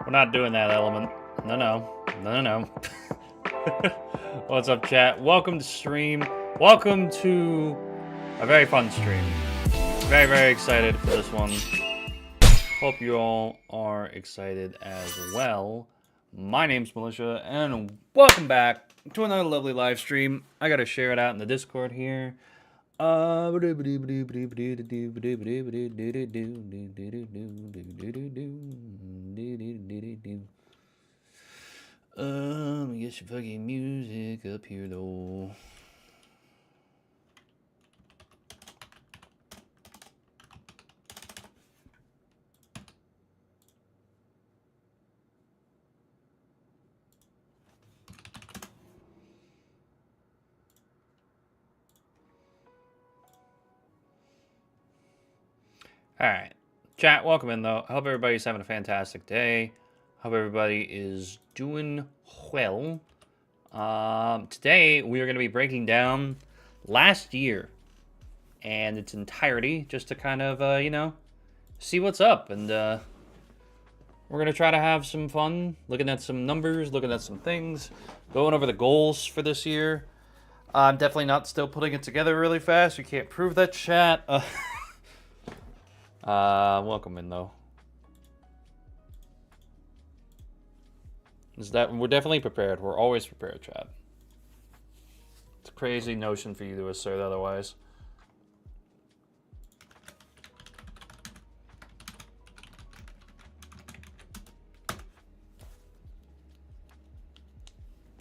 We're not doing that, Element. No, no. No, no, no. What's up, chat? Welcome to stream. Welcome to a very fun stream. Very, very excited for this one. Hope you all are excited as well. My name's Militia, and welcome back to another lovely live stream. I gotta share it out in the Discord here. Let me get some fucking music up here, though. Alright. Chat, welcome in, though. I hope everybody's having a fantastic day. Hope everybody is doing well. Today, we are going to be breaking down last year and its entirety, just to kind of, you know, see what's up. And we're going to try to have some fun, looking at some numbers, looking at some things, going over the goals for this year. I'm definitely not still putting it together really fast. You can't prove that, chat. Welcome in, though. We're definitely prepared. We're always prepared, chat. It's a crazy notion for you to assert otherwise.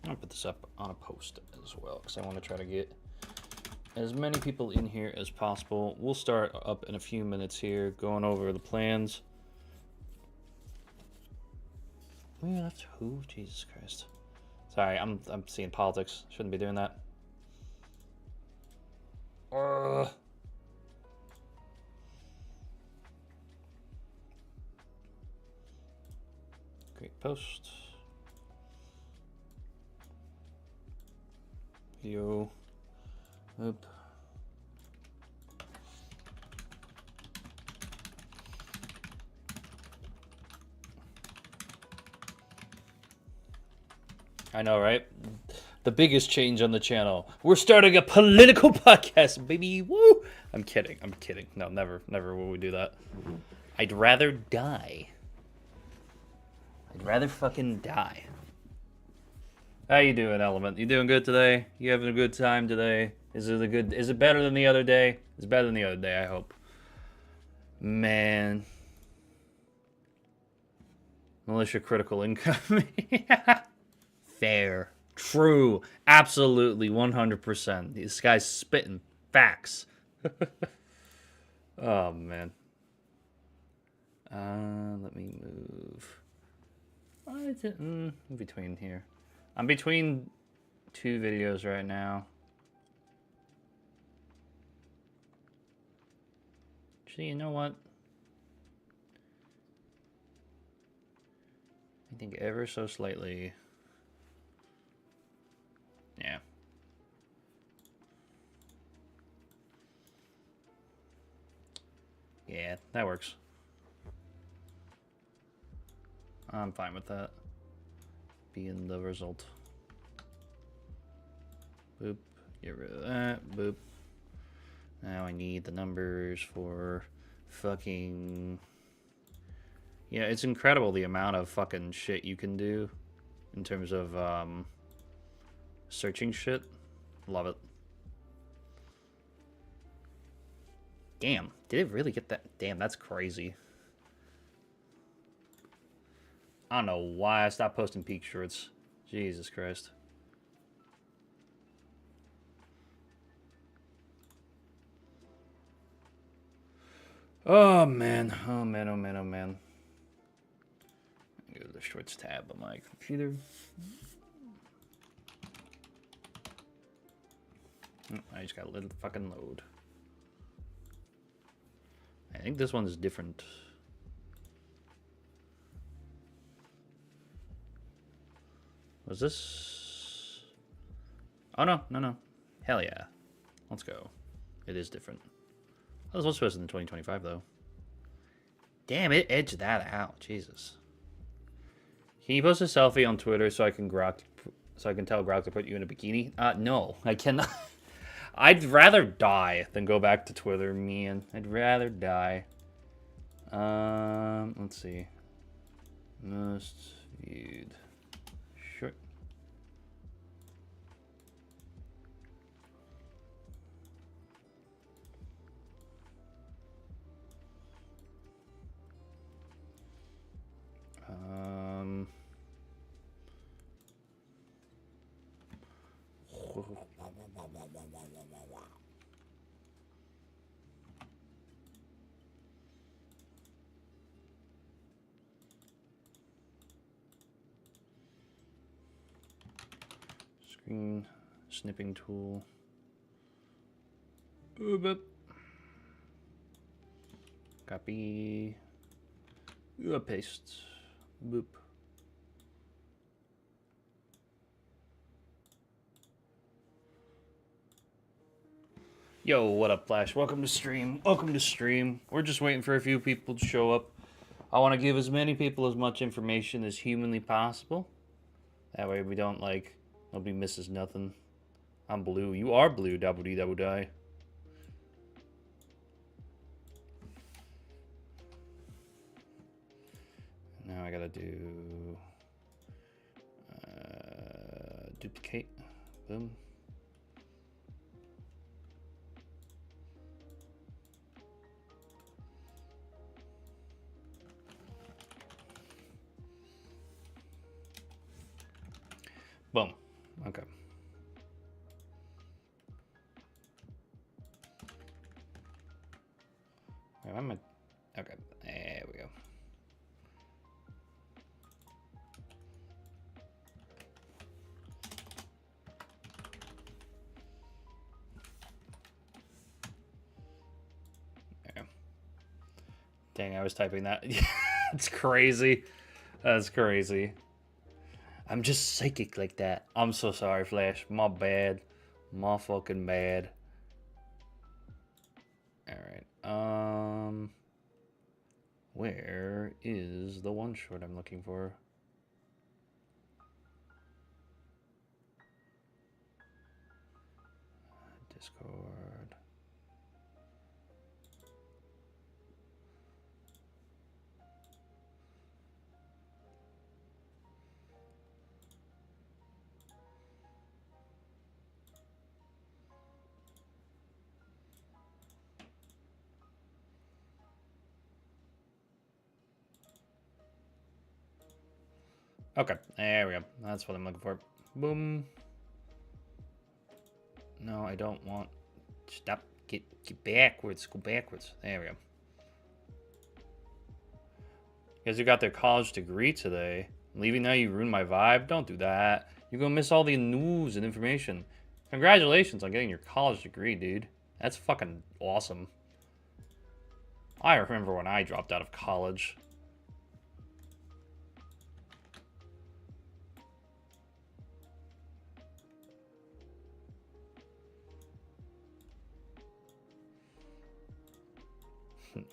I'll put this up on a post as well, because I want to try to get as many people in here as possible. We'll start up in a few minutes here, going over the plans. We left who? Jesus Christ. Sorry, I'm seeing politics. Shouldn't be doing that. Great post. Video. Oop. I know, right? The biggest change on the channel. We're starting a political podcast, baby. Woo! I'm kidding. I'm kidding. No, never will we do that. I'd rather die. I'd rather fucking die. How you doing, Element? You doing good today? You having a good time today? Is it better than the other day? It's better than the other day, I hope. Man. Militia critical income. Fair. True. Absolutely. 100%. This guy's spitting facts. Oh, man. Let me move. In between here. I'm between two videos right now. Actually, you know what? I think ever so slightly. Yeah. Yeah, that works. I'm fine with that being the result. Boop. Get rid of that. Boop. Now I need the numbers for fucking... Yeah, it's incredible the amount of fucking shit you can do in terms of searching shit. Love it. Damn, did it really get that? Damn, that's crazy. I don't know why I stopped posting peak shorts. Jesus Christ. Oh man, oh man, oh man, oh man. Go to the shorts tab on my computer. I just got a little fucking load. I think this one is different. Was this? Oh no, no, no. Hell yeah. Let's go. It is different. That was supposed to be in 2025 though. Damn, it edged that out. Jesus. Can you post a selfie on Twitter so I can tell Grok to put you in a bikini? No, I cannot. I'd rather die than go back to Twitter, man. I'd rather die. Let's see. Most viewed. Sure. Screen snipping tool. Boop. Copy. Paste. Boop. Yo, what up, Flash? Welcome to stream. Welcome to stream. We're just waiting for a few people to show up. I want to give as many people as much information as humanly possible. That way we don't, like, nobody misses nothing. I'm blue. You are blue, double D, double die. Now I gotta do... duplicate. Boom. Boom. Okay. Wait, I'm at... Okay, there we go. There. Dang, I was typing that. It's crazy. That's crazy. I'm just psychic like that. I'm so sorry, Flash. My bad. My fucking bad. Alright. Where is the one short I'm looking for? Discord. Okay, there we go. That's what I'm looking for. Boom. No, I don't want... Stop. Get backwards. Go backwards. There we go. Guys who got their college degree today. Leaving now, you ruined my vibe. Don't do that. You're gonna miss all the news and information. Congratulations on getting your college degree, dude. That's fucking awesome. I remember when I dropped out of college.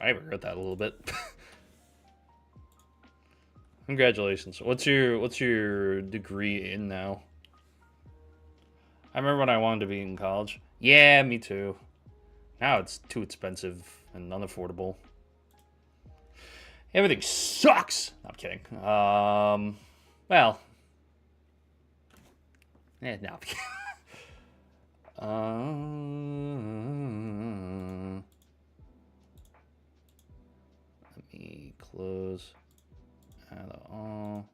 I regret that a little bit. Congratulations. What's your degree in now? I remember when I wanted to be in college. Yeah, me too. Now it's too expensive and unaffordable. Everything sucks. No, I'm kidding. Well. No, I'm kidding. Let me close out of all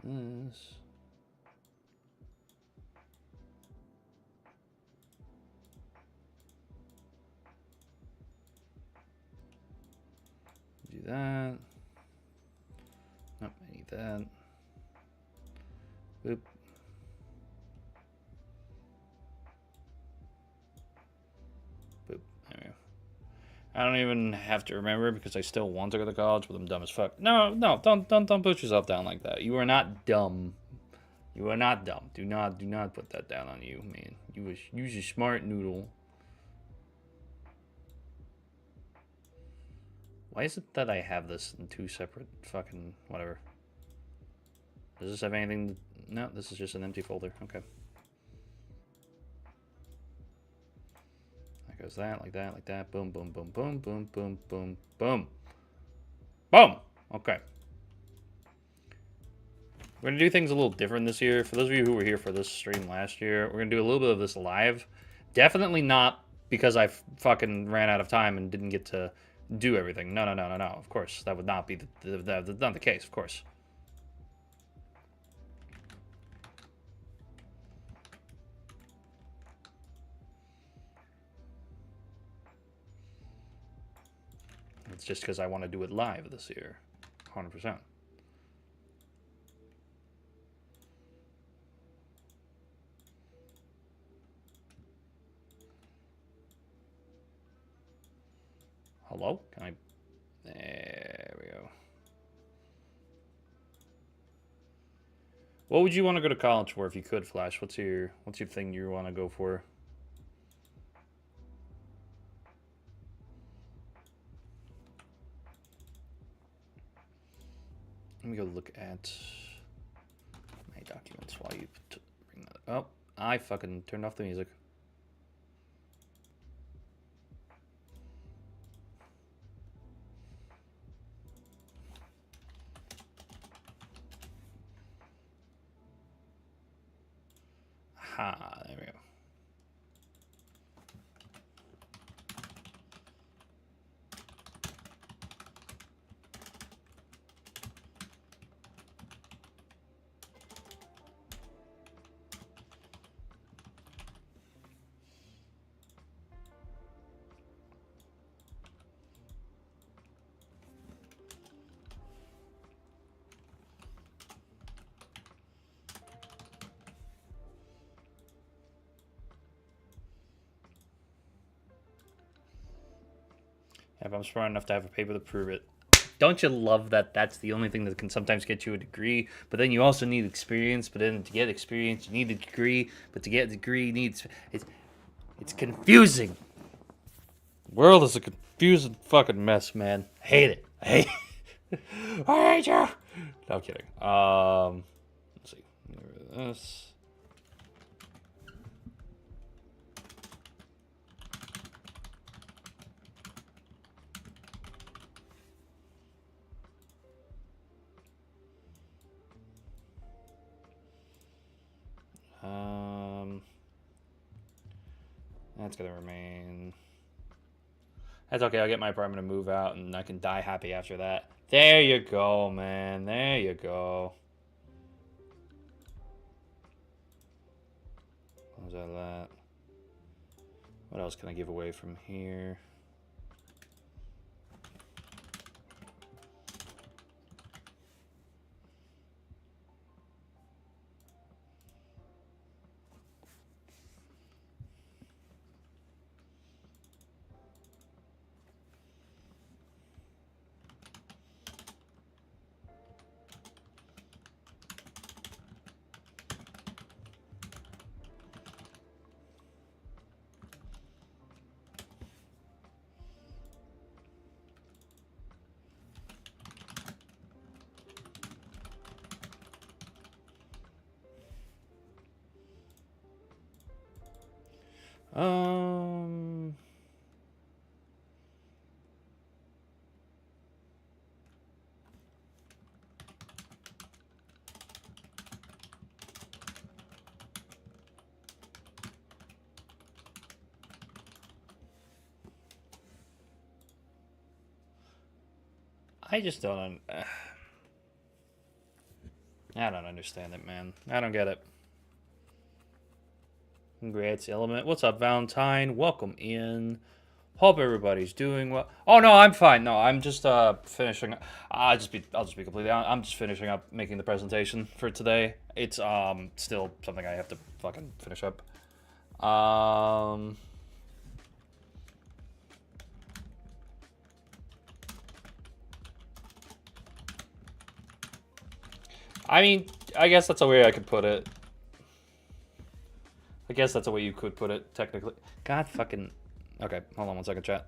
this. Do that. Nope, I need that. Boop. Boop. There we go. I don't even have to remember because I still want to go to college, but I'm dumb as fuck. No, don't put yourself down like that. You are not dumb. You are not dumb. Do not put that down on you, man. Use a smart noodle. Why is it that I have this in two separate fucking whatever? Does this have anything? No, this is just an empty folder. Okay. That goes that, like that, like that. Boom, boom, boom, boom, boom, boom, boom, boom. Boom! Okay. We're going to do things a little different this year. For those of you who were here for this stream last year, we're going to do a little bit of this live. Definitely not because I fucking ran out of time and didn't get to do everything. No, no, no, no, no. Of course, that would not be not the case, of course. It's just because I want to do it live this year. 100%. Hello? Can I... There we go. What would you want to go to college for if you could, Flash? What's your thing you want to go for? Let me go look at my documents while you bring that up. Oh, I fucking turned off the music. Ha, there we go. If I'm smart enough to have a paper to prove it. Don't you love that that's the only thing that can sometimes get you a degree, but then you also need experience, but then to get experience, you need a degree, but to get a degree, needs... It's confusing. The world is a confusing fucking mess, man. I hate it. I hate it. I hate you. No, I'm kidding. Let's see. This... That's gonna remain. That's okay. I'll get my apartment to move out, and I can die happy after that. There you go, man. There you go. What was that? What else can I give away from here? I just don't. I don't understand it, man. I don't get it. Congrats, Element. What's up, Valentine? Welcome in. Hope everybody's doing well. Oh no, I'm fine. No, I'm just finishing. I'll just be completely honest. I'm just finishing up making the presentation for today. It's still something I have to fucking finish up. I mean, I guess that's a way I could put it. I guess that's a way you could put it, technically. God fucking... Okay, hold on 1 second, chat.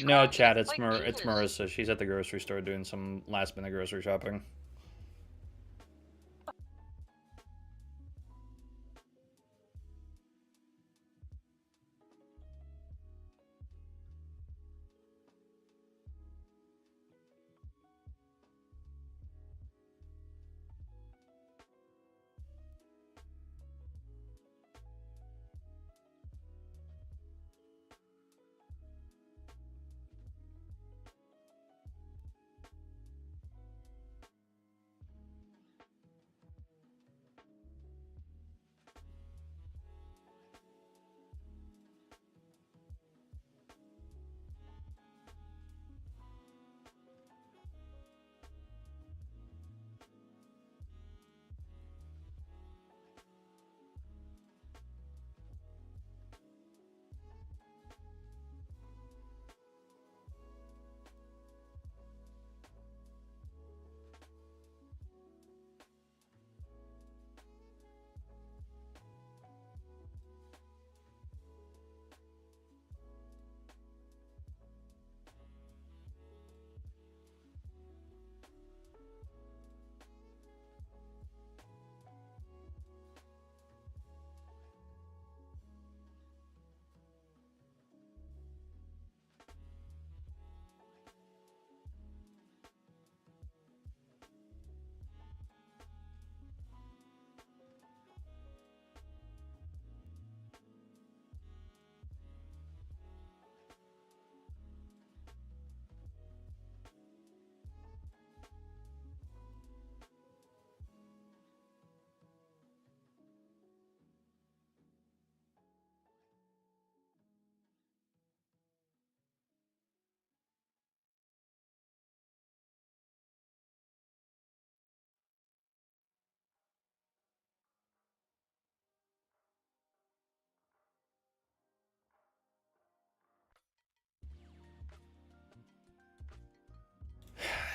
No, chat, it's it's Marissa. She's at the grocery store doing some last-minute grocery shopping.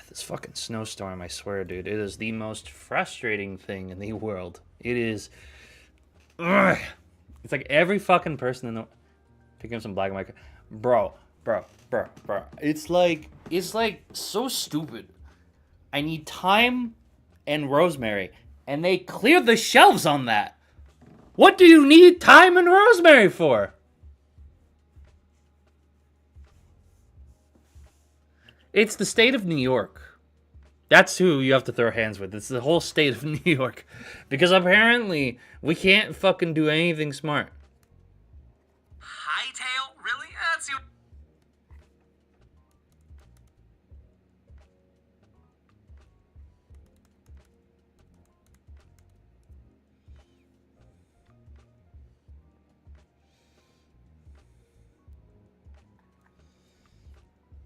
This fucking snowstorm, I swear, dude. It is the most frustrating thing in the world. It is... Ugh. It's like every fucking person in the... Picking up some black and white... Bro. It's like so stupid. I need thyme and rosemary. And they cleared the shelves on that. What do you need thyme and rosemary for? It's the state of New York. That's who you have to throw hands with. It's the whole state of New York. Because apparently, we can't fucking do anything smart. Hightail? Really? That's you.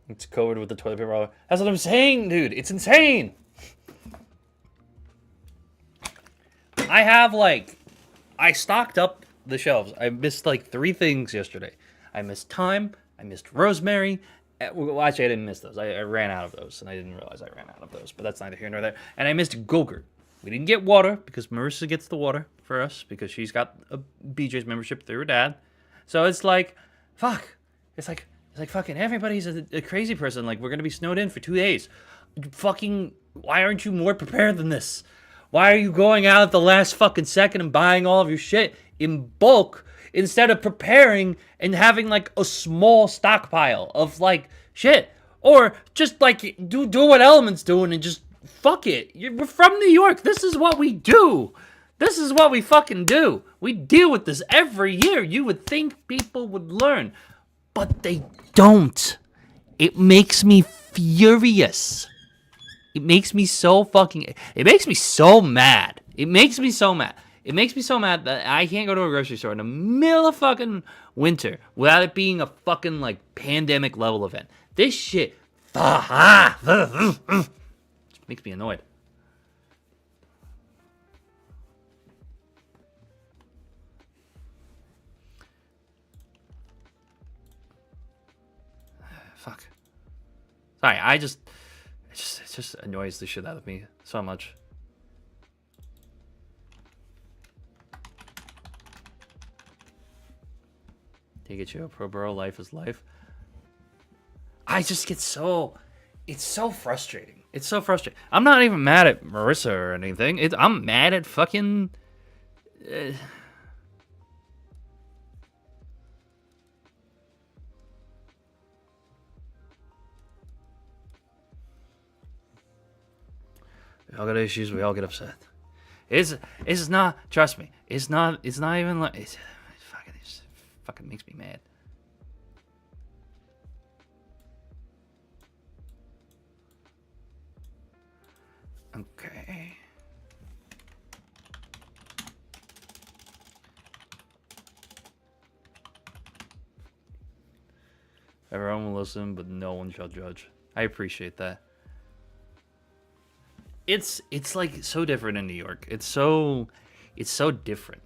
It's covered with the toilet paper roll. That's what I'm saying, dude. It's insane. I stocked up the shelves. I missed like 3 things yesterday. I missed thyme. I missed rosemary. Well, actually, I didn't miss those. I ran out of those, and I didn't realize I ran out of those. But that's neither here nor there. And I missed Go-Gurt. We didn't get water because Marissa gets the water for us because she's got a BJ's membership through her dad. So it's like, fuck. It's like fucking everybody's a crazy person. Like, we're going to be snowed in for 2 days. Fucking, why aren't you more prepared than this? Why are you going out at the last fucking second and buying all of your shit in bulk instead of preparing and having, like, a small stockpile of, like, shit? Or just, like, do what Element's doing and just fuck it. We're from New York. This is what we do. This is what we fucking do. We deal with this every year. You would think people would learn. But they don't. It makes me furious. It makes me so fucking... It makes me so mad. It makes me so mad. It makes me so mad that I can't go to a grocery store in the middle of fucking winter without it being a fucking, like, pandemic level event. This shit... makes me annoyed. Fuck. Sorry, it just annoys the shit out of me so much. Take it, you pro bro. Life is life. I just get so... It's so frustrating. It's so frustrating. I'm not even mad at Marissa or anything. I'm mad at fucking... We all got issues. We all get upset. It's not. Trust me. It's not even like. It fucking makes me mad. Okay. Everyone will listen, but no one shall judge. I appreciate that. It's like so different in New York. It's so different.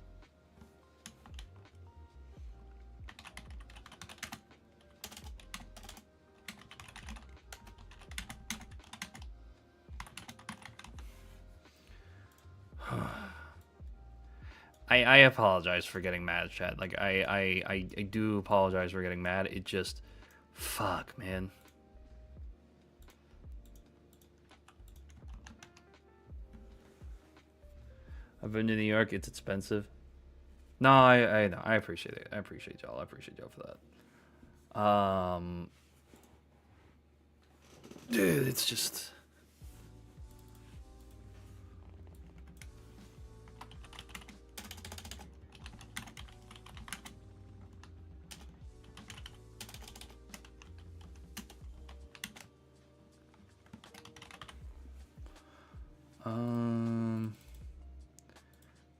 I apologize for getting mad, chat. Like I do apologize for getting mad. It just fuck, man. I've been to New York. It's expensive. No, I know. I appreciate it. I appreciate y'all. I appreciate y'all for that. Dude, it's just.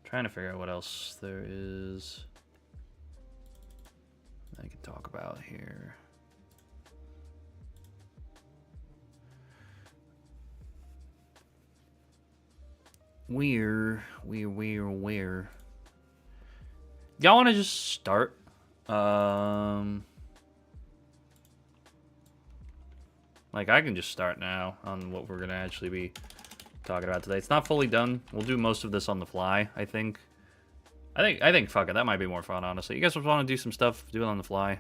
Trying to figure out what else there is I can talk about here. Where? Y'all want to just start? Like I can just start now on what we're gonna actually be talking about today. It's not fully done. We'll do most of this on the fly, I think. I think fuck it, that might be more fun, honestly. You guys just want to do some stuff, do it on the fly.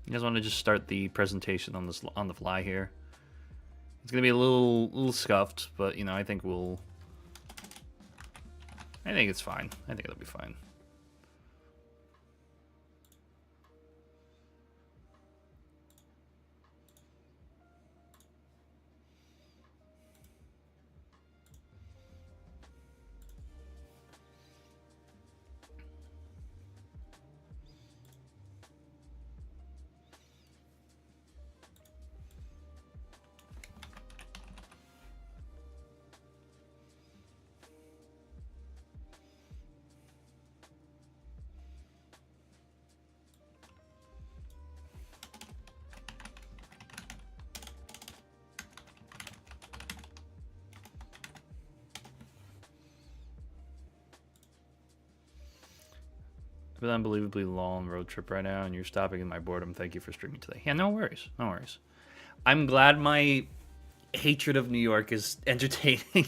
You guys want to just start the presentation on the fly here? It's gonna be a little scuffed, but you know, I think it's fine. I think it'll be fine. Been unbelievably long road trip right now, and you're stopping in my boredom. Thank you for streaming today. Yeah, no worries. No worries. I'm glad my hatred of New York is entertaining.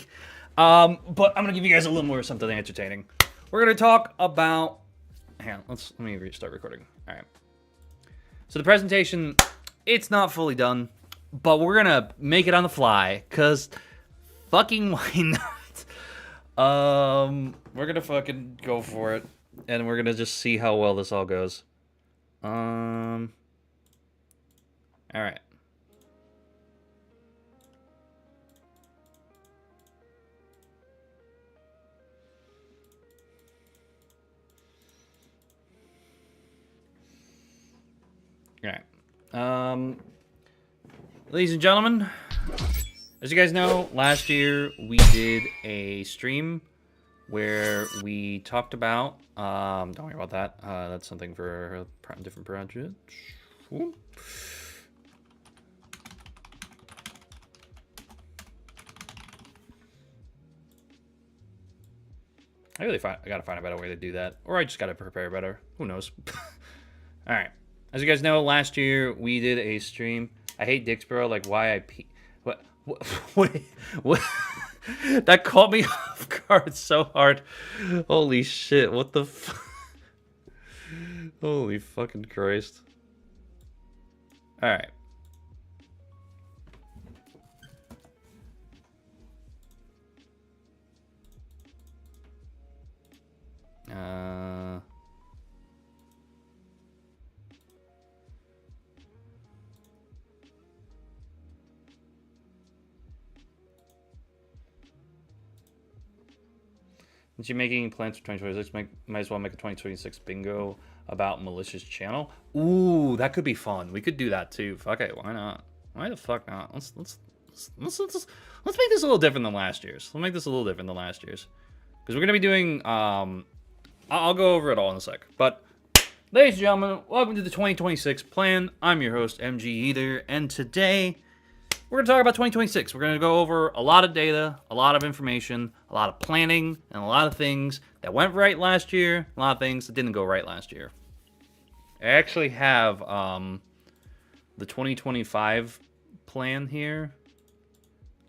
But I'm gonna give you guys a little more something entertaining. We're gonna talk about. Hang on, let me restart recording. All right. So the presentation, it's not fully done, but we're gonna make it on the fly, cause fucking why not? We're gonna fucking go for it. And we're gonna just see how well this all goes. Alright. Alright. Ladies and gentlemen, as you guys know, last year we did a stream where we talked about, don't worry about that, that's something for a different project. Ooh. I gotta find a better way to do that, or I just gotta prepare better, who knows. Alright, As you guys know, last year we did a stream. I hate Dixboro. Like, why I pee? What? What? That caught me off guard so hard. Holy shit! What the? Holy fucking Christ! All right. Since you're making plans for 2026, might as well make a 2026 bingo about Malicia's channel. Ooh, that could be fun. We could do that too. Fuck it, why not? Why the fuck not? Let's make this a little different than last year's. Let's make this a little different than last year's, because we're gonna be doing. I'll go over it all in a sec. But, ladies and gentlemen, welcome to the 2026 plan. I'm your host, MG Either, and today we're going to talk about 2026. We're going to go over a lot of data, a lot of information, a lot of planning, and a lot of things that went right last year, a lot of things that didn't go right last year. I actually have the 2025 plan here.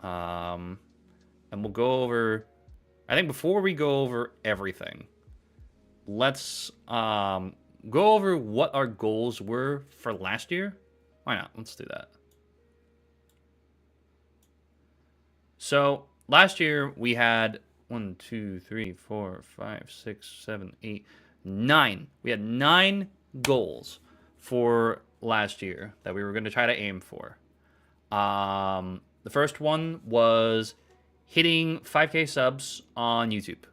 And we'll go over, I think before we go over everything, let's go over what our goals were for last year. Why not? Let's do that. So last year we had 1, 2, 3, 4, 5, 6, 7, 8, 9. We had 9 goals for last year that we were going to try to aim for. The first one was hitting 5K subs on YouTube.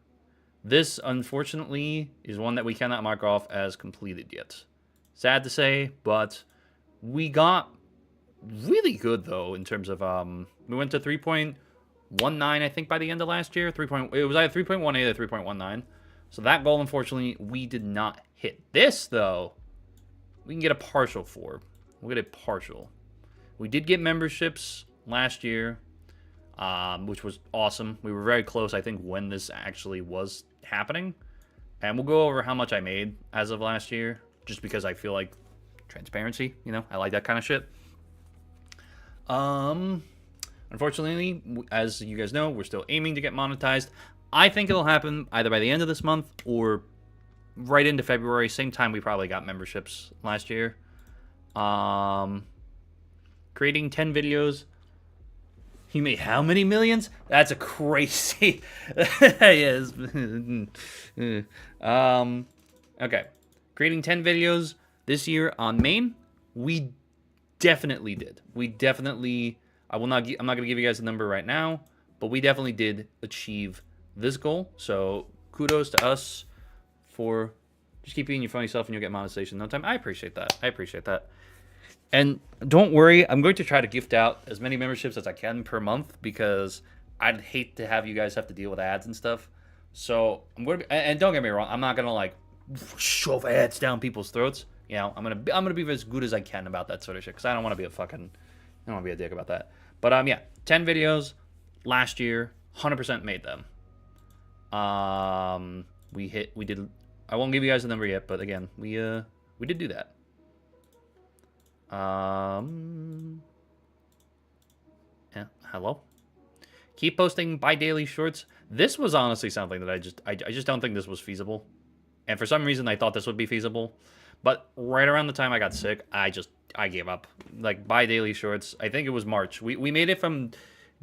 This, unfortunately, is one that we cannot mark off as completed yet. Sad to say, but we got really good, though, in terms of, we went to 3.19, I think, by the end of last year. It was either 3.18 or 3.19. So that goal, unfortunately, we did not hit. This, though, we can get a partial for. We'll get a partial. We did get memberships last year, which was awesome. We were very close, I think, when this actually was happening. And we'll go over how much I made as of last year, just because I feel like transparency, you know, I like that kind of shit. Unfortunately, as you guys know, we're still aiming to get monetized. I think it'll happen either by the end of this month or right into February. Same time we probably got memberships last year. Creating 10 videos. You made how many millions? That's a crazy. Yes. Okay. Creating 10 videos this year on main. We definitely did. We definitely. I'm not going to give you guys a number right now, but we definitely did achieve this goal. So kudos to us for just keep being your funny self and you'll get monetization in no time. I appreciate that. I appreciate that. And don't worry, I'm going to try to gift out as many memberships as I can per month, because I'd hate to have you guys have to deal with ads and stuff. So I'm going to, and don't get me wrong, I'm not going to like shove ads down people's throats. You know, I'm gonna be as good as I can about that sort of shit, because I don't want to be I don't want to be a dick about that. But yeah, 10 videos last year, 100% made them. We did. I won't give you guys the number yet, but again, we did do that. Yeah, hello. Keep posting bi-daily shorts. This was honestly something that I just don't think this was feasible, and for some reason I thought this would be feasible. But right around the time I got sick, I gave up. Like, bi-daily shorts, I think it was March. We made it from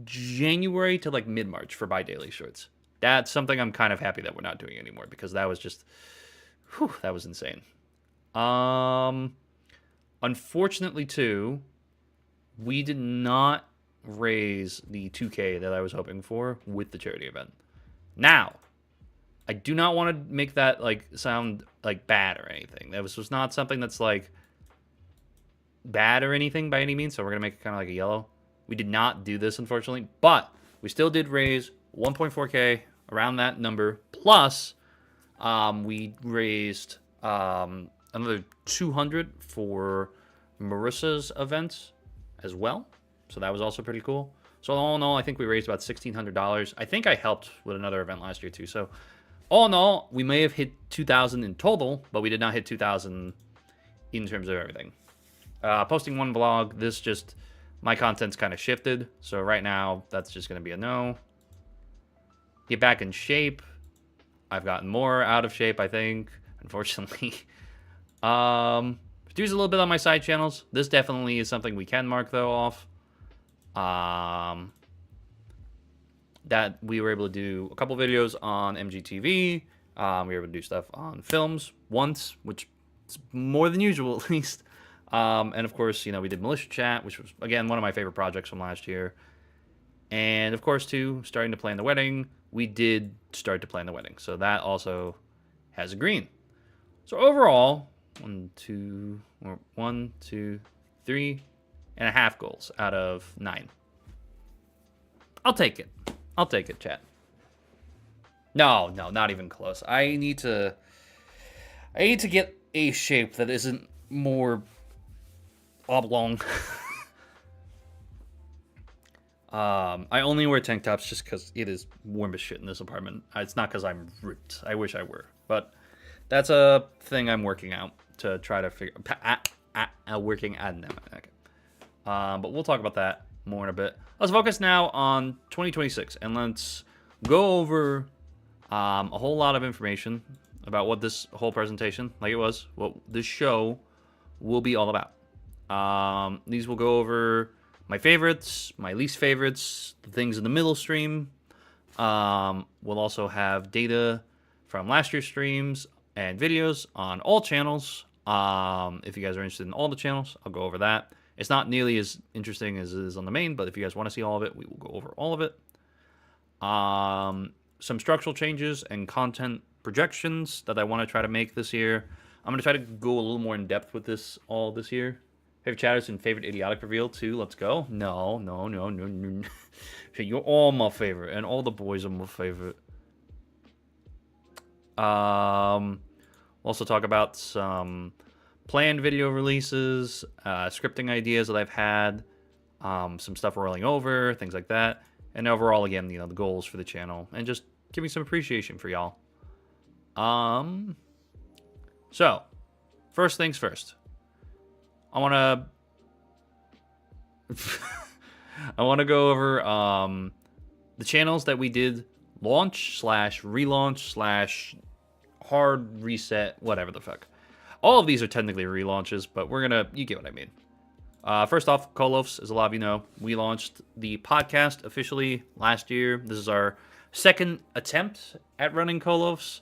January to, like, mid-March for bi-daily shorts. That's something I'm kind of happy that we're not doing anymore, because that was just, whew, that was insane. Unfortunately, too, we did not raise the 2K that I was hoping for with the charity event. Now, I do not want to make that like sound like bad or anything. That was just not something that's like bad or anything by any means. So we're gonna make it kind of like a yellow. We did not do this, unfortunately, but we still did raise 1.4K, around that number. Plus, we raised another 200 for Marissa's events as well. So that was also pretty cool. So all in all, I think we raised about $1,600. I think I helped with another event last year too. So all in all, we may have hit 2,000 in total, but we did not hit 2,000 in terms of everything. Posting one vlog, my content's kind of shifted. So right now, that's just going to be a no. Get back in shape. I've gotten more out of shape, I think, unfortunately. Produce a little bit on my side channels. This definitely is something we can mark, though, off. That we were able to do a couple videos on MGTV. We were able to do stuff on films once, which is more than usual, at least. And of course, we did Militia Chat, which was, again, one of my favorite projects from last year. And of course, too, starting to plan the wedding. We did start to plan the wedding. So that also has a green. So overall, 1, 2, 3.5 goals out of 9. I'll take it. I'll take it, chat. No, not even close. I need to get a shape that isn't more oblong. I only wear tank tops just because it is warm as shit in this apartment. It's not because I'm ripped. I wish I were. But that's a thing I'm working out to try to figure working out now. Okay. But we'll talk about that more in a bit. Let's focus now on 2026, and let's go over a whole lot of information about what this whole presentation, what this show will be all about. These will go over my favorites, my least favorites, the things in the middle stream. We'll also have data from last year's streams and videos on all channels. If you guys are interested in all the channels, I'll go over that. It's not nearly as interesting as it is on the main, but if you guys want to see all of it, we will go over all of it. Some structural changes and content projections that I want to try to make this year. I'm going to try to go a little more in depth with this all this year. Favorite chatters and favorite idiotic reveal too. Let's go. No. You're all my favorite, and all the boys are my favorite. We'll also talk about some planned video releases, scripting ideas that I've had, some stuff rolling over, things like that, and overall, again, the goals for the channel, and just giving some appreciation for y'all. So, first things first. I want to go over the channels that we did launch / relaunch / hard reset, whatever the fuck. All of these are technically relaunches, but you get what I mean. First off, Kolofs, as a lot of you know, we launched the podcast officially last year. This is our second attempt at running Kolofs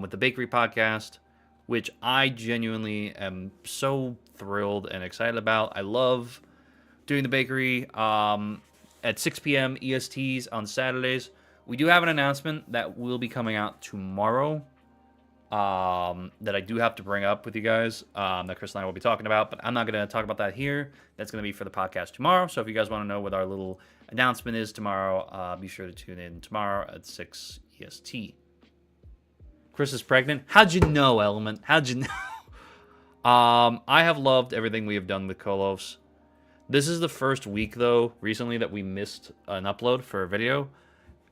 with the Bakery podcast, which I genuinely am so thrilled and excited about. I love doing the Bakery at 6 p.m. ESTs on Saturdays. We do have an announcement that will be coming out tomorrow that I do have to bring up with you guys that Chris and I will be talking about, but I'm not going to talk about that here. That's going to be for the podcast tomorrow. So if you guys want to know what our little announcement is tomorrow, be sure to tune in tomorrow at 6 EST. Chris is pregnant. How'd you know, Element? How'd you know? I have loved everything we have done with Kolofs. This is the first week, though, recently that we missed an upload for a video.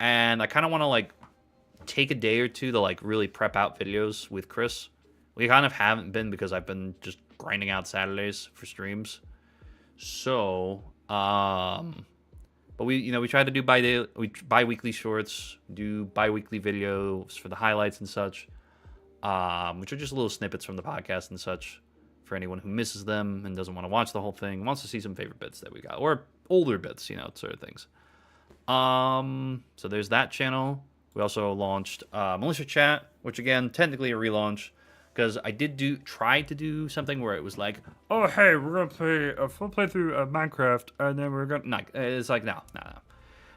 And I kind of want to, take a day or two to, really prep out videos with Chris. We kind of haven't been because I've been just grinding out Saturdays for streams. So, but we try to do bi-weekly shorts, do bi-weekly videos for the highlights and such, which are just little snippets from the podcast and such for anyone who misses them and doesn't want to watch the whole thing, wants to see some favorite bits that we got, or older bits, sort of things. So there's that channel. We also launched Militia Chat, which again, technically a relaunch, because I did try to do something where it was like, oh hey, we're gonna play a full playthrough of Minecraft, and then we're gonna it's like no.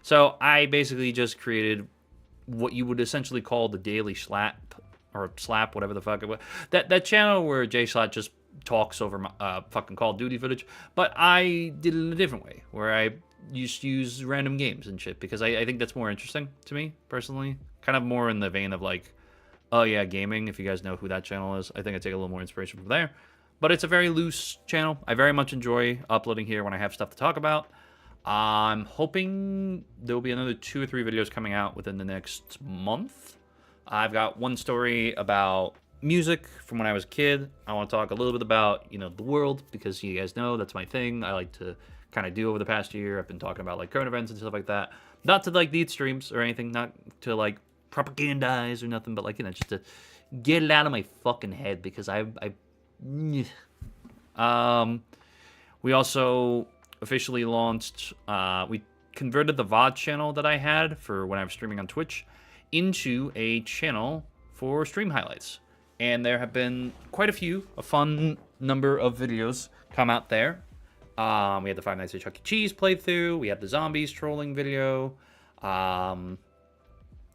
So I basically just created what you would essentially call the daily slap, whatever the fuck it was. That channel where Jay Slap just talks over my fucking Call of Duty footage, but I did it in a different way, where I use random games and shit, because I think that's more interesting to me, personally. Kind of more in the vein of Oh Yeah Gaming, if you guys know who that channel is. I think I take a little more inspiration from there. But it's a very loose channel. I very much enjoy uploading here when I have stuff to talk about. I'm hoping there will be another 2 or 3 videos coming out within the next month. I've got one story about music from when I was a kid. I want to talk a little bit about, the world, because you guys know that's my thing. I like to kind of do over the past year. I've been talking about, like, current events and stuff like that. Not to, like, the streams or anything, not to, like, propagandize or nothing, but, like, just to get it out of my fucking head, because we also officially launched, we converted the VOD channel that I had for when I was streaming on Twitch into a channel for stream highlights. And there have been quite a fun number of videos come out there. We had the Five Nights at Chuck E. Cheese playthrough. We had the zombies trolling video.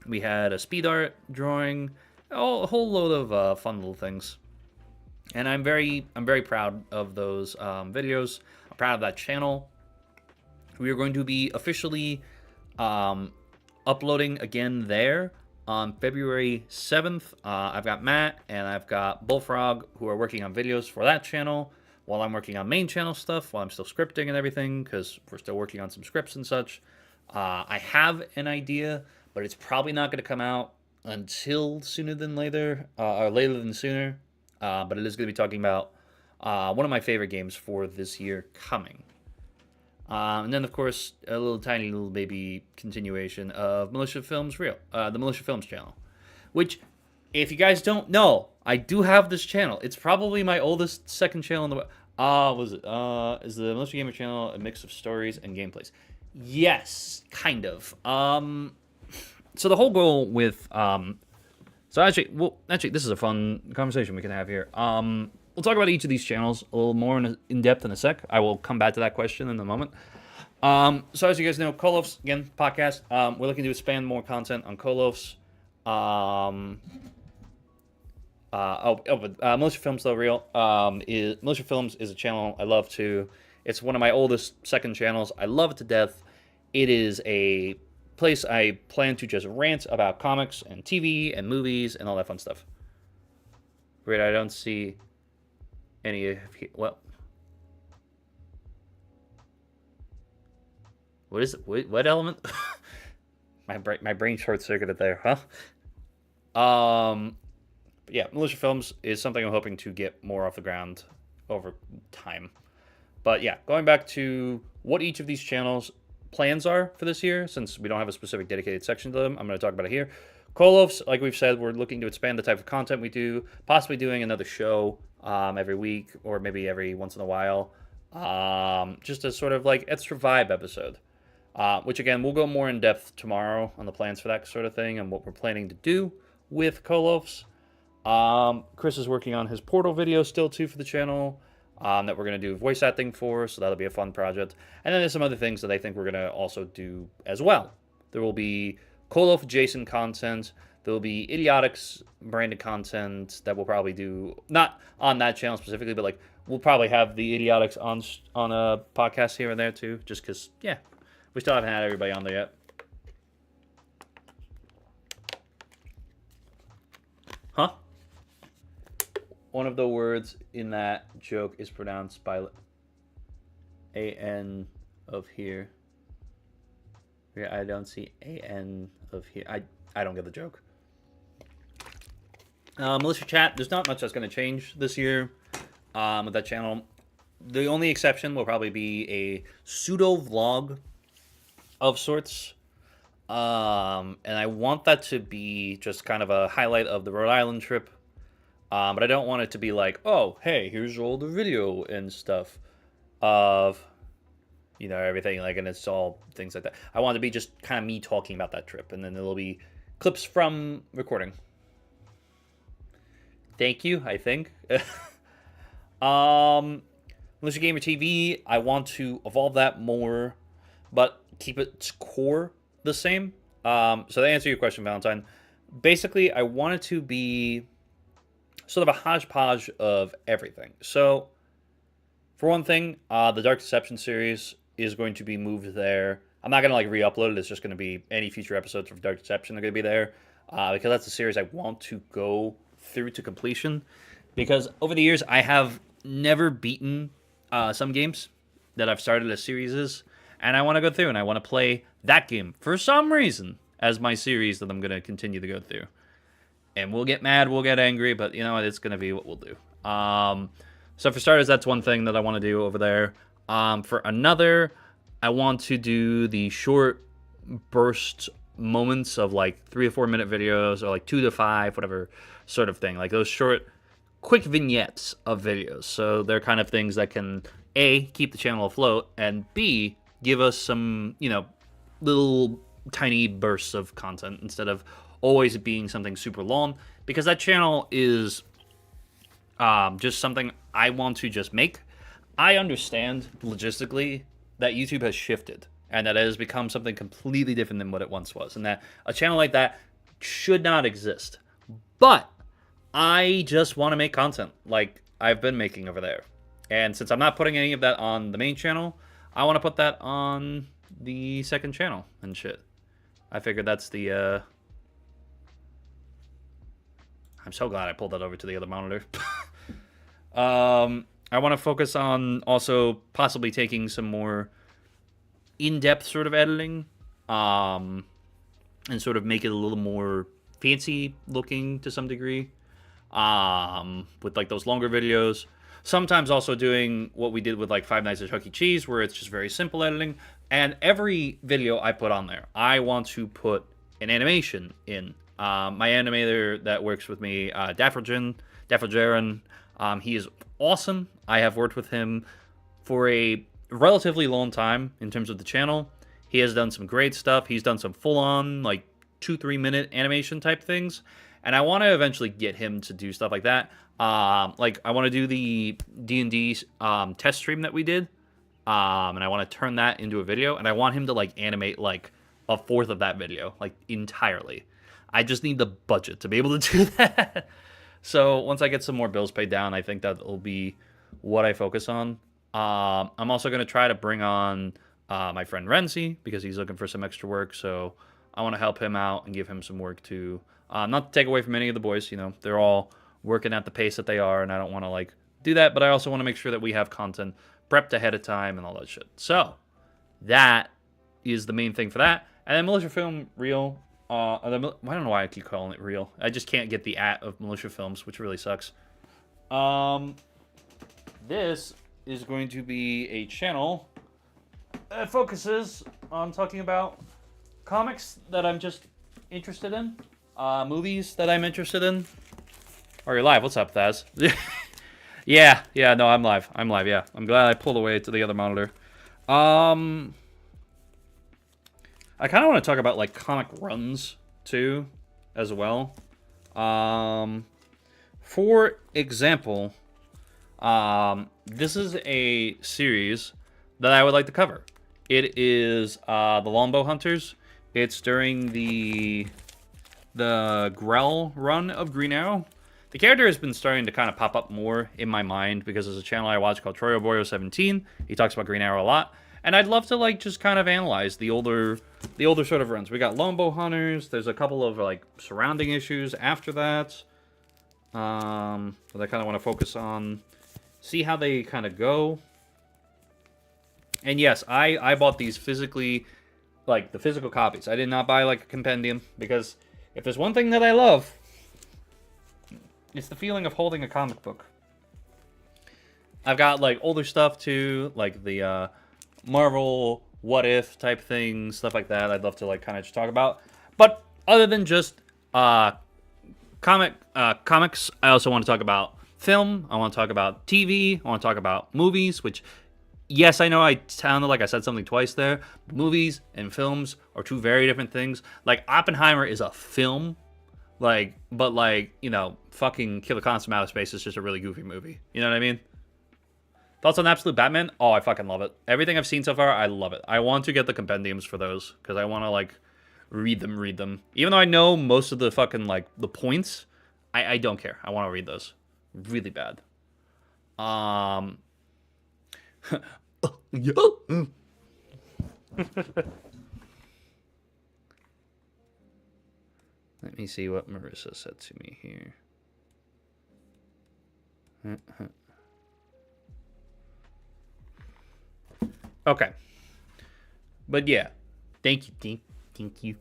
We had a speed art drawing. A whole load of fun little things. And I'm very proud of those videos. I'm proud of that channel. We are going to be officially uploading again there on February 7th. I've got Matt and I've got Bullfrog who are working on videos for that channel while I'm working on main channel stuff, while I'm still scripting and everything, because we're still working on some scripts and such. I have an idea, but it's probably not going to come out until sooner than later, or later than sooner. But it is going to be talking about one of my favorite games for this year coming. And then, of course, a tiny little baby continuation of Militia Films the Militia Films channel. Which, if you guys don't know, I do have this channel. It's probably my oldest second channel in the web. Is the TheMilitiaGamer channel a mix of stories and gameplays? Yes, kind of. So the whole goal with... So actually, this is a fun conversation we can have here. We'll talk about each of these channels a little more in depth in a sec. I will come back to that question in a moment. So as you guys know, Kolof's, again, podcast. We're looking to expand more content on Kolof's. Militia Films, though, Militia Films is a channel I love too. It's one of my oldest second channels. I love it to death. It is a place I plan to just rant about comics and TV and movies and all that fun stuff. Great, I don't see any. Well, what is it? What element? my brain short circuited there, huh? Yeah, Militia Films is something I'm hoping to get more off the ground over time. But yeah, going back to what each of these channels plans are for this year, since we don't have a specific dedicated section to them, I'm going to talk about it here. Kolof's, like we've said, we're looking to expand the type of content we do, possibly doing another show every week or maybe every once in a while, just a sort of like extra vibe episode, which again, we'll go more in depth tomorrow on the plans for that sort of thing and what we're planning to do with Kolof's. Chris is working on his Portal video still too for the channel, that we're going to do voice acting for, so that'll be a fun project. And then there's some other things that I think we're going to also do as well. There will be Kolof adjacent content. There will be Idiotics branded content that we'll probably do, not on that channel specifically, but like we'll probably have the Idiotics on a podcast here and there too, just because, yeah, we still haven't had everybody on there yet. Huh? One of the words in that joke is pronounced by A-N of here. Yeah, I don't see A-N of here. I don't get the joke. Militia Chat, there's not much that's going to change this year with that channel. The only exception will probably be a pseudo vlog of sorts. And I want that to be just kind of a highlight of the Rhode Island trip. But I don't want it to be like, oh, hey, here's all the video and stuff of, everything, like, and it's all things like that. I want it to be just kind of me talking about that trip, and then there'll be clips from recording. Thank you, I think. TheMilitiaGamer TV, I want to evolve that more, but keep its core the same. So to answer your question, Valentine, basically, I want it to be sort of a hodgepodge of everything. So, for one thing, the Dark Deception series is going to be moved there. I'm not going to like re-upload it. It's just going to be any future episodes of Dark Deception are going to be there, because that's a series I want to go through to completion. Because over the years, I have never beaten some games that I've started as series, and I want to go through and I want to play that game for some reason as my series that I'm going to continue to go through. and we'll get mad, we'll get angry, but you know what? It's gonna be what we'll do. So for starters, that's one thing that I want to do over there. For another, I want to do the short burst moments of like 3 to 4 minute videos, or like 2 to 5, whatever sort of thing. Like those short, quick vignettes of videos. So they're kind of things that can A, keep the channel afloat, and B, give us some, you know, little tiny bursts of content instead of always being something super long, because that channel is just something I want to just make. I understand logistically that YouTube has shifted and that it has become something completely different than what it once was, and that a channel like that should not exist. But I just want to make content like I've been making over there. And since I'm not putting any of that on the main channel, I want to put that on the second channel and shit. I figured that's the, I'm so glad I pulled that over to the other monitor. I want to focus on also possibly taking some more in-depth sort of editing, and sort of make it a little more fancy looking to some degree, with like those longer videos. Sometimes also doing what we did with like Five Nights at Chuck E. Cheese, where it's just very simple editing. And every video I put on there, I want to put an animation in. My animator that works with me, Daffreljaran, he is awesome. I have worked with him for a relatively long time in terms of the channel. He has done some great stuff. He's done some full-on, like, 2-3 minute animation type things. And I want to eventually get him to do stuff like that. Like, I want to do the D&D test stream that we did. And I want to turn that into a video. And I want him to, like, animate, like, a fourth of that video, like, entirely. I just need the budget to be able to do that. So once I get some more bills paid down, I think that will be what I focus on. I'm also going to try to bring on my friend Renzi, because he's looking for some extra work. So I want to help him out and give him some work too. Not to take away from any of the boys, you know, they're all working at the pace that they are, and I don't want to like do that, but I also want to make sure that we have content prepped ahead of time and all that shit. So that is the main thing for that. And then Militia Film Reel. I don't know why I keep calling it Reel. I just can't get the @ of Militia Films, which really sucks. This is going to be a channel that focuses on talking about comics that I'm just interested in, movies that I'm interested in. Oh, you're live. What's up, Thaz? Yeah, no, I'm live, yeah. I'm glad I pulled away to the other monitor. I kind of want to talk about, like, comic runs, too, as well. For example, this is a series that I would like to cover. It is the Longbow Hunters. It's during the Grell run of Green Arrow. The character has been starting to kind of pop up more in my mind because there's a channel I watch called TroyoBoyo17. He talks about Green Arrow a lot. And I'd love to, like, just kind of analyze the older sort of runs. We got Longbow Hunters. There's a couple of, like, surrounding issues after that that I kind of want to focus on. See how they kind of go. And yes, I bought these physically, like, the physical copies. I did not buy, like, a compendium, because if there's one thing that I love, it's the feeling of holding a comic book. I've got, like, older stuff, too, like the Marvel What If type things, stuff like that. I'd love to, like, kind of just talk about. But other than just comics, I also want to talk about film. I want to talk about TV. I want to talk about movies, which, yes, I know I sounded like I said something twice there. Movies and films are two very different things. Like, Oppenheimer is a film, like, but, like, you know, fucking Killer Clowns from Outer Space is just a really goofy movie. You know what I mean? Thoughts on Absolute Batman? Oh, I fucking love it. Everything I've seen so far, I love it. I want to get the compendiums for those, because I want to, like, read them. Even though I know most of the fucking, like, the points, I don't care. I want to read those. Really bad. Let me see what Marissa said to me here. Okay. But yeah. Thank you.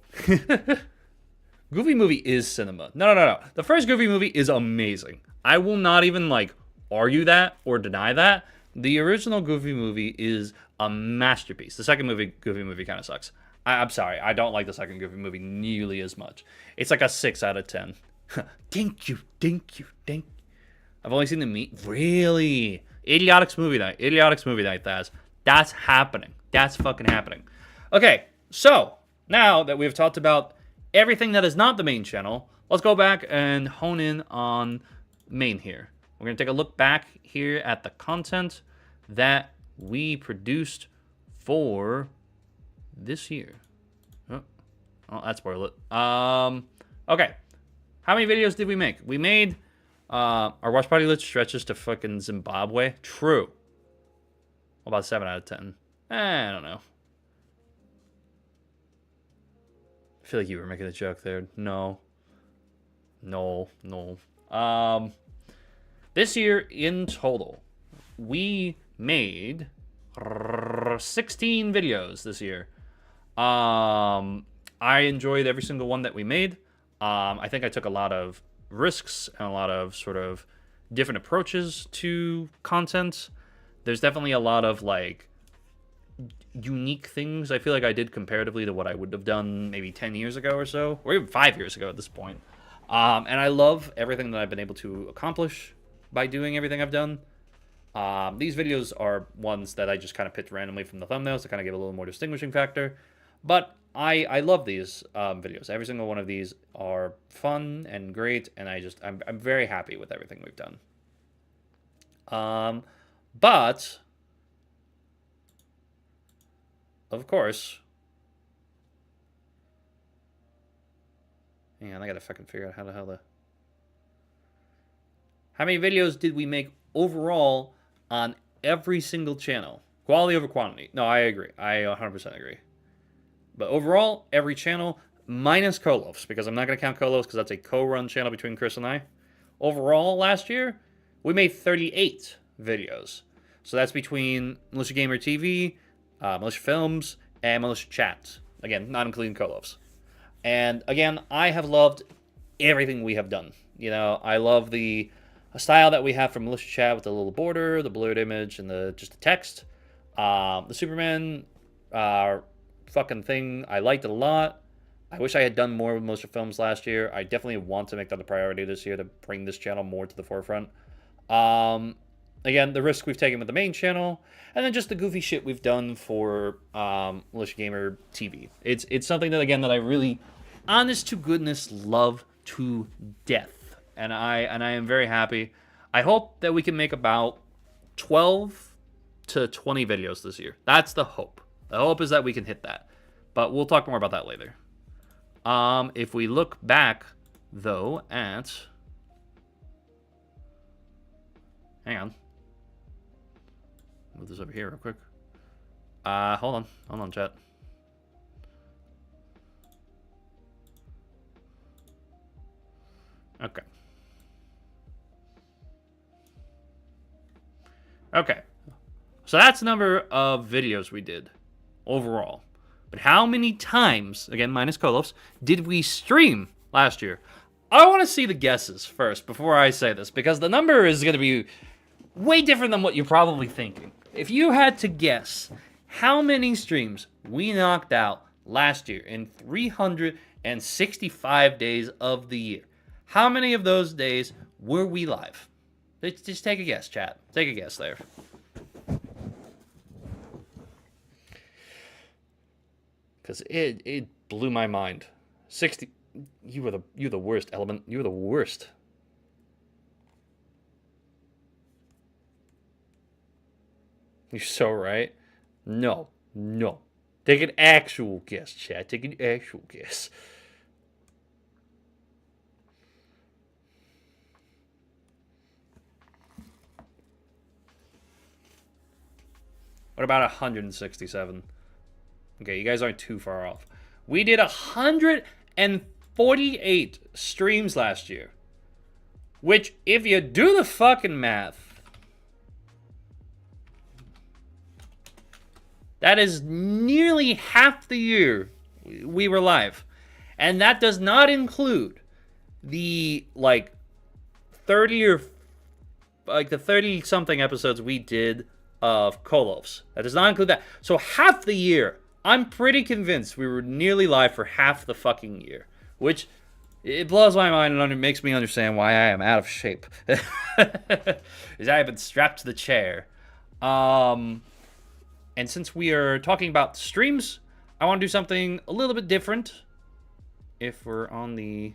Goofy movie is cinema. No. The first Goofy movie is amazing. I will not even, like, argue that or deny that. The original Goofy movie is a masterpiece. The second Goofy movie kind of sucks. I'm sorry. I don't like the second Goofy movie nearly as much. It's like a 6 out of 10. Thank you. I've only seen the meat. Really? Idiotics movie night. That's happening. That's fucking happening. Okay, so now that we've talked about everything that is not the main channel, let's go back and hone in on main here. We're going to take a look back here at the content that we produced for this year. Oh, that spoiled it. Okay. How many videos did we make? We made our watch party list stretches to fucking Zimbabwe. True. About 7 out of 10. I don't know. I feel like you were making a joke there. No. This year in total, we made 16 videos this year. I enjoyed every single one that we made. I think I took a lot of risks and a lot of sort of different approaches to content. There's definitely a lot of, like, unique things I feel like I did comparatively to what I would have done maybe 10 years ago or so, or even 5 years ago at this point. And I love everything that I've been able to accomplish by doing everything I've done. These videos are ones that I just kind of picked randomly from the thumbnails to kind of give a little more distinguishing factor. But I love these videos. Every single one of these are fun and great, and I'm very happy with everything we've done. But of course, hang on, I gotta fucking figure out how the hell how many videos did we make overall on every single channel? Quality over quantity. No, I agree. I 100% agree. But overall, every channel, minus Kolov's, because I'm not going to count Kolov's because that's a co-run channel between Chris and I. Overall, last year, we made 38 videos. So that's between MilitiaGamer TV, Militia Films, and Militia Chat. Again, not including Kolov's. And again, I have loved everything we have done. You know, I love the style that we have from Militia Chat with the little border, the blurred image, and just the text. The Superman fucking thing, I liked it a lot. I wish I had done more with Militia Films last year. I definitely want to make that a priority this year to bring this channel more to the forefront. Again, the risk we've taken with the main channel, and then just the goofy shit we've done for MilitiaGamer TV. It's something that, again, that I really, honest to goodness, love to death. And I am very happy. I hope that we can make about 12 to 20 videos this year. That's the hope. The hope is that we can hit that. But we'll talk more about that later. If we look back, though, at... Hang on. Move this over here real quick. Hold on, chat. Okay. Okay. So that's the number of videos we did overall. But how many times, again, minus Kolov's, did we stream last year? I want to see the guesses first before I say this, because the number is going to be way different than what you're probably thinking. If you had to guess how many streams we knocked out last year in 365 days of the year, how many of those days were we live? Just take a guess, chat. Take a guess there. Because it blew my mind. 60. You're the worst, Element. You're the worst. You're so right. No. Take an actual guess, chat. Take an actual guess. What about 167? Okay, you guys aren't too far off. We did 148 streams last year. Which, if you do the fucking math, that is nearly half the year we were live. And that does not include the, like, 30 or, like, the 30-something episodes we did of Kolovs. That does not include that. So half the year, I'm pretty convinced we were nearly live for half the fucking year. Which, it blows my mind and makes me understand why I am out of shape. Is I have been strapped to the chair. And since we are talking about streams, I want to do something a little bit different. If we're on the...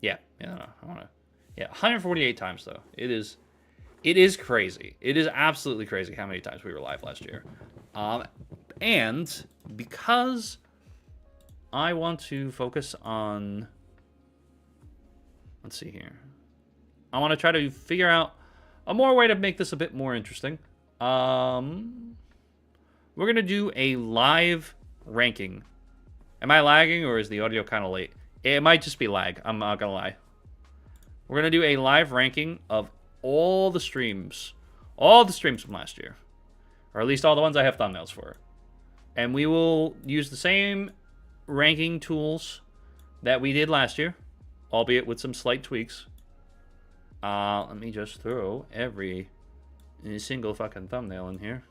Yeah, I want to... Yeah, 148 times, though. It is crazy. It is absolutely crazy how many times we were live last year. And because I want to focus on... Let's see here. I want to try to figure out a more way to make this a bit more interesting. We're going to do a live ranking. Am I lagging or is the audio kind of late? It might just be lag. I'm not going to lie. We're going to do a live ranking of all the streams. All the streams from last year. Or at least all the ones I have thumbnails for. And we will use the same ranking tools that we did last year. Albeit with some slight tweaks. Let me just throw every single fucking thumbnail in here.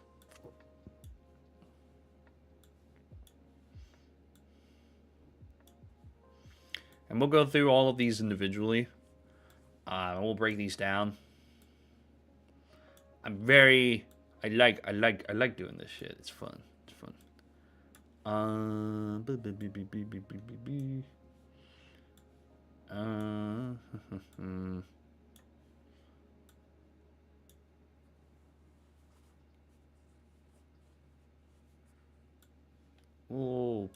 And we'll go through all of these individually. We'll break these down. I like doing this shit. It's fun. It's fun. We'll...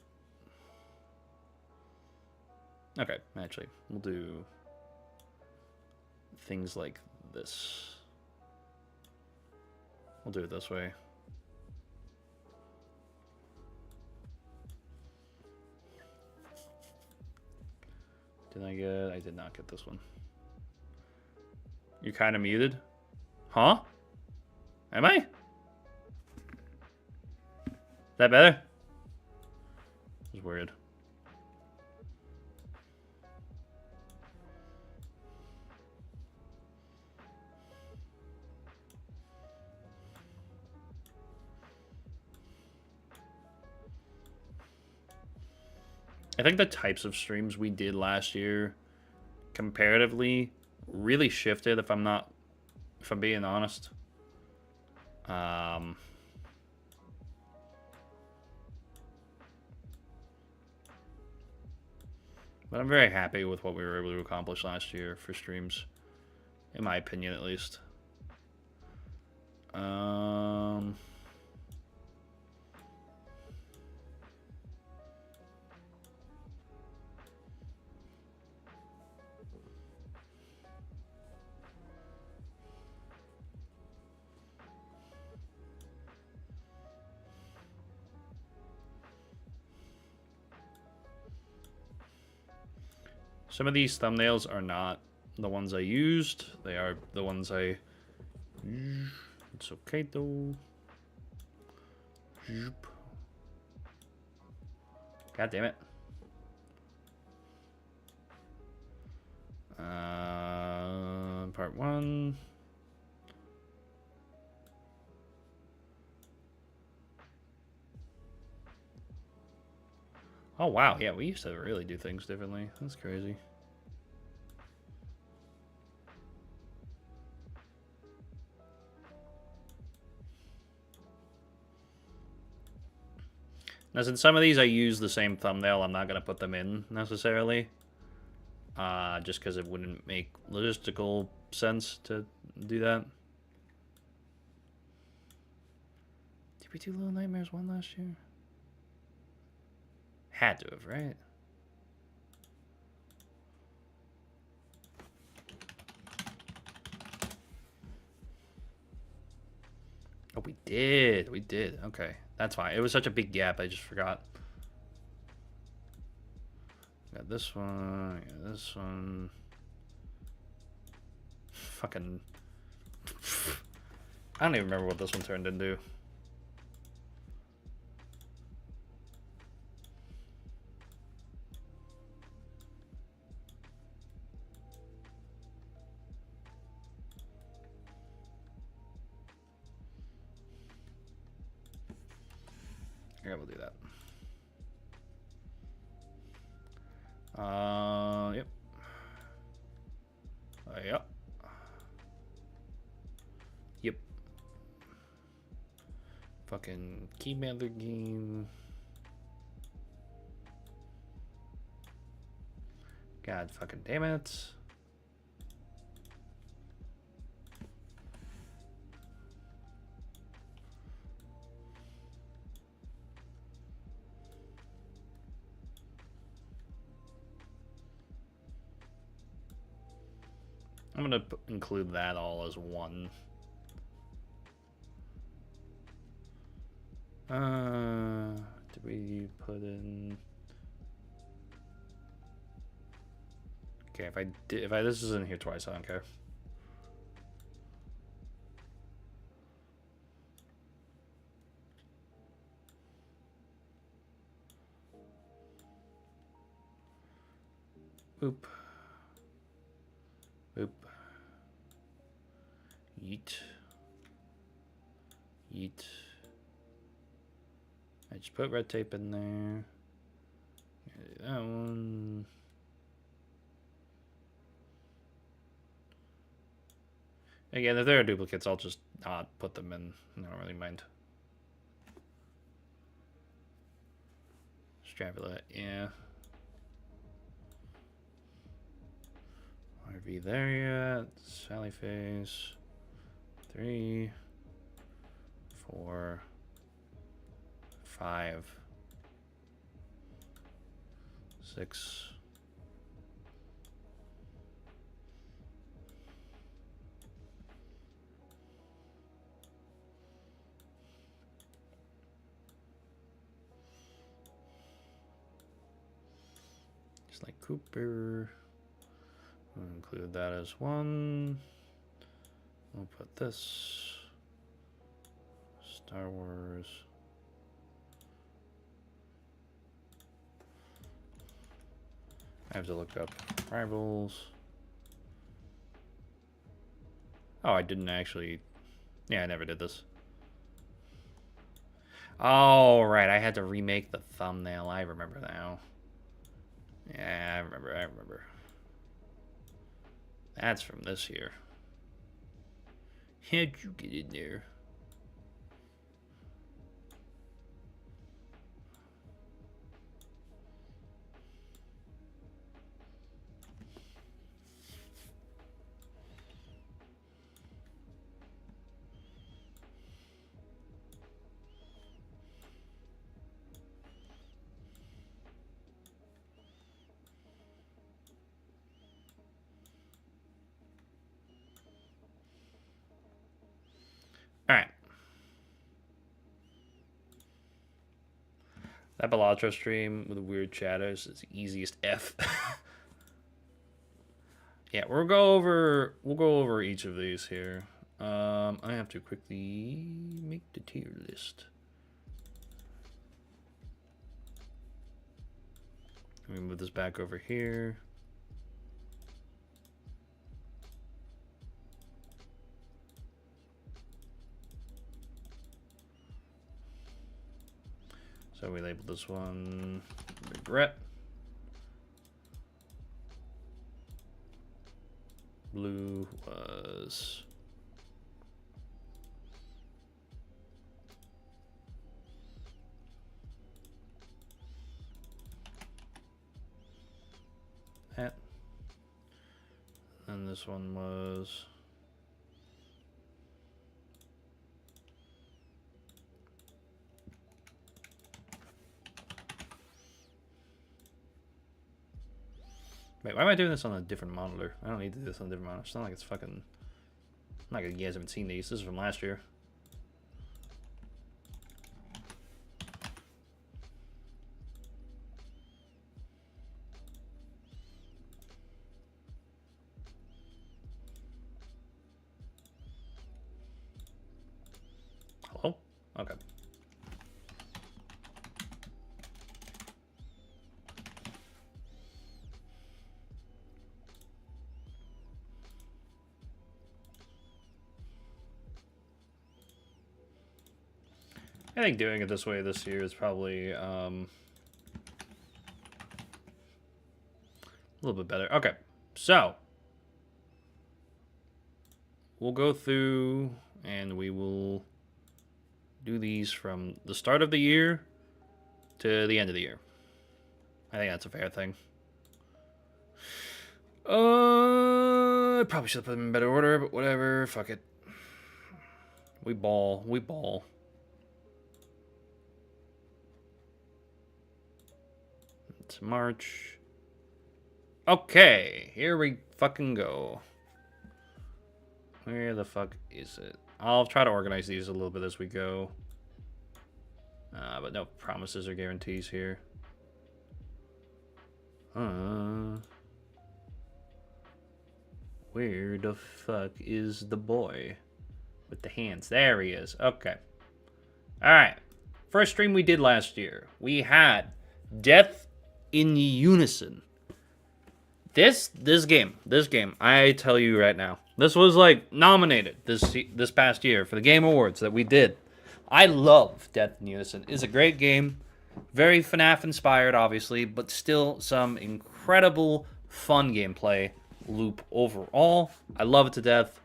Okay, actually, we'll do things like this. We'll do it this way. I did not get this one. You're kind of muted? Huh? Am I? Is that better? This is weird. I think the types of streams we did last year comparatively really shifted, if I'm being honest. But I'm very happy with what we were able to accomplish last year for streams, in my opinion at least. Some of these thumbnails are not the ones I used. They are the ones I... It's okay, though. God damn it. Part 1. Oh, wow. Yeah, we used to really do things differently. That's crazy. Now, since some of these I use the same thumbnail, I'm not going to put them in, necessarily. Just because it wouldn't make logistical sense to do that. Did we do Little Nightmares 1 last year? Had to have, right? Oh, we did. We did. Okay. That's fine. It was such a big gap, I just forgot. Got this one. Got this one. Fucking... I don't even remember what this one turned into. Okay, we'll do that. Yep. Yep. Yep. Fucking Keybander game. God fucking damn it. I'm gonna include that all as one. Did we put in? Okay, if this is in here twice, I don't care. Boop. Boop. Yeet. Yeet. I just put red tape in there. That one. Again, if there are duplicates, I'll just not put them in. I don't really mind. Strapula, yeah. RV there yet. Sally face. 3, 4, 5, 6. Just like Cooper. We'll include that as one. We'll put this. Star Wars. I have to look up rivals. Oh, I didn't actually. Yeah, I never did this. Oh, right. I had to remake the thumbnail. I remember now. Yeah, I remember. That's from this year. How'd you get in there? All right. That Balatro stream with the weird shadows is the easiest F. Yeah, we'll go over each of these here. I have to quickly make the tier list. Let me move this back over here. So we labeled this one regret. Blue was that. And this one was wait, why am I doing this on a different monitor? I don't need to do this on a different monitor. It's not like it's fucking. I'm not gonna. You guys haven't seen these. This is from last year. Hello? Okay. I think doing it this way this year is probably a little bit better. Okay, so we'll go through and we will do these from the start of the year to the end of the year. I think that's a fair thing. I probably should have put them in better order, but whatever. Fuck it. We ball. We ball. It's March. Okay, here we fucking go. Where the fuck is it? I'll try to organize these a little bit as we go. But no promises or guarantees here. Where the fuck is the boy with the hands? There he is. Okay. Alright. First stream we did last year. We had Death in Unison. This game, I tell you right now, this was like nominated this past year for the Game Awards that we did. I love Death in Unison. It's a great game, very FNAF inspired, obviously, but still some incredible fun gameplay loop overall. I love it to death.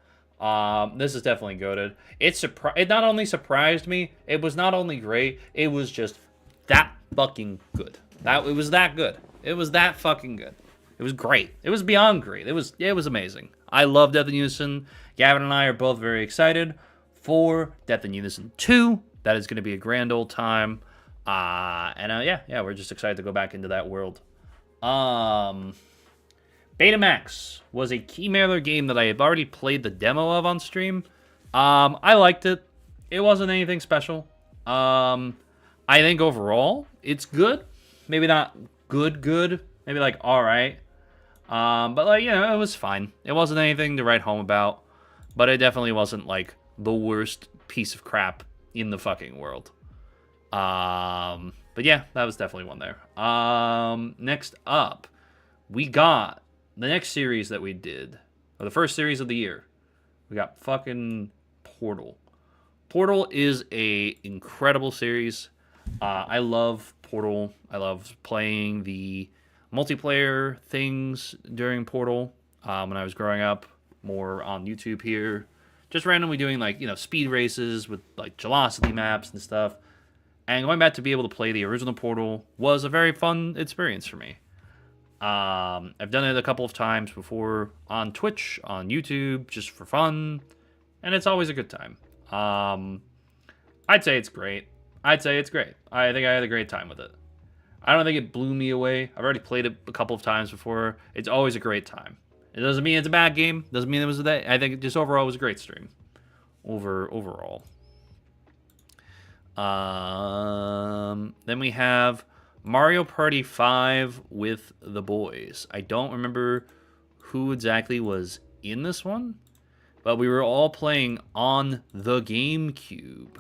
This is definitely goated. It not only surprised me, it was not only great, it was just that fucking good. It was that good. It was that fucking good. It was great. It was beyond great. It was amazing. I love Death in Unison. Gavin and I are both very excited for Death in Unison 2. That is going to be a grand old time. Yeah, we're just excited to go back into that world. Betamax was a Keymailer game that I have already played the demo of on stream. I liked it. It wasn't anything special. I think overall, it's good. Maybe not good. Maybe like alright. But like, it was fine. It wasn't anything to write home about. But it definitely wasn't like the worst piece of crap in the fucking world. But yeah, that was definitely one there. Next up, we got the next series that we did, or the first series of the year. We got fucking Portal. Portal is a incredible series. I love Portal. I love playing the multiplayer things during Portal when I was growing up, more on YouTube here. Just randomly doing like, speed races with like Gelosity maps and stuff. And going back to be able to play the original Portal was a very fun experience for me. I've done it a couple of times before on Twitch, on YouTube, just for fun. And it's always a good time. I'd say it's great. I think I had a great time with it. I don't think it blew me away. I've already played it a couple of times before. It's always a great time. It doesn't mean it's a bad game. Doesn't mean it was that. I think it just overall was a great stream. Overall. Then we have Mario Party 5 with the boys. I don't remember who exactly was in this one, but we were all playing on the GameCube.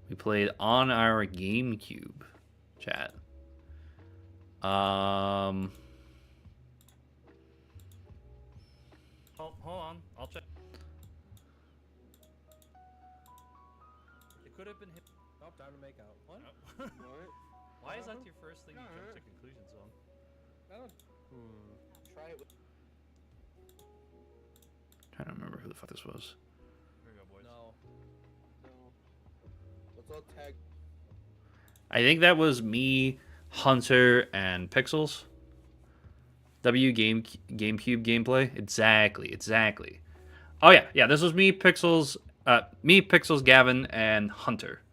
We played on our GameCube, chat. Hold on, I'll check. It could have been hit. Oh, time to make out. What? Oh. Why is that your first thing you jump to conclusions on? Try it with... Trying to remember who the fuck this was. Here we go, boys. No. Let's all tag... I think that was me, Hunter, and Pixels. GameCube gameplay. Exactly. Oh yeah. This was me, Pixels, Gavin, and Hunter.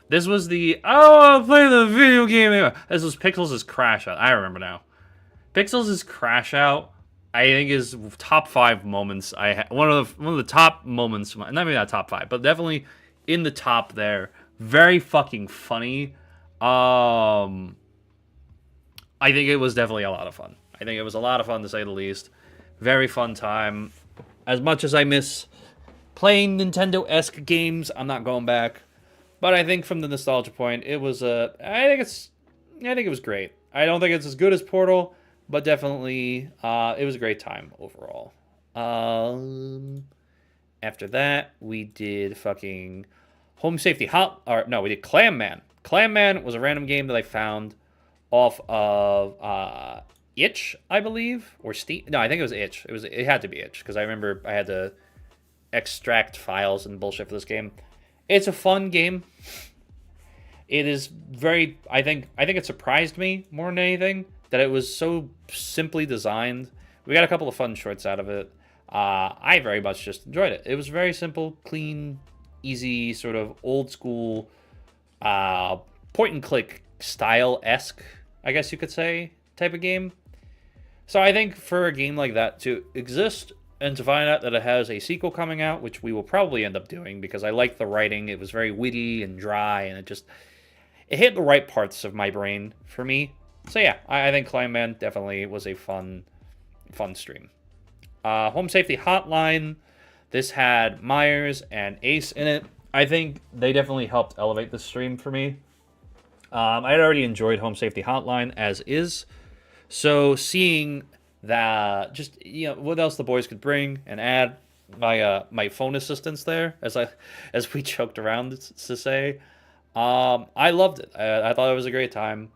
This was the I'll play the video game. This was Pixels' Crash Out. I remember now. Pixels' Crash Out, I think, is top 5 moments. One of the top moments. Not maybe not top 5, but definitely in the top there. Very fucking funny. I think it was definitely a lot of fun. I think it was a lot of fun, to say the least. Very fun time. As much as I miss playing Nintendo-esque games, I'm not going back. But I think from the nostalgia point, it was I think it was great. I don't think it's as good as Portal, but definitely it was a great time overall. After that, we did fucking Home Safety Hot, or no, we did Clam Man. Clam Man was a random game that I found off of Itch, I believe, or Steam. No, I think it was Itch. It had to be Itch because I remember I had to extract files and bullshit for this game. It's a fun game. It is very. I think it surprised me more than anything that it was so simply designed. We got a couple of fun shorts out of it. I very much just enjoyed it. It was very simple, clean, easy, sort of old school, point and click style-esque, I guess you could say, type of game. So I think for a game like that to exist and to find out that it has a sequel coming out, which we will probably end up doing because I like the writing. It was very witty and dry, and it hit the right parts of my brain for me. So yeah, I think Climb Man definitely was a fun stream. Home Safety Hotline. This had Myers and Ace in it. I think they definitely helped elevate the stream for me. I had already enjoyed Home Safety Hotline as is. So seeing that, just, what else the boys could bring and add my phone assistance there, as we joked around to say, I loved it. I thought it was a great time.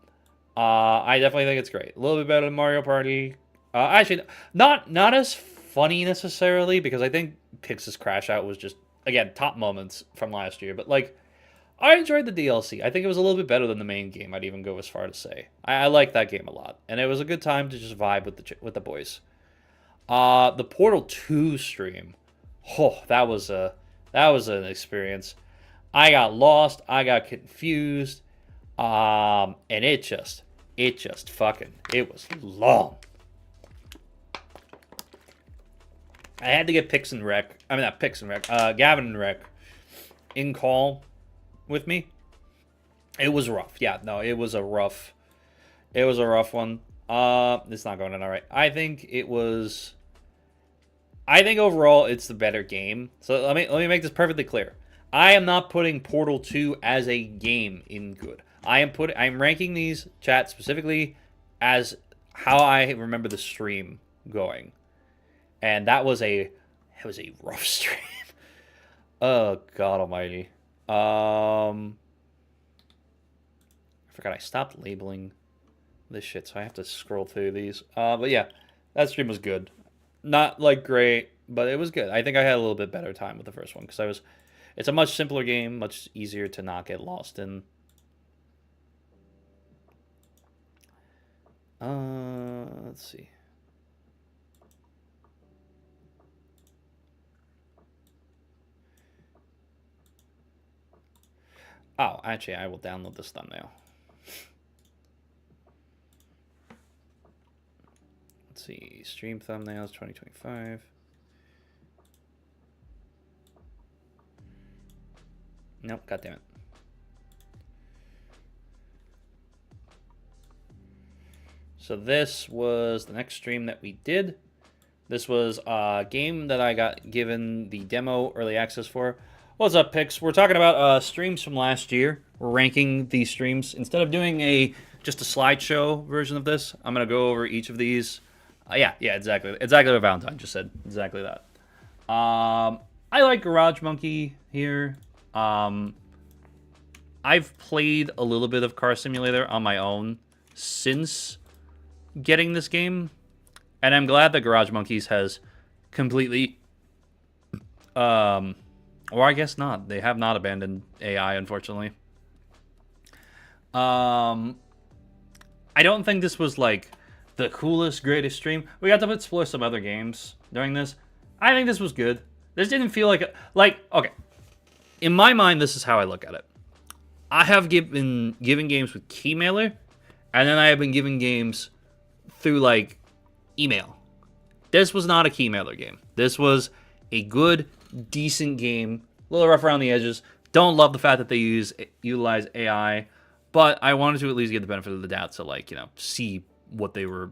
I definitely think it's great. A little bit better than Mario Party. Actually, not as funny necessarily, because I think Pix's Crash Out was just, again, top moments from last year. But, I enjoyed the DLC. I think it was a little bit better than the main game, I'd even go as far to say. I like that game a lot. And it was a good time to just vibe with the boys. The Portal 2 stream. Oh, that was an experience. I got lost. I got confused. And it was long. I had to get Gavin and Rec in call with me. It was rough. Yeah, no, it was a rough one. It's not going in all right. I think overall it's the better game. So let me make this perfectly clear. I am not putting Portal 2 as a game in good. I'm ranking these, chat, specifically as how I remember the stream going. And it was a rough stream. Oh, God almighty. I forgot I stopped labeling this shit, so I have to scroll through these. But yeah, that stream was good. Not, great, but it was good. I think I had a little bit better time with the first one, because it's a much simpler game, much easier to not get lost in. Let's see. Oh, actually, I will download this thumbnail. Let's see. Stream thumbnails 2025. Nope, goddammit. So this was the next stream that we did. This was a game that I got given the demo early access for. What's up, Pix? We're talking about streams from last year. We're ranking these streams. Instead of doing just a slideshow version of this, I'm going to go over each of these. Yeah, exactly. Exactly what Valentine just said. Exactly that. I like Garage Monkey here. I've played a little bit of Car Simulator on my own since getting this game. And I'm glad that Garage Monkeys has completely... or I guess not. They have not abandoned AI, unfortunately. I don't think this was, the coolest, greatest stream. We got to explore some other games during this. I think this was good. This didn't feel okay. In my mind, this is how I look at it. I have given games with Keymailer, and then I have been giving games through, email. This was not a Keymailer game. This was a good, decent game. A little rough around the edges. Don't love the fact that they utilize AI, but I wanted to at least get the benefit of the doubt to see what they were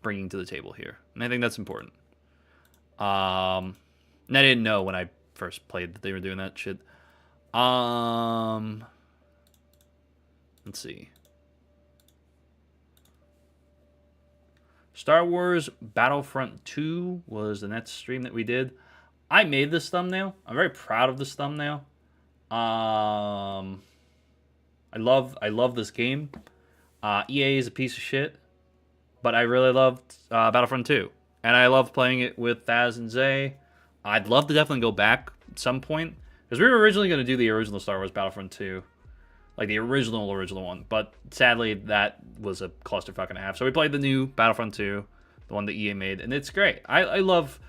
bringing to the table here, and I think that's important. And I didn't know when I first played that they were doing that shit. Let's see. Star Wars Battlefront 2 was the next stream that we did. I made this thumbnail. I'm very proud of this thumbnail. I love this game. EA is a piece of shit, but I really loved Battlefront 2, and I loved playing it with Thaz and Zay. I'd love to definitely go back at some point because we were originally going to do the original Star Wars Battlefront 2, like the original one, but sadly that was a clusterfuck and a half. So we played the new Battlefront 2, the one that EA made, and it's great. I love.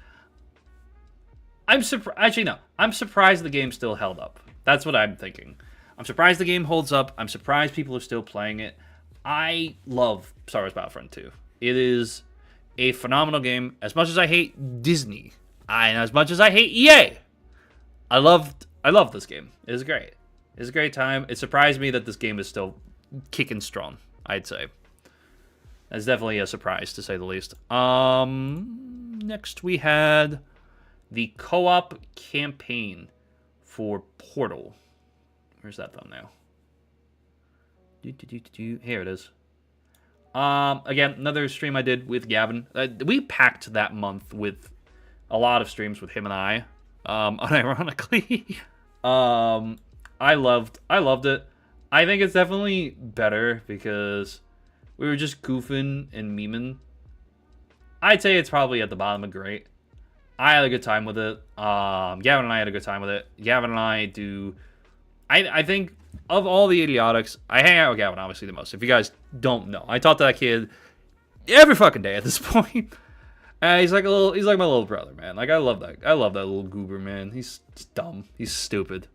I'm surprised. Actually, no. I'm surprised the game still held up. That's what I'm thinking. I'm surprised the game holds up. I'm surprised people are still playing it. I love Star Wars Battlefront 2. It is a phenomenal game. As much as I hate Disney, and as much as I hate EA, I love this game. It is great. It's a great time. It surprised me that this game is still kicking strong, I'd say. That's definitely a surprise, to say the least. Next we had the co-op campaign for Portal. Where's that thumbnail? Here it is. Again, another stream I did with Gavin. We packed that month with a lot of streams with him and I. Unironically. I loved it. I think it's definitely better because we were just goofing and memeing. I'd say it's probably at the bottom of great. I had a good time with it. Gavin and I had a good time with it. Gavin and I do... I think of all the idiotics, I hang out with Gavin obviously the most. If you guys don't know, I talk to that kid every fucking day at this point. He's like my little brother, man. Like I love that little goober, man. He's dumb. He's stupid.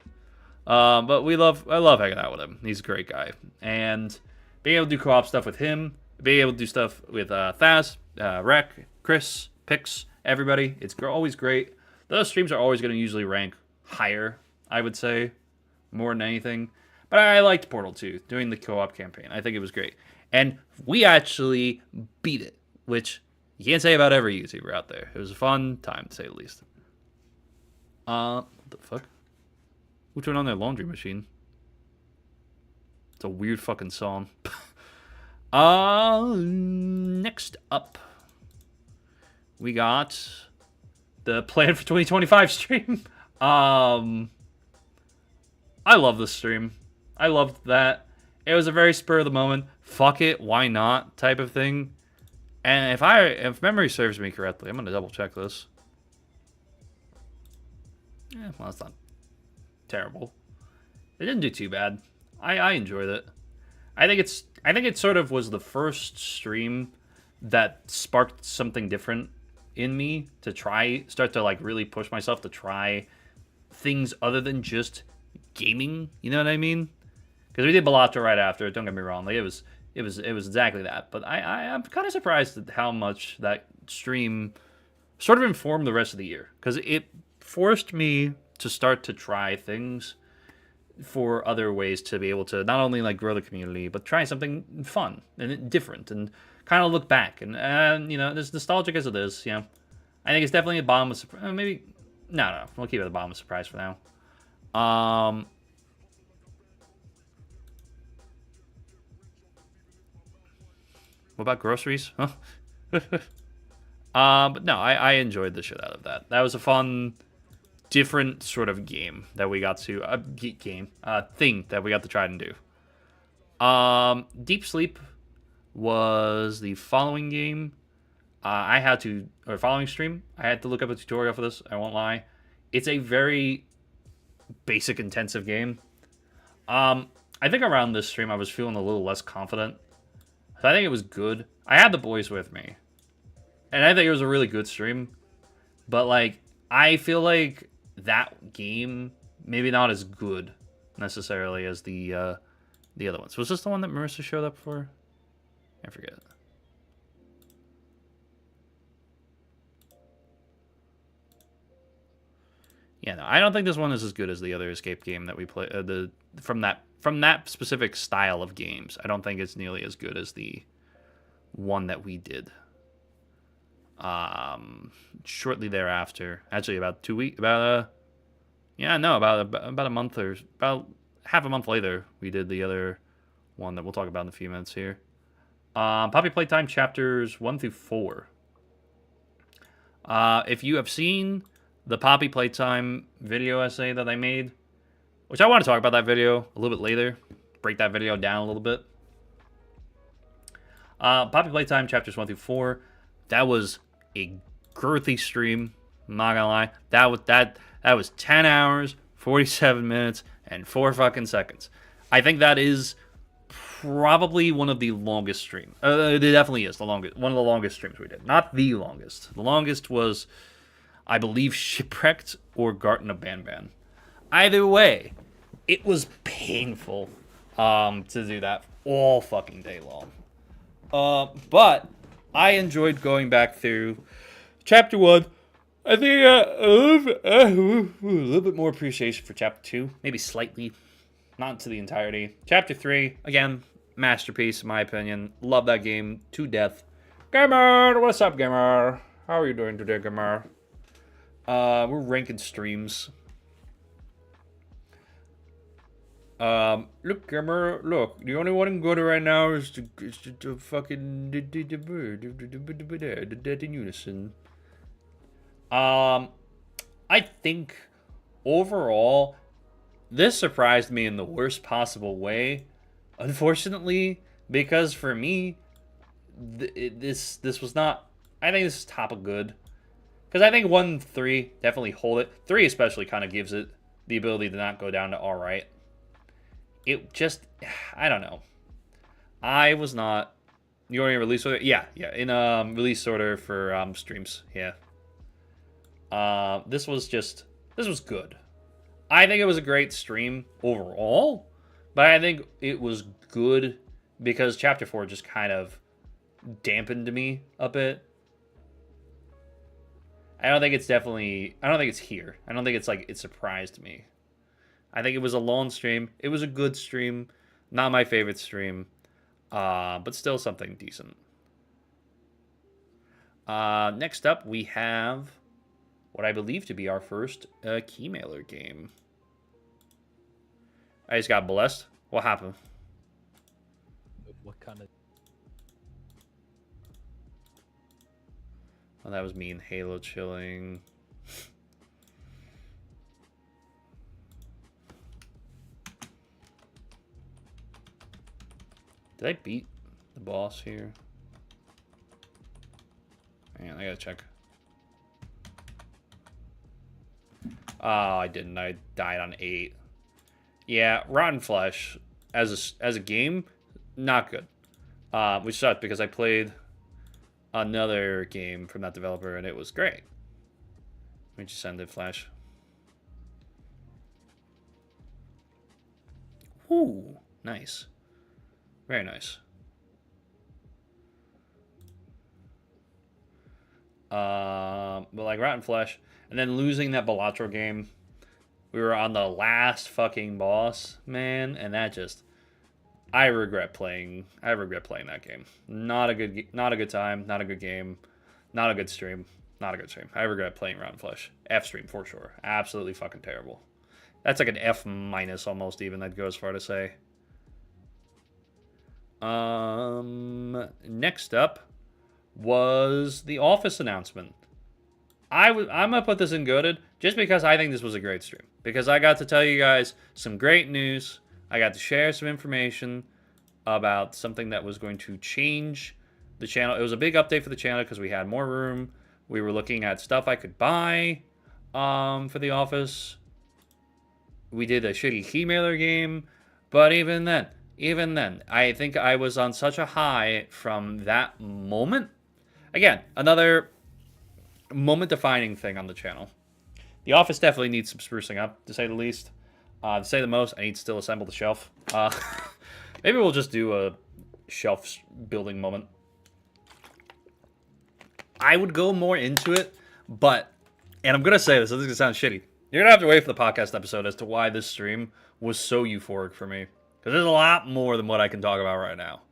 But I love hanging out with him. He's a great guy. And being able to do co-op stuff with him, being able to do stuff with Thaz, Rec, Chris, Pix, everybody, it's always great. Those streams are always going to usually rank higher, I would say, more than anything. But I liked Portal 2, doing the co-op campaign. I think it was great. And we actually beat it, which you can't say about every YouTuber out there. It was a fun time, to say the least. What the fuck? Who turned on their laundry machine? It's a weird fucking song. Next up, we got the Plan for 2025 stream. I love this stream. I loved that. It was a very spur of the moment, fuck it, why not type of thing. And if memory serves me correctly, I'm gonna double check this. Yeah, well, that's not terrible. It didn't do too bad. I enjoyed it. I think it sort of was the first stream that sparked something different in me to start to like really push myself to try things other than just gaming. You know what I mean? Because we did Balatro right after. Don't get me wrong. Like it was exactly that. But I'm kind of surprised at how much that stream sort of informed the rest of the year, because it forced me to start to try things for other ways to be able to not only like grow the community, but try something fun and different and kind of look back and you know, as nostalgic as it is, you know, I think it's definitely a bottom of surprise. Maybe no, we'll keep it at the bottom of surprise for now. What about groceries? Huh? But no, I enjoyed the shit out of that. That was a fun, different sort of game that we got to thing that we got to try and do. Deep Sleep was the following game. Following stream. I had to look up a tutorial for this. I won't lie. It's a very basic, intensive game. I think around this stream I was feeling a little less confident. So I think it was good. I had the boys with me, and I think it was a really good stream. But like, I feel like that game maybe not as good necessarily as the other ones. Was this the one that Marissa showed up for? I forget. Yeah, no, I don't think this one is as good as the other escape game that we play. From that specific style of games, I don't think it's nearly as good as the one that we did. Shortly thereafter, actually about 2 weeks, about a month or about half a month later, we did the other one that we'll talk about in a few minutes here. Poppy Playtime chapters 1 through 4. If you have seen the Poppy Playtime video essay that I made, which I want to talk about that video a little bit later. Break that video down a little bit. Poppy Playtime chapters 1 through 4. That was a girthy stream. I'm not gonna lie. That was 10 hours, 47 minutes, and 4 fucking seconds. I think that is probably one of the longest streams. It definitely is one of the longest streams we did. Not the longest. The longest was, I believe, Shipwrecked or Garten of Banban. Either way, it was painful to do that all fucking day long. But I enjoyed going back through Chapter 1. I think a little bit more appreciation for Chapter 2. Maybe slightly. Not to the entirety. Chapter 3, again, masterpiece in my opinion. Love that game to death. Gamer! What's up, Gamer? How are you doing today, Gamer? We're ranking streams. Look, Gamer, look. The only one I'm good at right now is the fucking Dead in Unison. I think overall, this surprised me in the worst possible way. Unfortunately, because for me, this was not. I think this is top of good. Because I think 1 and 3 definitely hold it. 3 especially kind of gives it the ability to not go down to alright. It just, I don't know. I was not. You're in release order? Yeah. In release order for streams. Yeah. This was good. I think it was a great stream overall, but I think it was good because Chapter 4 just kind of dampened me a bit. I don't think it's here. I don't think it's like it surprised me. I think it was a long stream. It was a good stream. Not my favorite stream, but still something decent. Next up, we have what I believe to be our first Keymailer game. I just got blessed. What happened? What kind of? Oh, that was me and Halo chilling. Did I beat the boss here? Man, I gotta check. Oh, I didn't. I died on 8. Yeah, Rotten Flesh as a game, not good. Which sucked because I played another game from that developer and it was great. Let me just send it, Flash. Ooh, nice. Very nice. But like Rotten Flesh, and then losing that Balatro game. We were on the last fucking boss, man, and that just I regret playing that game. Not a good time, not a good game, not a good stream. I regret playing Rotten Flesh. F stream for sure. Absolutely fucking terrible. That's like an F minus almost even, I'd go as far to say. Next up was the Office announcement. I'm gonna put this in goated just because I think this was a great stream. Because I got to tell you guys some great news. I got to share some information about something that was going to change the channel. It was a big update for the channel because we had more room. We were looking at stuff I could buy for the Office. We did a shitty Keymailer game, but even then, I think I was on such a high from that moment. Again, another moment-defining thing on the channel. The Office definitely needs some sprucing up, to say the least. To say the most, I need to still assemble the shelf. Maybe we'll just do a shelf building moment. I would go more into it, but, and I'm going to say this, so this is going to sound shitty. You're going to have to wait for the podcast episode as to why this stream was so euphoric for me. Because there's a lot more than what I can talk about right now.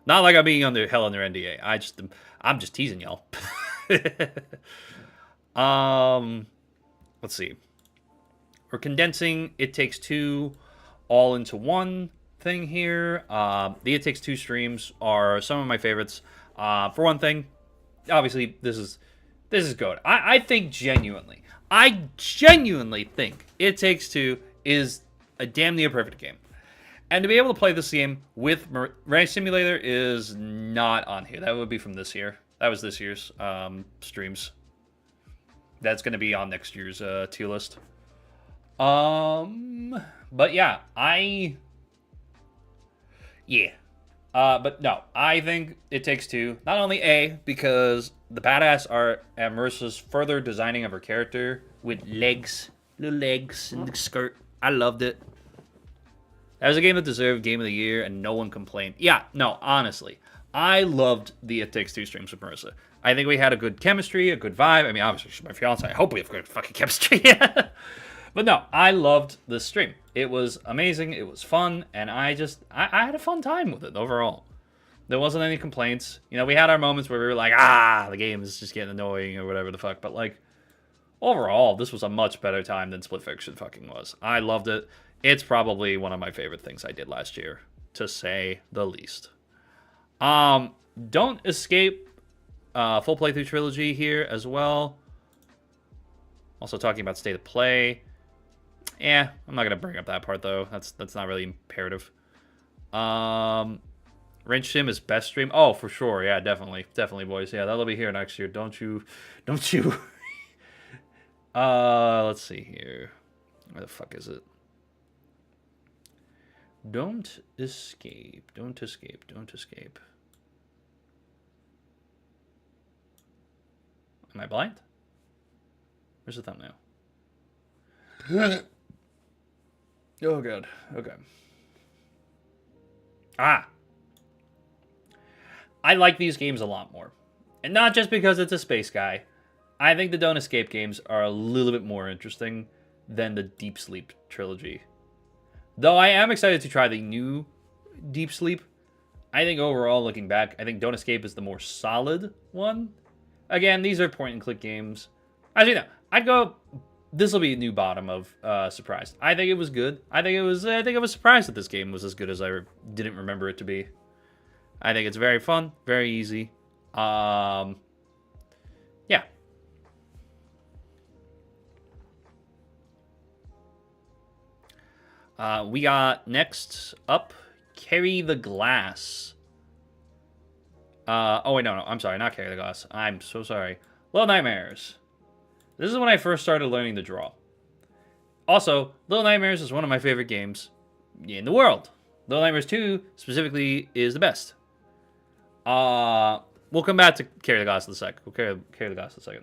Not like I'm being under NDA. I'm just teasing y'all. Let's see. We're condensing It Takes Two all into one thing here. The It Takes Two streams are some of my favorites. For one thing, obviously this is good. I genuinely think It Takes Two is a damn near perfect game. And to be able to play this game with Race Simulator is not on here. That would be from this year. That was this year's streams. That's going to be on next year's tier list. But yeah, but no, I think It Takes Two. Not only A, because the badass art and Marissa's further designing of her character with legs, little legs and the skirt. I loved it. That was a game that deserved Game of the Year, and no one complained. Yeah, no, honestly, I loved the It Takes Two streams with Marissa. I think we had a good chemistry, a good vibe. I mean, obviously, she's my fiance. I hope we have good fucking chemistry. But no, I loved this stream. It was amazing. It was fun, and I had a fun time with it overall. There wasn't any complaints. You know, we had our moments where we were like, the game is just getting annoying or whatever the fuck. But like, overall, this was a much better time than Split Fiction fucking was. I loved it. It's probably one of my favorite things I did last year, to say the least. Don't Escape full playthrough trilogy here as well. Also talking about State of Play. I'm not gonna bring up that part though. That's not really imperative. Wrench Sim is best stream. Oh, for sure. Yeah, definitely, boys. Yeah, that'll be here next year. Don't you? Let's see here. Where the fuck is it? Don't escape. Don't escape. Don't escape. Am I blind? Where's the thumbnail? Oh, God. Okay. I like these games a lot more. And not just because it's a space guy. I think the Don't Escape games are a little bit more interesting than the Deep Sleep trilogy. Though I am excited to try the new Deep Sleep. I think overall, looking back, I think Don't Escape is the more solid one. Again, these are point-and-click games. Actually, no. I'd go... This will be a new bottom of surprised. I think it was good. I think I was surprised that this game was as good as I didn't remember it to be. I think it's very fun, very easy. Yeah. We got next up, Carry the Glass. Oh, wait, no. I'm sorry. Not Carry the Glass. I'm so sorry. Little Nightmares. This is when I first started learning to draw. Also, Little Nightmares is one of my favorite games in the world. Little Nightmares 2, specifically, is the best. We'll come back to Carry the Glass in a sec. We'll carry the glass in a second.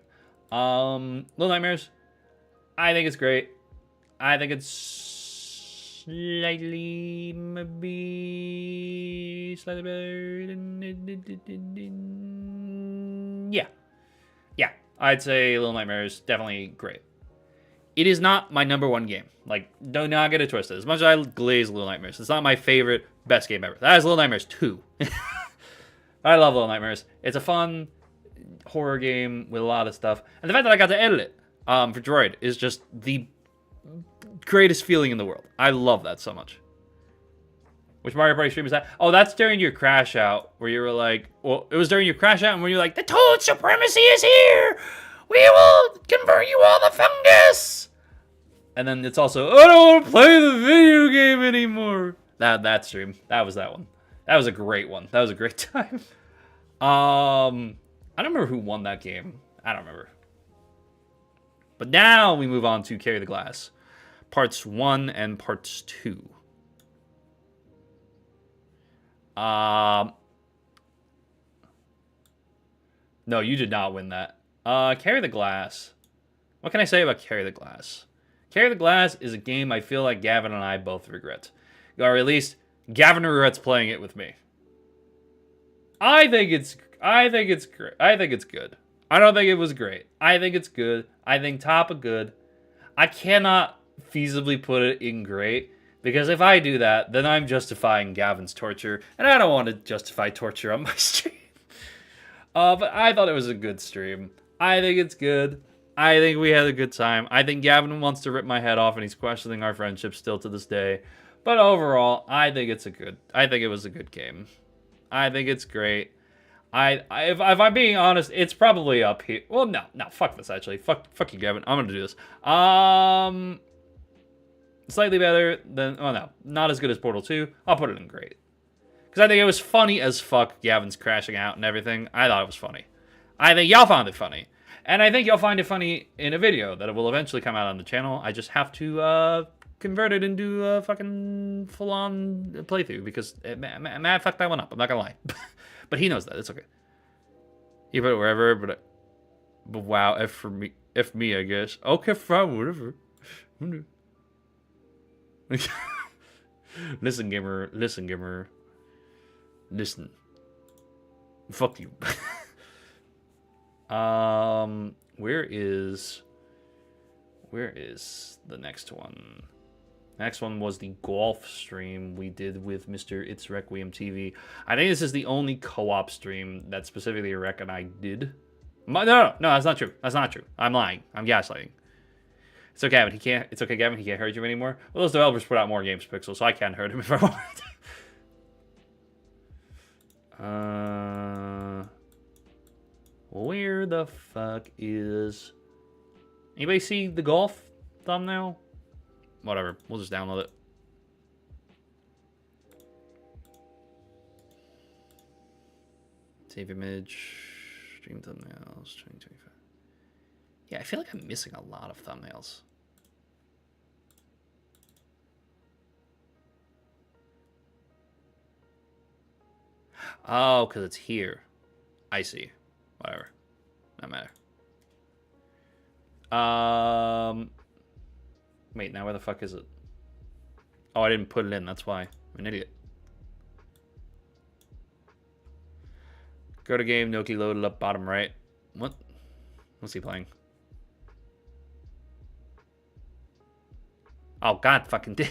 Little Nightmares, I think it's great. I think it's slightly better than... Yeah. I'd say Little Nightmares, definitely great. It is not my number one game. Like, do not get it twisted. As much as I glaze Little Nightmares, it's not my favorite, best game ever. That is Little Nightmares 2. I love Little Nightmares. It's a fun horror game with a lot of stuff. And the fact that I got to edit it for Droid is just the greatest feeling in the world. I love that so much. Which Mario Party stream is that? Oh, that's during your crash out, where you were like, well, it was during your crash out, and where you're like, the Toad Supremacy is here! We will convert you all to fungus! And then it's also, I don't want to play the video game anymore. That stream. That was that one. That was a great one. That was a great time. I don't remember who won that game. I don't remember. But now we move on to Carry the Glass. Parts 1 and Parts 2. No, you did not win that. Carry the Glass. What can I say about Carry the Glass? Carry the Glass is a game I feel like Gavin and I both regret. Or at least, Gavin regrets playing it with me. I think it's great. I think it's good. I don't think it was great. I think it's good. I think top of good. I cannot feasibly put it in great. Because if I do that, then I'm justifying Gavin's torture. And I don't want to justify torture on my stream. But I thought it was a good stream. I think it's good. I think we had a good time. I think Gavin wants to rip my head off and he's questioning our friendship still to this day. But overall, I think it was a good game. I think it's great. If I'm being honest, it's probably up here. Well, no, fuck this actually. Fuck you, Gavin. I'm gonna do this. slightly better than... Oh, no. Not as good as Portal 2. I'll put it in great. Because I think it was funny as fuck, Gavin's crashing out and everything. I thought it was funny. I think y'all found it funny. And I think you'll find it funny in a video that will eventually come out on the channel. I just have to convert it into a fucking full-on playthrough because Matt fucked that one up. I'm not gonna lie. But he knows that. It's okay. You put it wherever, but wow, F me, I guess. Okay, fine, whatever. Listen, gamer. Listen, gamer. Listen. Fuck you. Where is the next one? Next one was the golf stream we did with Mr. It's Requiem TV. I think this is the only co-op stream that specifically Rec and I did. No, that's not true. That's not true. I'm lying. I'm gaslighting. It's okay, Gavin. It's okay, Gavin. He can't hurt you anymore. Well, those developers put out more games, Pixel, so I can't hurt him if I wanted. Where the fuck is... Anybody see the golf thumbnail? Whatever. We'll just download it. Save image. Stream thumbnails. 2025. Yeah, I feel like I'm missing a lot of thumbnails. Oh, because it's here. I see. Whatever. Not matter. Wait, now where the fuck is it? Oh, I didn't put it in. That's why. I'm an idiot. Go to game. Noki loaded up bottom right. What? What's he playing? Oh, God fucking did.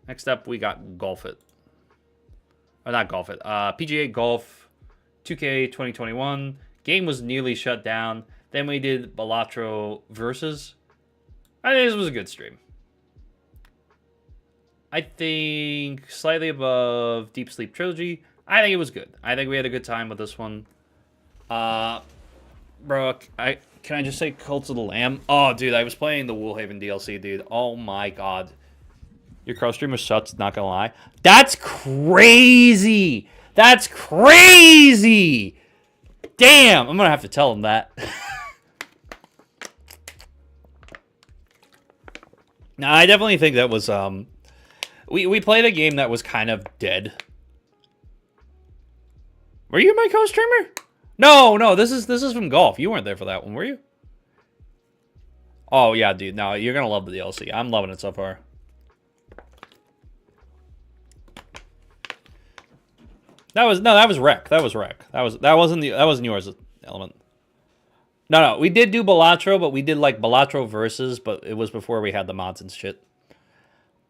Next up, we got Golf It. Or not Golf It. PGA Golf 2K 2021. Game was nearly shut down. Then we did Balatro Versus. I think this was a good stream. I think slightly above Deep Sleep Trilogy. I think it was good. I think we had a good time with this one. Bro, can I just say Cult of the Lamb? Oh, dude, I was playing the Woolhaven DLC, dude. Oh my god. Your crow streamer sucks, not gonna lie. That's crazy! That's crazy! Damn, I'm gonna have to tell him that. Now, I definitely think that was, we played a game that was kind of dead. Were you my co-streamer? No, this is from golf. You weren't there for that one, were you? Oh, yeah, dude. No, you're gonna love the DLC. I'm loving it so far. That was Rec. That wasn't yours, Element. No, we did do Balatro, but we did like Balatro Versus, but it was before we had the mods and shit.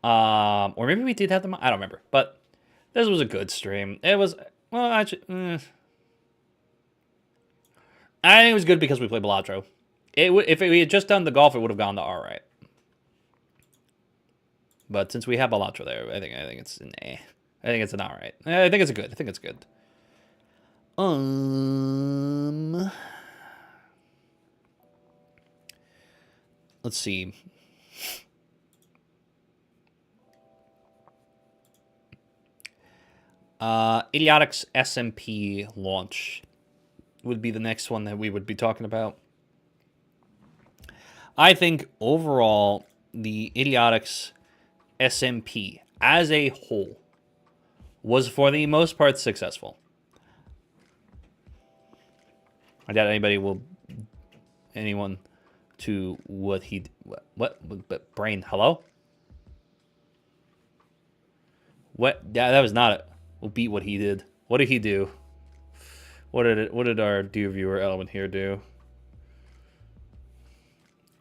Or maybe we did have the mods. I don't remember. But this was a good stream. It was, well, actually, I think it was good because we played Balatro. If we had just done the golf, it would have gone to alright. But since we have Balatro there, I think it's an A. I think it's an alright. I think it's good. I think it's good. Let's see. Idiotics SMP launch would be the next one that we would be talking about. I think overall, the Idiotics SMP as a whole was for the most part successful. I doubt anyone to what he, but brain, hello? What? Yeah, that was not it. We'll beat what he did. What did he do? What did our dear viewer Element here do?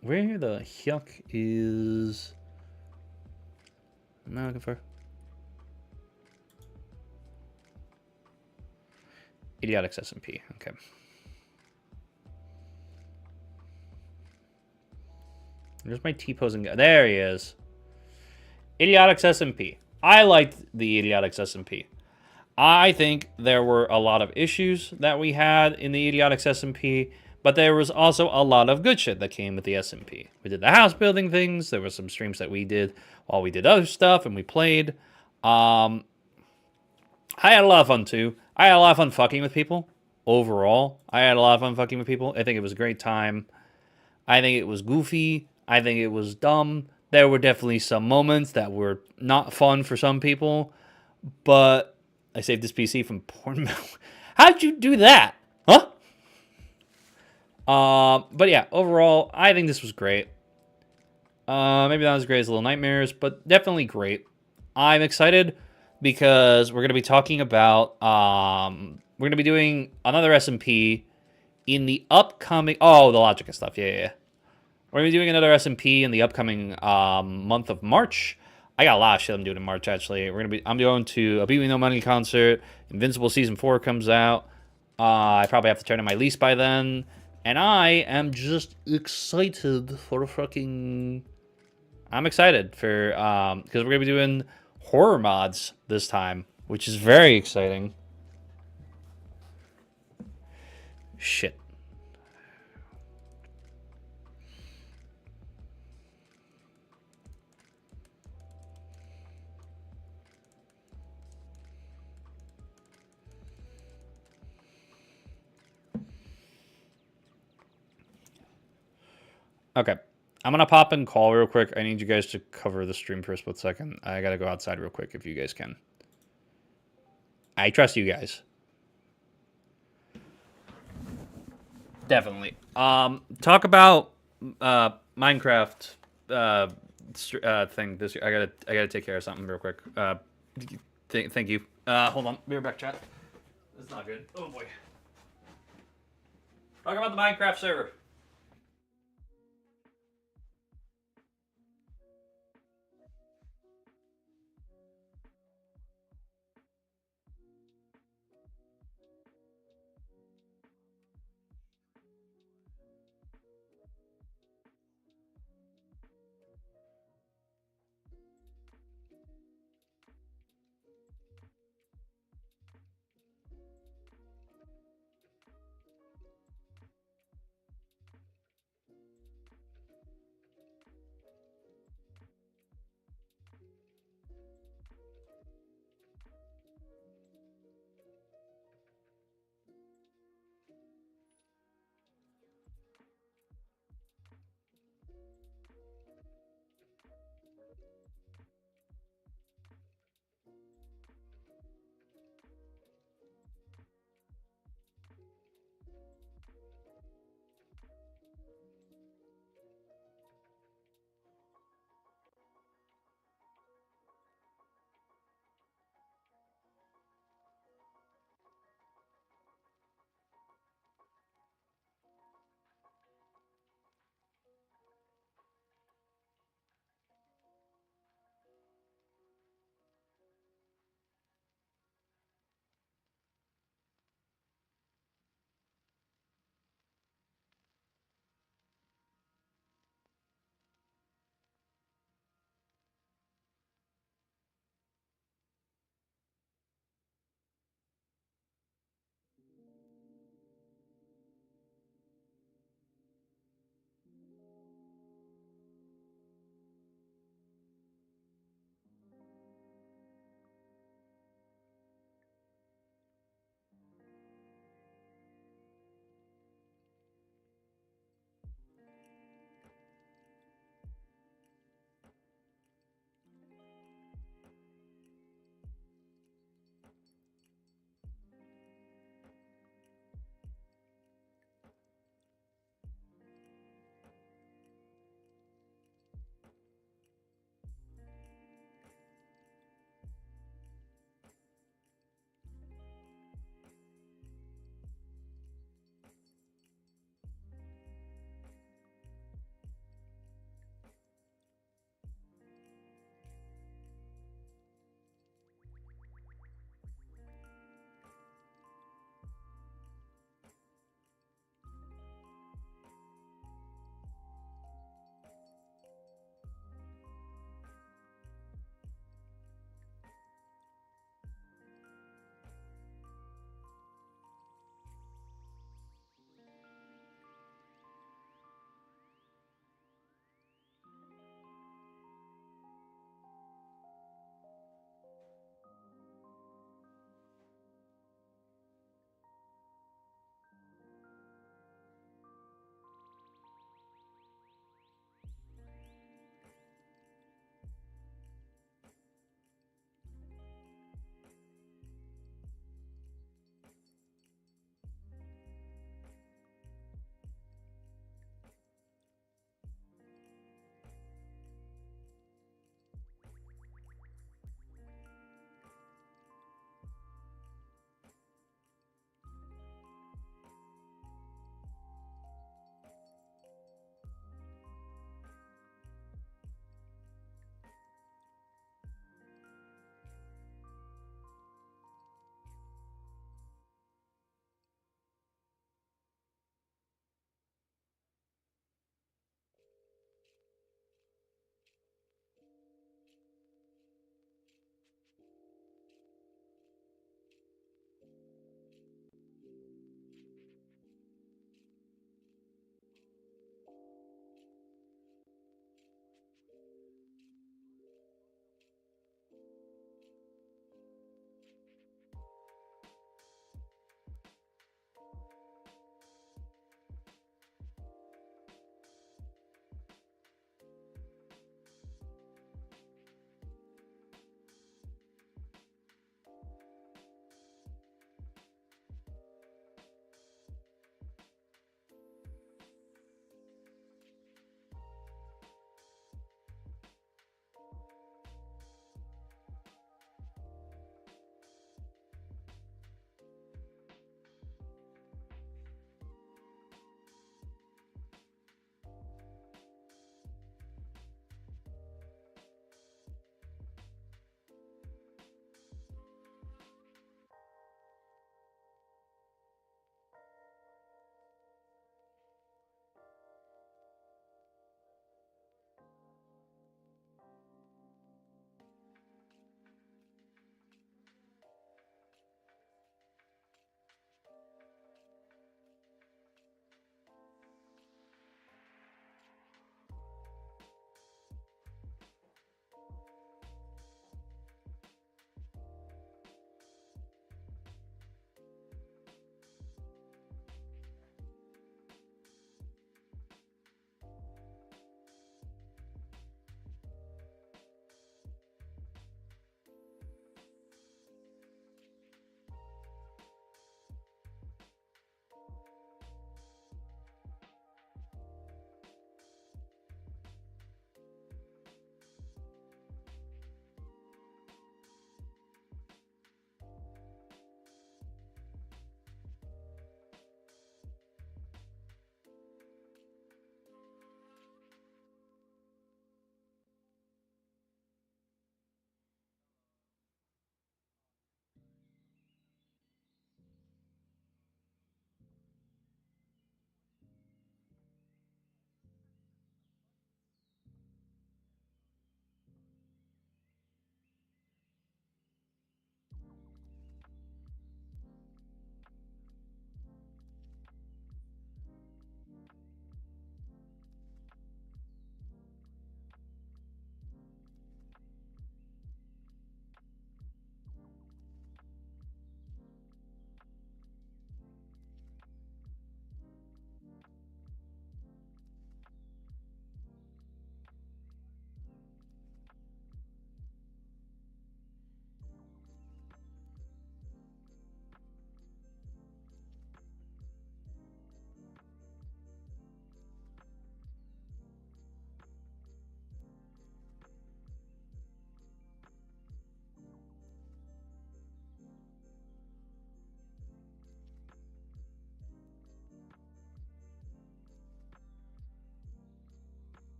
Where the heck is... Am I looking for? Idiotics SMP. Okay. There's my T-posing guy. There he is. Idiotics SMP. I liked the Idiotics SMP. I think there were a lot of issues that we had in the Idiotics SMP, but there was also a lot of good shit that came with the SMP. We did the house building things. There were some streams that we did while we did other stuff and we played. I had a lot of fun too. I had a lot of fun fucking with people. Overall, I had a lot of fun fucking with people. I think it was a great time. I think it was goofy. I think it was dumb. There were definitely some moments that were not fun for some people, but I saved this PC from porn. How'd you do that? Huh? But yeah, overall, I think this was great. Maybe not as great as Little Nightmares, but definitely great. I'm excited because we're going to be talking about, we're going to be doing another SMP in the upcoming, oh, the Logica stuff, yeah. We're going to be doing another SMP in the upcoming month of March. I got a lot of shit I'm doing in March, actually. I'm going to a Beat Me No Money concert. Invincible Season 4 comes out. I probably have to turn in my lease by then. And I am just excited for fucking... I'm excited for... because we're going to be doing horror mods this time, which is very exciting. Shit. Okay. I'm going to pop in call real quick. I need you guys to cover the stream for a split second. I got to go outside real quick if you guys can. I trust you guys. Definitely. Talk about Minecraft thing this year. I gotta take care of something real quick. Thank you. Hold on. Be right back, chat. That's not good. Oh boy. Talk about the Minecraft server.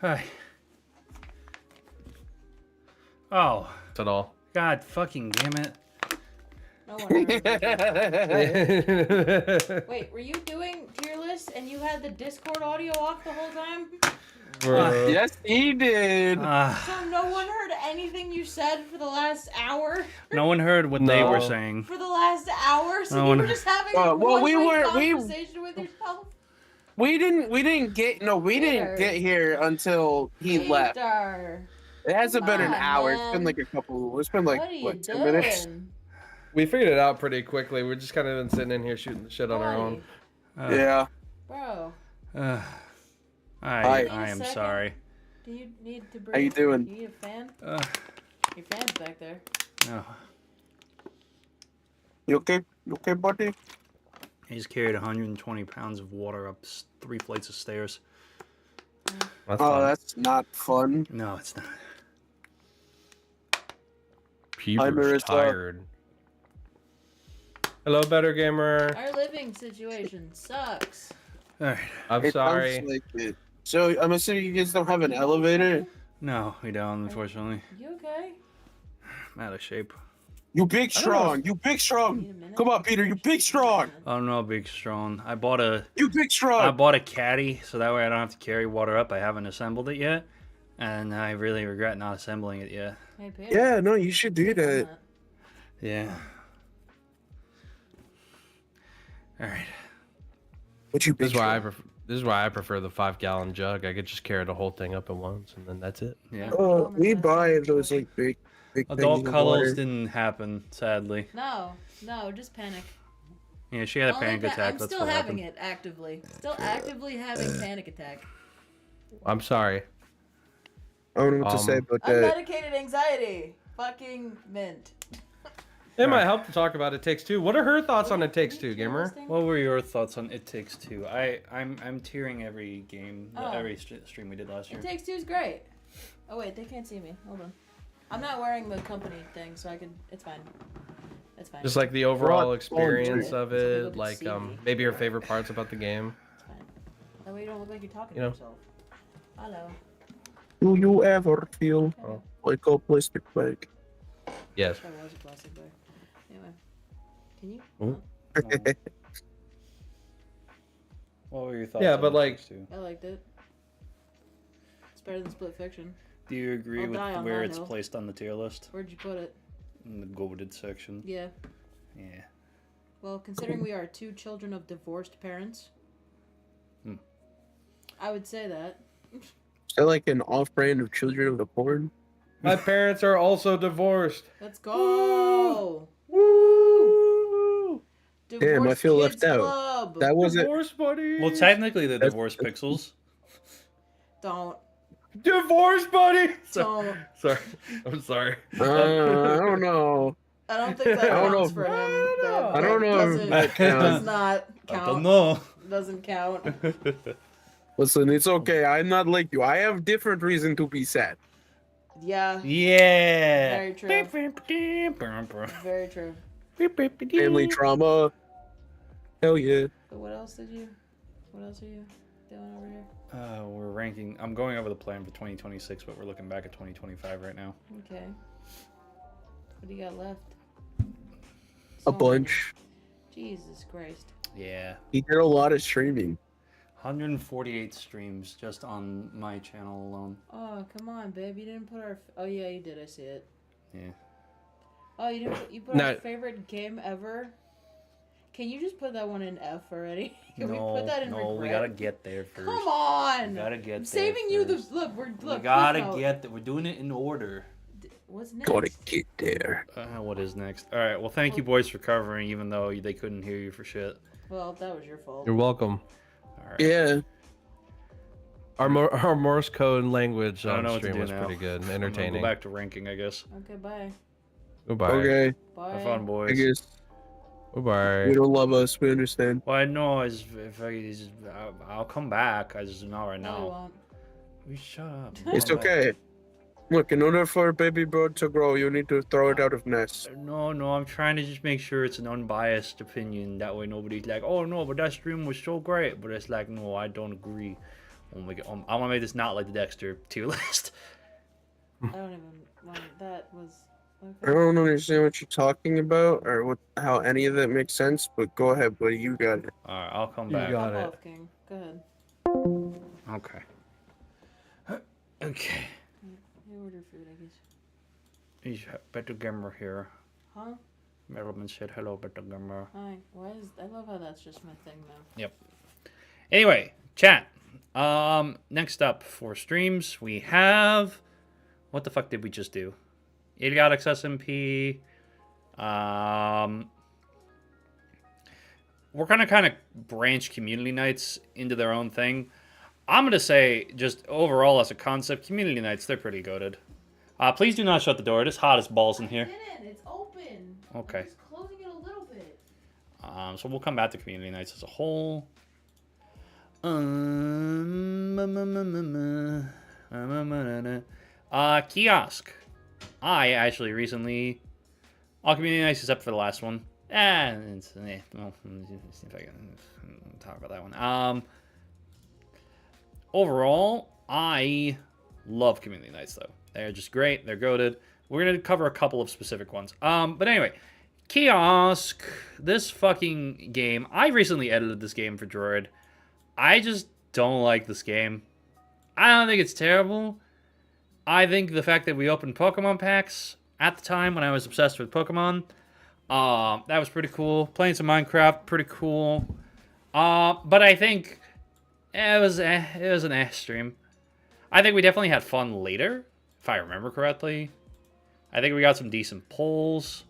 Hi. Oh, That's it all. God fucking damn it. No one heard. Wait, were you doing tier lists and you had the Discord audio off the whole time? Bro. Yes, he did. So no one heard anything you said for the last hour? No one heard what they were No. saying. For the last hour? So No you one- were just having Well, a we one-way were- conversation with yourself? We didn't get here until he left. Peter, It hasn't been an Come on, hour. It's man. been like a couple. It's been like what are you what, 10 doing? minutes? We figured it out pretty quickly. We're just kind of been sitting in here shooting the shit on our own. Yeah. Bro, Hi. I am Second. sorry. do you need to breathe? How you doing? Do you need a fan? Uh, Your fan's back there. no. You okay? You okay, buddy? He's carried 120 pounds of water up 3 flights of stairs. That's Oh, fun. that's not fun. No, it's not. Peter's Marissa. tired. Hello, Better Gamer. Our living situation sucks. All right. I'm It sorry. sounds like it. So I'm assuming you guys don't have an elevator. No, we don't, unfortunately. You okay? I'm out of shape. You big I don't know strong. You big Need strong. a minute? Come on, Peter. You big strong. I'm not big strong. I bought a You big I strong. bought a caddy so that way I don't have to carry water up. I haven't assembled it yet, and I really regret not assembling it yet. Hey, Peter. Yeah, no, you should do that. Yeah. All right. What you big This is why I strong? this is why I prefer the 5-gallon jug. I could just carry the whole thing up at once, and then that's it. Yeah. Oh, we buy those like big Adult things of cuddles water. didn't happen, sadly. No, just panic. Yeah, she had a Only panic attack. I'm That's still what having happened. it actively. Still actively having panic attack. I'm sorry. I don't know what to say about that. Unmedicated anxiety. Fucking mint. It might help to talk about It Takes Two. What are her thoughts on It Takes Two, gamer? What were your thoughts on It Takes Two? I'm tearing every game, Oh. every stream we did last year. It Takes Two is great. Oh wait, they can't see me. Hold on. I'm not wearing the company thing, so I can. It's fine. It's fine. Just like the overall Broad experience boundary. of So people it, can like see me. maybe your favorite parts about the game. It's fine. That way you don't look like you're talking You to know. yourself. Hello. Do you ever feel Oh. like a plastic bag? Yes. That was a plastic bag. Anyway. Can you? Oh. No. What were your thoughts? Yeah, on but It like- Takes Two? I liked it. It's better than Split Fiction. Do you agree I'll with die on where that it's hill. placed on the tier list? Where'd you put it? In the goaded section. Yeah. Yeah. Well, considering we are two children of divorced parents, Hmm. I would say that. Is that like an off-brand of Children of the Corn? My parents are also divorced. Let's go. Woo! Divorced I feel Kids left out. Club. That wasn't. Divorce buddy. Well, technically, the That's- divorce pixels. Don't. Divorce buddy. Don't. Sorry. I'm sorry. I don't know. I don't think that I don't counts know for if- him. I That- I don't that know if doesn't- that counts. Does not I don't count. know. Doesn't count. Listen, it's okay. I'm not like you. I have different reason to be sad. Yeah. Yeah. Very true. Very true. Family trauma. Hell yeah. But what else are you doing over here? We're ranking. I'm going over the plan for 2026, but we're looking back at 2025 right now. Okay. What do you got left? A So many. bunch. Jesus Christ. Yeah. He did a lot of streaming. 148 streams just on my channel alone. Oh, come on, babe. You didn't put our... Oh, yeah, you did. I see it. Yeah. Oh, you didn't put... You put No. our favorite game ever? Can you just put that one in F already? Can no, we put that in no, we regret? gotta get there first. Come on! We gotta get I'm there saving you the... first. Look, we're... Look, We gotta footnote. get there. We're doing it in order. What's next? Gotta get there. What is next? All right. Well, thank you, boys, for covering, even though they couldn't hear you for shit. Well, that was your fault. You're welcome. All right. Yeah. Our Morse code language I don't on know what to stream do was now. pretty good and I'm gonna entertaining. Go back to ranking, I guess. Okay, bye. Goodbye. Okay. Bye. Have fun, I boys. guess Goodbye. you don't love us. We understand. Well, I know I'll come back. I just not right No, you now. won't. We shut up. It's okay. Look, in order for a baby bird to grow, you need to throw it out of nest. No, I'm trying to just make sure it's an unbiased opinion. That way nobody's like, oh no, but that stream was so great. But it's like, no, I don't agree. I want to make this not like the Dexter tier list. I don't even want that was. I Okay. don't understand what you're talking about or how any of that makes sense, but go ahead, buddy. You got it. All right, I'll come You back. got Pop it. off, King. Go ahead. Okay. Okay. You order food, I guess. He's Better Gamer here. Huh? Merriman said hello, Better Gamer. Hi. Why is I love how that's just my thing now. Anyway, chat. Next up for streams, we have... What the fuck did we just do? Idiotics SMP. We're gonna kind of branch community nights into their own thing. I'm gonna say, just overall as a concept, community nights, they're pretty goated. Please do not shut the door. It is hot as balls in here. I didn't. It's open. Okay. I'm just closing it a little bit. So we'll come back to community nights as a whole. Kiosk. I actually recently... All community nights except for the last one. Well, see if I can talk about that one. Overall, I love community nights, though. They're just great. They're goated. We're going to cover a couple of specific ones. But anyway, Kiosk, this fucking game. I recently edited this game for Droid. I just don't like this game. I don't think it's terrible. I think the fact that we opened Pokemon packs at the time when I was obsessed with Pokemon, that was pretty cool. Playing some Minecraft, pretty cool. But I think it was an stream. I think we definitely had fun later, if I remember correctly. I think we got some decent polls.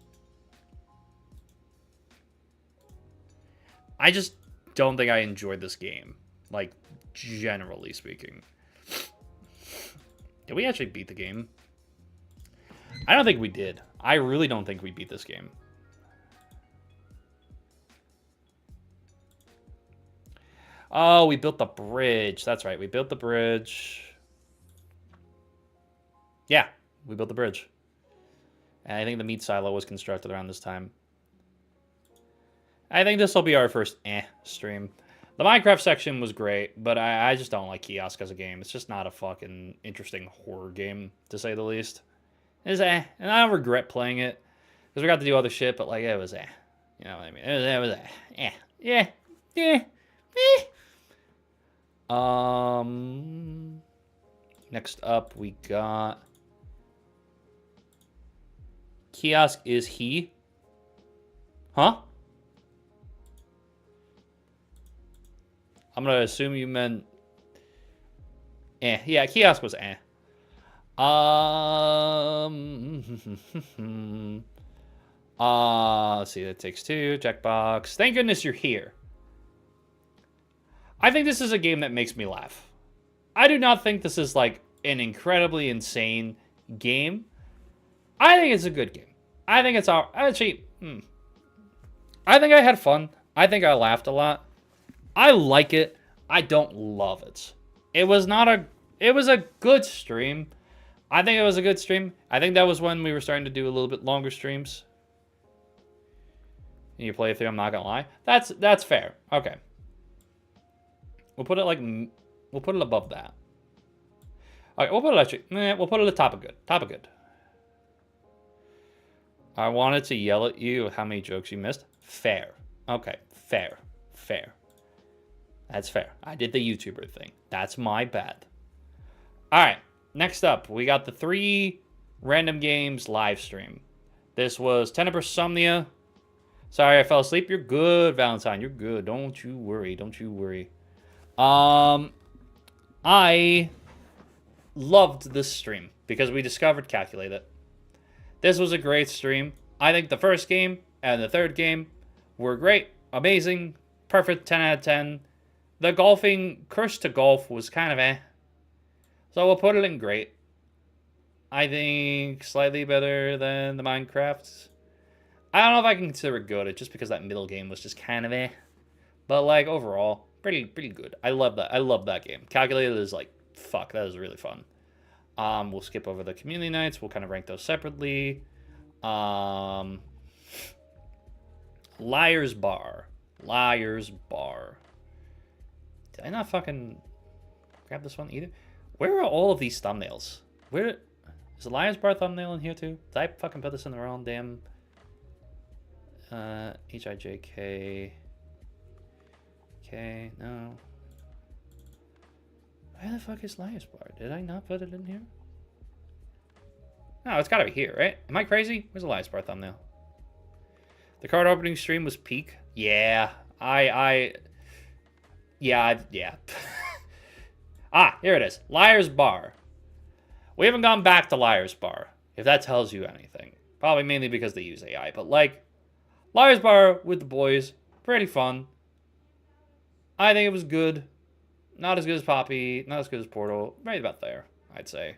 I just don't think I enjoyed this game, like, generally speaking. Did we actually beat the game? I don't think we did. I really don't think we beat this game. Oh, we built the bridge. That's right. We built the bridge. Yeah, we built the bridge. And I think the meat silo was constructed around this time. I think this will be our first stream. The Minecraft section was great, but I just don't like Kiosk as a game. It's just not a fucking interesting horror game, to say the least. It's and I don't regret playing it, because we got to do other shit, but like, it was You know what I mean? It was Yeah. Next up, we got... Kiosk is he? Huh? I'm gonna assume you meant... Yeah, Kiosk was let's see, that takes two. Checkbox. Thank goodness you're here. I think this is a game that makes me laugh. I do not think this is, like, an incredibly insane game. I think it's a good game. I think it's actually... I think I had fun. I think I laughed a lot. I like it. I don't love it. It was a good stream. I think it was a good stream. I think that was when we were starting to do a little bit longer streams. And you play through, I'm not gonna lie. That's fair. Okay. We'll put it above that. Okay, we'll put it actually. We'll put it at the top of good. Top of good. I wanted to yell at you with how many jokes you missed. Fair. Okay, fair. That's fair. I did the YouTuber thing. That's my bad. All right. Next up, we got the 3 random games live stream. This was Tenebrae Somnia. Sorry, I fell asleep. You're good, Valentine. You're good. Don't you worry. Don't you worry. I loved this stream because we discovered Calculate It. This was a great stream. I think the first game and the third game were great, amazing, perfect 10 out of 10. The golfing, Curse to Golf was kind of so we'll put it in great. I think slightly better than the Minecraft. I don't know if I can consider it good, just because that middle game was just kind of But like overall, pretty good. I love that. I love that game. Calculated is like, fuck, that is really fun. We'll skip over the community nights. We'll kind of rank those separately. Liar's Bar. Did I not fucking grab this one either. Where are all of these thumbnails? Where is the Lions Bar thumbnail in here too? Did I fucking put this in the wrong damn HIJK? Okay, no. Where the fuck is Lions Bar? Did I not put it in here? No, it's gotta be here, right? Am I crazy? Where's the Lions Bar thumbnail? The card opening stream was peak. Yeah, yeah. Ah, here it is. Liar's Bar. We haven't gone back to Liar's Bar, if that tells you anything. Probably mainly because they use AI, but like, Liar's Bar with the boys, pretty fun. I think it was good. Not as good as Poppy, not as good as Portal. Right about there, I'd say.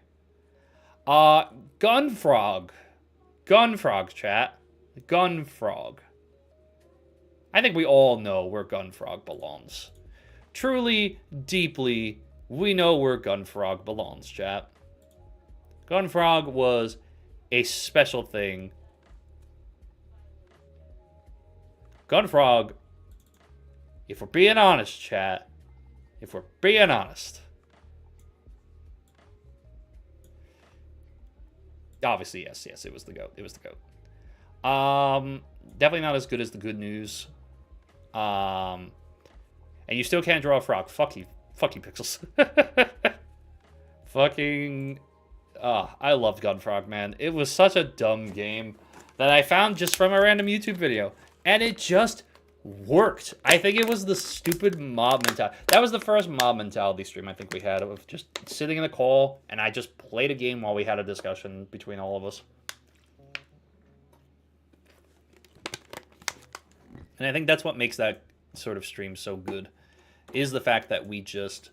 Gunfrog. Gunfrog, chat. Gunfrog. I think we all know where Gunfrog belongs. Truly, deeply, we know where Gunfrog belongs, chat. Gunfrog was a special thing. Gunfrog, if we're being honest, chat, if we're being honest, obviously, yes, it was the GOAT. It was the GOAT. Definitely not as good as the good news. And you still can't draw a frog. Fuck you, Pixels. Fucking, I loved Gunfrog, man. It was such a dumb game that I found just from a random YouTube video, and it just worked. I think it was the stupid mob mentality. That was the first mob mentality stream I think we had, of just sitting in a call, and I just played a game while we had a discussion between all of us. And I think that's what makes that sort of stream so good, is the fact that we just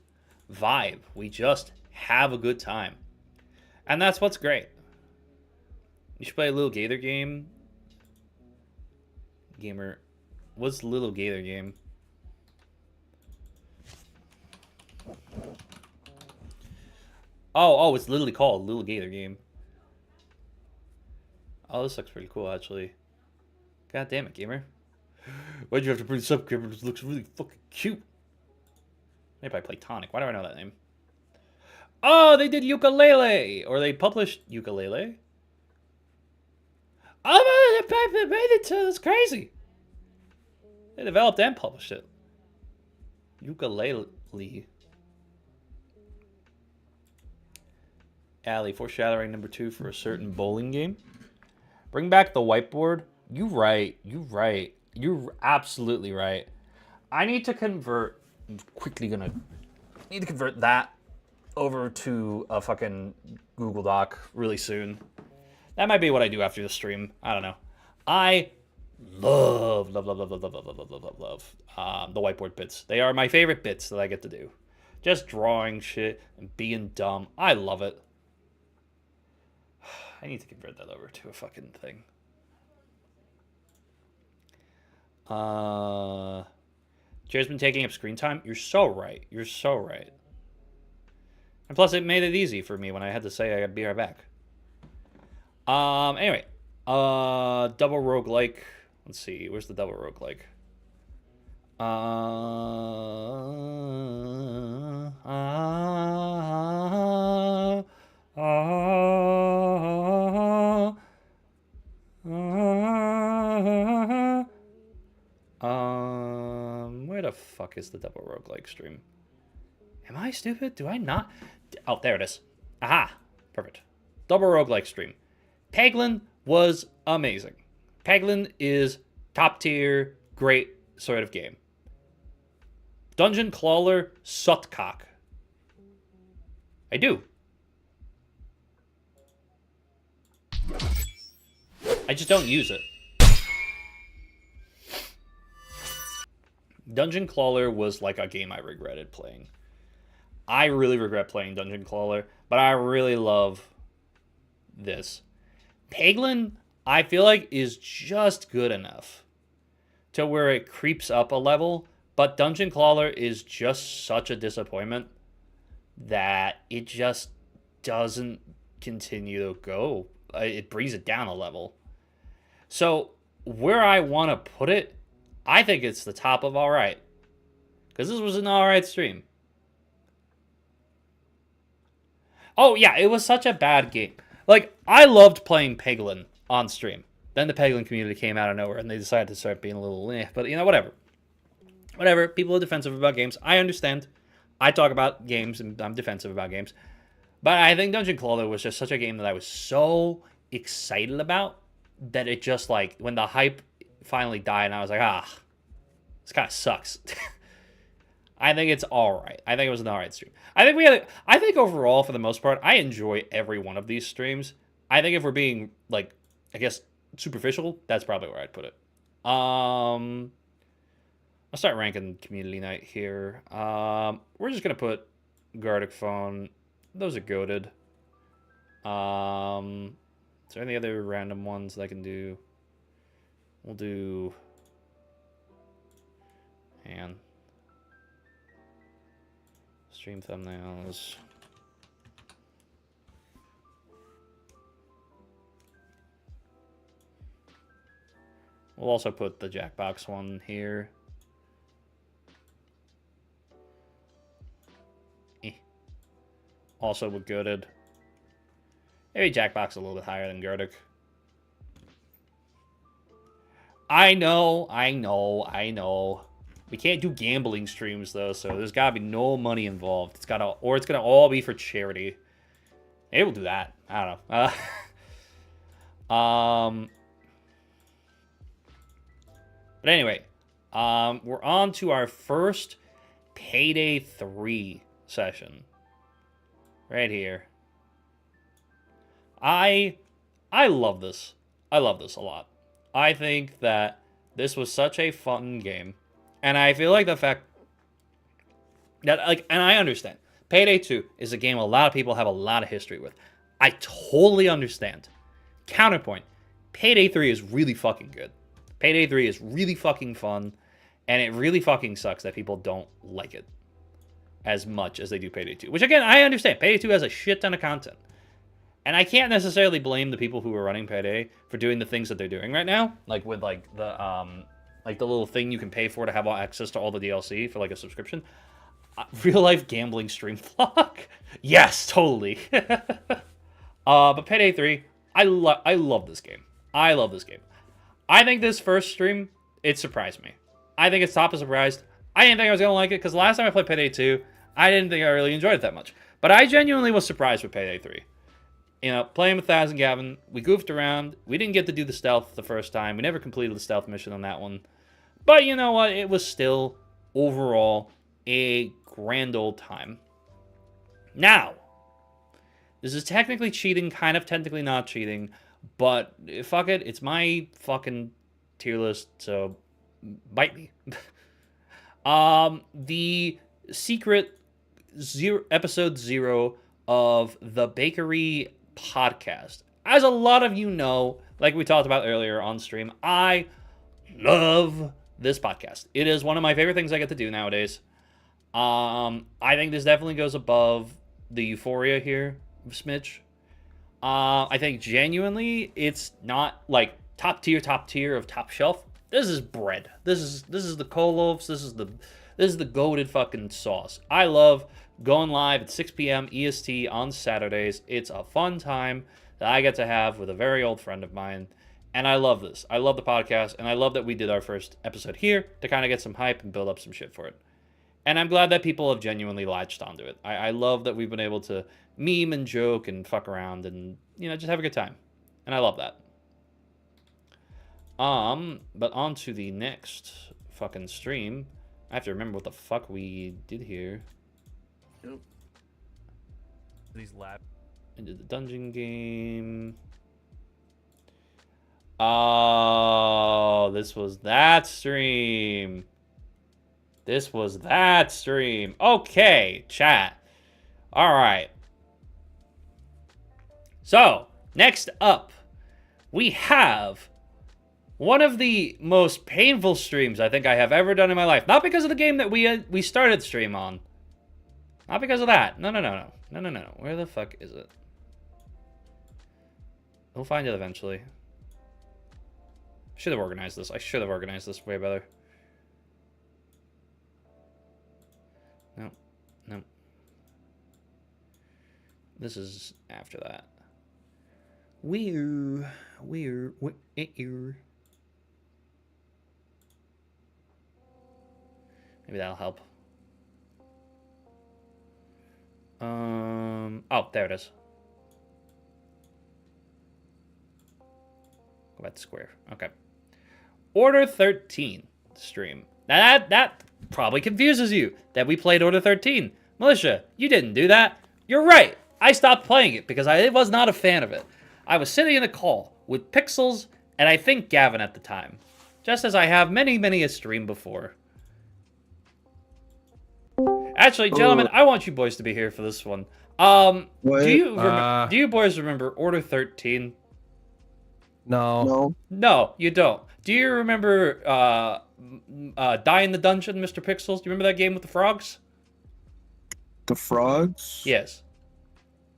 vibe. We just have a good time. And that's what's great. You should play a Little Gator game. Gamer. What's the Little Gator game? Oh, it's literally called Little Gator game. Oh, this looks pretty cool, actually. God damn it, gamer. Why'd you have to bring this up, gamer? This looks really fucking cute. Maybe I play Tonic. Why do I know that name? Oh, they did Ukulele! Or they published Ukulele? Oh, they made it to... That's crazy. They developed and published it. Ukulele. Allie, foreshadowing number 2 for a certain bowling game. Bring back the whiteboard. You right. You're absolutely right. I need to convert... I'm quickly gonna... need to convert that over to a fucking Google Doc really soon. That might be what I do after the stream. I don't know. I love the whiteboard bits. They are my favorite bits that I get to do. Just drawing shit and being dumb. I love it. I need to convert that over to a fucking thing. Jared's been taking up screen time. You're so right. You're so right. And plus, it made it easy for me when I had to say I'd be right back. Anyway. Double roguelike. Let's see. Where's the double roguelike? Where the fuck is the double roguelike stream? Am I stupid? Do I not? Oh, there it is. Aha! Perfect. Double roguelike stream. Peglin was amazing. Peglin is top tier, great sort of game. Dungeon Crawler, Sutcock. I do. I just don't use it. Dungeon Crawler was like a game I regretted playing. I really regret playing Dungeon Crawler, but I really love this. Peglin, I feel like, is just good enough to where it creeps up a level, but Dungeon Crawler is just such a disappointment that it just doesn't continue to go. It brings it down a level. So, where I want to put it, I think it's the top of alright. Because this was an alright stream. Oh, yeah, it was such a bad game. Like, I loved playing Peglin on stream. Then the Peglin community came out of nowhere, and they decided to start being a little but, whatever. Whatever, people are defensive about games. I understand. I talk about games, and I'm defensive about games. But I think Dungeon Crawler was just such a game that I was so excited about that it just, like, when the hype finally died, and I was like, this kind of sucks. I think it's all right. I think it was an all right stream. I think overall, for the most part, I enjoy every one of these streams. I think if we're being, like, I guess, superficial, that's probably where I'd put it. I'll start ranking Community Night here. We're just going to put Gardic Phone. Those are goated. Is there any other random ones that I can do? We'll do... Man. Stream thumbnails. We'll also put the Jackbox one here. Also with goated. Maybe Jackbox a little bit higher than Gardic. I know. We can't do gambling streams though, so there's gotta be no money involved. It's gonna all be for charity. Maybe we'll do that. I don't know. But anyway, we're on to our first Payday 3 session. Right here. I love this. I love this a lot. I think that this was such a fun game. And I feel like the fact that, like, and I understand. Payday 2 is a game a lot of people have a lot of history with. I totally understand. Counterpoint. Payday 3 is really fucking good. Payday 3 is really fucking fun. And it really fucking sucks that people don't like it as much as they do Payday 2. Which, again, I understand. Payday 2 has a shit ton of content. And I can't necessarily blame the people who are running Payday for doing the things that they're doing right now. Like, with, like, the little thing you can pay for to have access to all the DLC for, like, a subscription. Real-life gambling stream vlog? Yes, totally. But Payday 3, I love this game. I love this game. I think this first stream, it surprised me. I think it's top of surprised. I didn't think I was going to like it, because last time I played Payday 2, I didn't think I really enjoyed it that much. But I genuinely was surprised with Payday 3. You know, playing with Thaz and Gavin, we goofed around. We didn't get to do the stealth the first time. We never completed the stealth mission on that one. But you know what? It was still, overall, a grand old time. Now, this is technically cheating, kind of technically not cheating, but fuck it. It's my fucking tier list, so bite me. The secret episode 0 of the Bakery podcast. As a lot of you know, like we talked about earlier on stream, I love this podcast. It is one of my favorite things I get to do nowadays. I think this definitely goes above the Euphoria here, smidge. I think genuinely it's not like top tier of top shelf. This is bread. This is the Kolovs. This is the goated fucking sauce. I love going live at 6 p.m. EST on Saturdays. It's a fun time that I get to have with a very old friend of mine. And I love this. I love the podcast. And I love that we did our first episode here to kind of get some hype and build up some shit for it. And I'm glad that people have genuinely latched onto it. I love that we've been able to meme and joke and fuck around and, you know, just have a good time. And I love that. But on to the next fucking stream. I have to remember what the fuck we did here. These lab. I did the dungeon game. Oh, this was that stream. This was that stream. Okay, chat. All right. So, next up, we have one of the most painful streams I think I have ever done in my life. Not because of the game that we started stream on. Not because of that. No. Where the fuck is it? We'll find it eventually. Should have organized this. I should have organized this way better. No. This is after that. Weird. Maybe that'll help. Oh, there it is. Go back to square. Okay. Order 13 stream. Now that probably confuses you that we played Order 13. Militia, you didn't do that. You're right. I stopped playing it because I was not a fan of it. I was sitting in a call with Pixels and I think Gavin at the time. Just as I have many a stream before. Actually, gentlemen, I want you boys to be here for this one. What? Do you boys remember Order 13? No. No. No, you don't. Do you remember Die in the Dungeon, Mr. Pixels? Do you remember that game with the frogs? The frogs? Yes.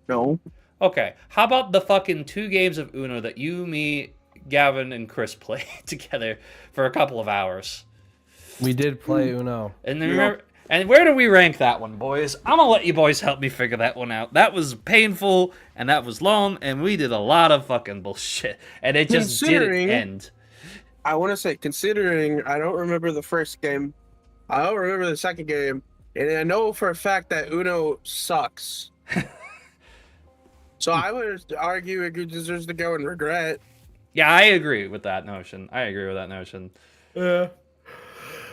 No. Okay. How about the fucking 2 games of Uno that you, me, Gavin, and Chris played together for a couple of hours? We did play Uno. And then remember, and where do we rank that one, boys? I'm gonna let you boys help me figure that one out. That was painful, and that was long, and we did a lot of fucking bullshit, and it just didn't end. I want to say, considering I don't remember the first game, I don't remember the second game, and I know for a fact that Uno sucks. So I would argue it deserves to go in regret. Yeah, I agree with that notion. Yeah.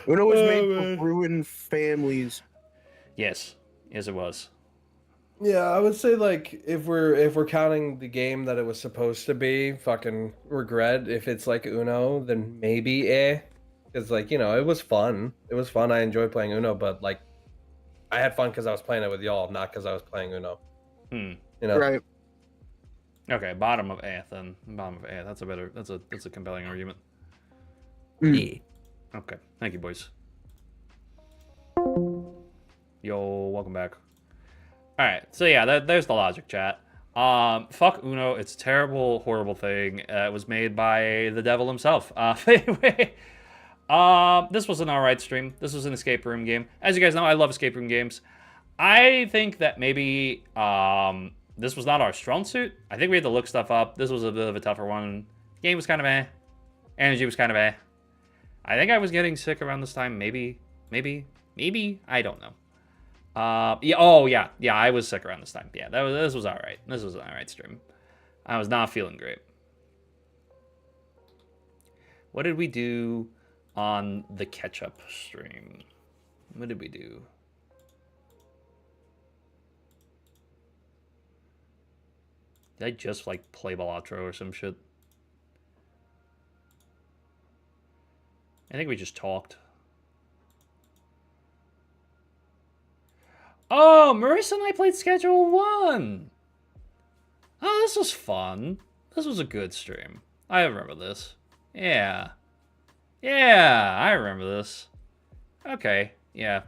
Uno was made for ruin families. Yes, it was. Yeah, I would say like if we're counting the game that it was supposed to be, fucking regret. If it's like Uno, then maybe because like it was fun. It was fun. I enjoyed playing Uno, but like I had fun because I was playing it with y'all, not because I was playing Uno. Right. Okay, bottom of A then. Bottom of A. That's a compelling argument. Yeah. Okay, thank you, boys. Yo, welcome back. All right, so yeah, there's the logic, chat. Fuck Uno. It's a terrible, horrible thing. It was made by the devil himself. Anyway, this was an alright stream. This was an escape room game. As you guys know, I love escape room games. I think that maybe this was not our strong suit. I think we had to look stuff up. This was a bit of a tougher one. Game was kind of eh. Energy was kind of eh. I think I was getting sick around this time. Maybe. I don't know. Yeah. I was sick around this time. Yeah, this was all right. This was an all right stream. I was not feeling great. What did we do on the catch-up stream? What did we do? Did I just like play Balatro or some shit? I think we just talked. Oh, Marissa and I played Schedule 1. Oh, this was fun. This was a good stream. I remember this. Yeah, I remember this. Okay, yeah.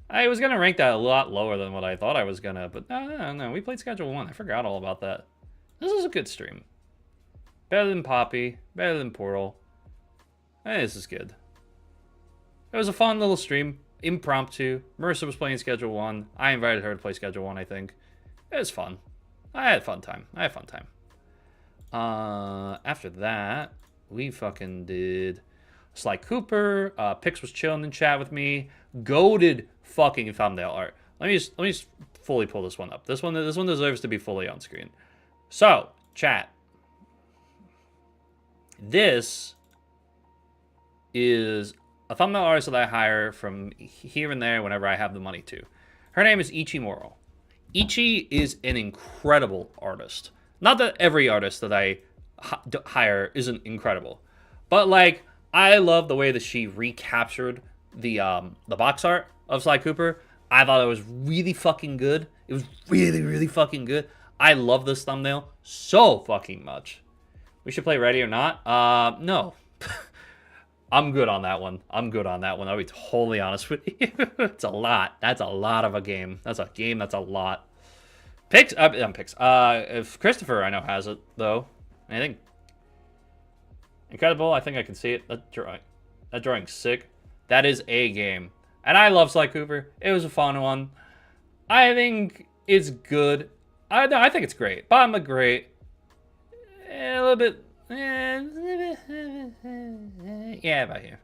I was gonna rank that a lot lower than what I thought I was gonna, but no, we played Schedule 1. I forgot all about that. This is a good stream. Better than Poppy, better than Portal. Hey, this is good. It was a fun little stream. Impromptu. Marissa was playing Schedule 1. I invited her to play Schedule 1, I think. It was fun. I had a fun time. After that, we fucking did Sly Cooper. Pix was chilling in chat with me. Goated fucking thumbnail art. Let me just fully pull this one up. This one deserves to be fully on screen. So, chat. This is a thumbnail artist that I hire from here and there whenever I have the money to. Her name is Ichi Moro. Ichi is an incredible artist. Not that every artist that I hire isn't incredible, but like I love the way that she recaptured the box art of Sly Cooper. I thought it was really fucking good. It was really fucking good. I love this thumbnail so fucking much. We should play Ready or Not. No. I'm good on that one. I'll be totally honest with you. It's a lot. That's a lot of a game. That's a game. That's a lot. Pix. If Christopher, I know, has it though. I think incredible. I think I can see it. That drawing's sick. That is a game. And I love Sly Cooper. It was a fun one. I think it's good. No, I think it's great. Bottom look great. A little bit. Yeah, about here.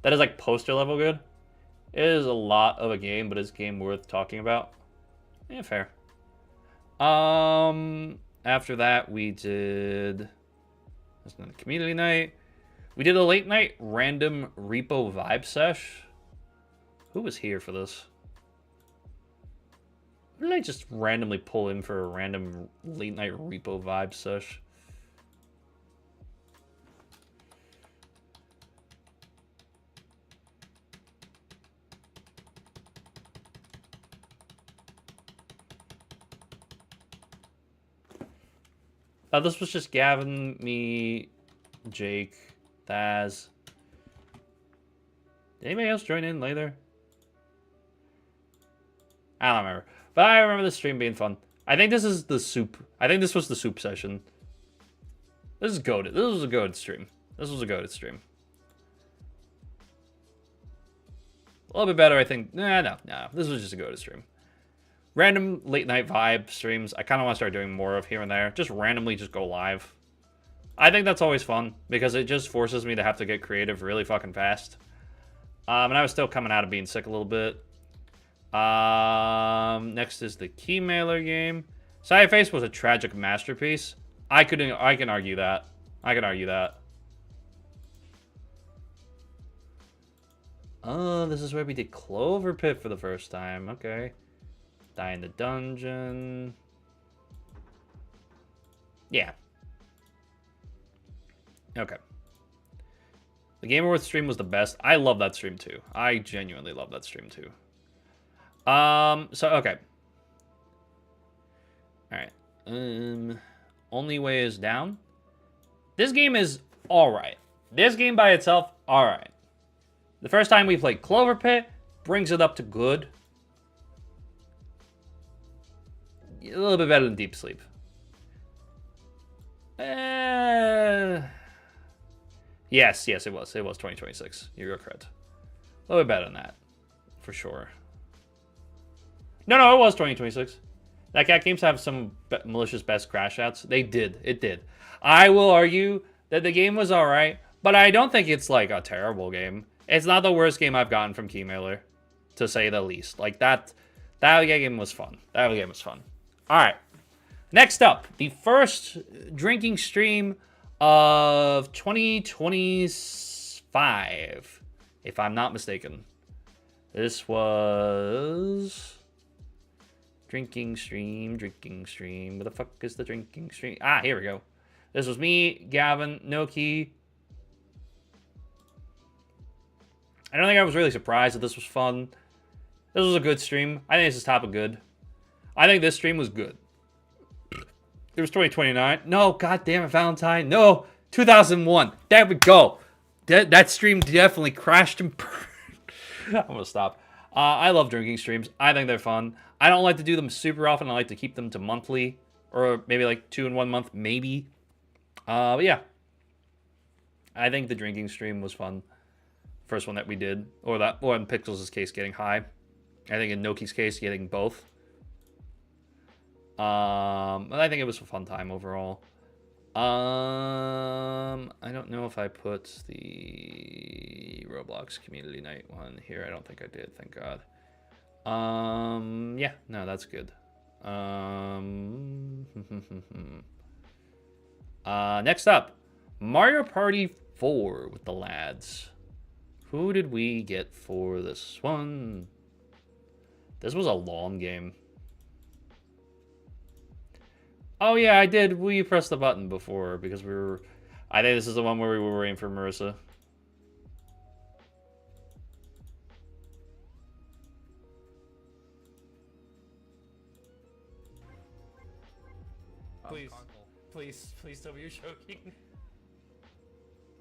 That is like poster level good. It is a lot of a game, but it's a game worth talking about. Yeah, fair. After that, we did. That's not a community night. We did a late night random repo vibe sesh. Who was here for this? Who did I just randomly pull in for a random late night repo vibe sesh? This was just Gavin, me, Jake, Thaz. Did anybody else join in later? I don't remember. But I remember the stream being fun. I think this is the soup. I think this was the soup session. This is goated. This was a goated stream. This was a goated stream. A little bit better, I think. No. This was just a goated stream. Random late night vibe streams. I kind of want to start doing more of here and there. Just randomly just go live. I think that's always fun because it just forces me to have to get creative really fucking fast. And I was still coming out of being sick a little bit. Next is the Keymailer game. Sci-Face was a tragic masterpiece. I can argue that. I can argue that. Oh, this is where we did Clover Pit for the first time. Okay. Die in the dungeon. Yeah. Okay. The Game Awards stream was the best. I love that stream too. I genuinely love that stream too. Okay. Alright. Only Way is down. This game is alright. This game by itself, alright. The first time we played Clover Pit brings it up to good. A little bit better than Deep Sleep. Yes, it was. It was 2026. You're correct. A little bit better than that. For sure. No, it was 2026. That Cat Games have some malicious best crash outs. They did. It did. I will argue that the game was alright, but I don't think it's like a terrible game. It's not the worst game I've gotten from Keymailer, to say the least. Like that game was fun. That game was fun. Alright. Next up, the first drinking stream of 2025, if I'm not mistaken. This was drinking stream. Where the fuck is the drinking stream? Ah, here we go. This was me, Gavin, Noki. I don't think I was really surprised that this was fun. This was a good stream. I think this is top of good. I think this stream was good. It was 2029. No, goddamn it, Valentine. No, 2001. There we go. That stream definitely crashed and burned. I'm gonna stop. I love drinking streams. I think they're fun. I don't like to do them super often. I like to keep them to monthly, or maybe like 2 in 1 month, maybe. But yeah, I think the drinking stream was fun. First one that we did, or in Pixels' case, getting high. I think in Noki's case, getting both. But I think it was a fun time overall. I don't know if I put the Roblox community night one here. I don't think I did, thank God. Yeah, no, that's good. Next up, Mario Party 4 with the lads. Who did we get for this one? This was a long game. Oh yeah, I did. We pressed the button before because we were... I think this is the one where we were waiting for Marissa. Please tell me you're joking.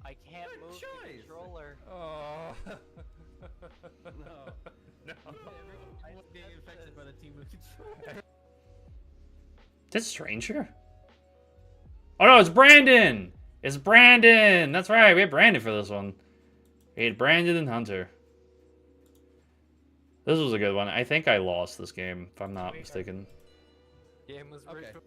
I can't move the controller. Oh. No. Everyone's being infected by the team with controller. This stranger? Oh no, it's Brandon! It's Brandon! That's right, we had Brandon for this one. We had Brandon and Hunter. This was a good one. I think I lost this game, if I'm not mistaken. Game was Okay. rigged.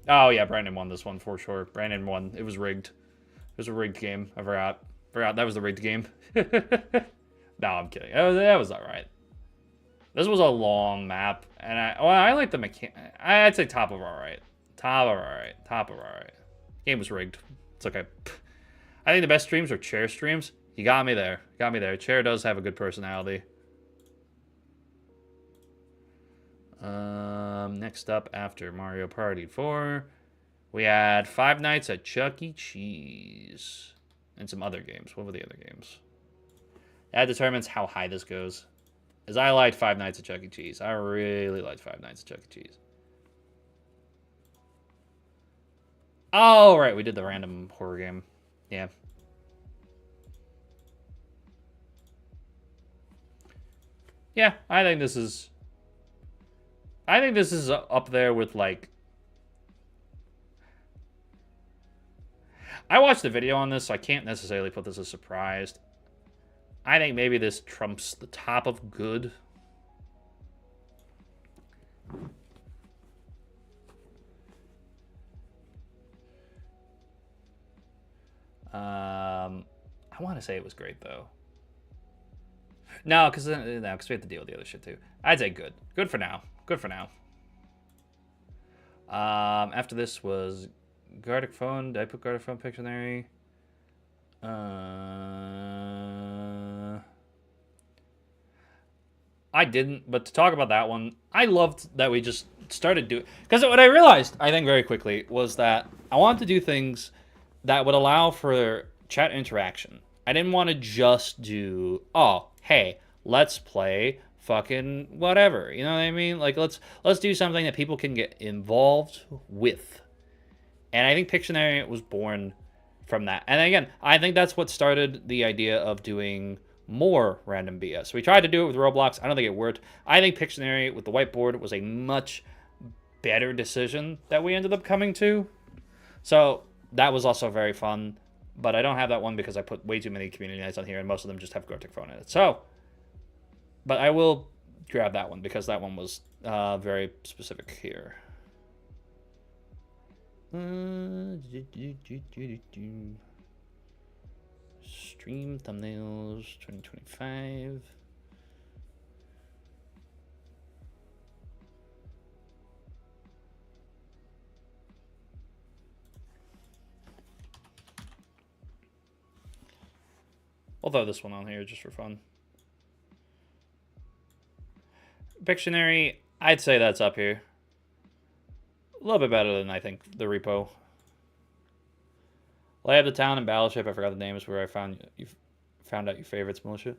Oh, yeah, Brandon won this one for sure. Brandon won. It was rigged. It was a rigged game. I forgot. Forgot that was the rigged game. No, I'm kidding. That was alright. This was a long map, and I like the mechanic. I'd say top of alright. Top of alright. Top of alright. Game was rigged. It's okay. I think the best streams are chair streams. You got me there. Got me there. Chair does have a good personality. Next up after Mario Party 4, we had Five Nights at Chuck E. Cheese. And some other games. What were the other games? That determines how high this goes. As I liked Five Nights at Chuck E. Cheese. I really liked Five Nights at Chuck E. Cheese. Oh, right. We did the random horror game. Yeah. Yeah, I think this is up there with, like... I watched the video on this, so I can't necessarily put this as surprised. I think maybe this trumps the top of good. I want to say it was great, though. No, because we have to deal with the other shit, too. I'd say good. Good for now. Good for now. After this was Gartic Phone. Did I put Gartic Phone Pictionary? I didn't, but to talk about that one, I loved that we just started doing... Because what I realized, I think, very quickly, was that I wanted to do things that would allow for chat interaction. I didn't want to just do, oh, hey, let's play fucking whatever. You know what I mean? Like, let's do something that people can get involved with. And I think Pictionary was born from that. And again, I think that's what started the idea of doing more random BS. We tried to do it with Roblox. I don't think it worked. I think Pictionary with the whiteboard was a much better decision that we ended up coming to. So that was also very fun. But I don't have that one because I put way too many community nights on here, and most of them just have Gartic Phone in it. So, but I will grab that one because that one was very specific here. Stream thumbnails 2025. I'll throw this one on here just for fun. Pictionary, I'd say that's up here. A little bit better than, I think, the repo. Lay of the Town and Battleship, I forgot the names, where I found out your favorites, Militia.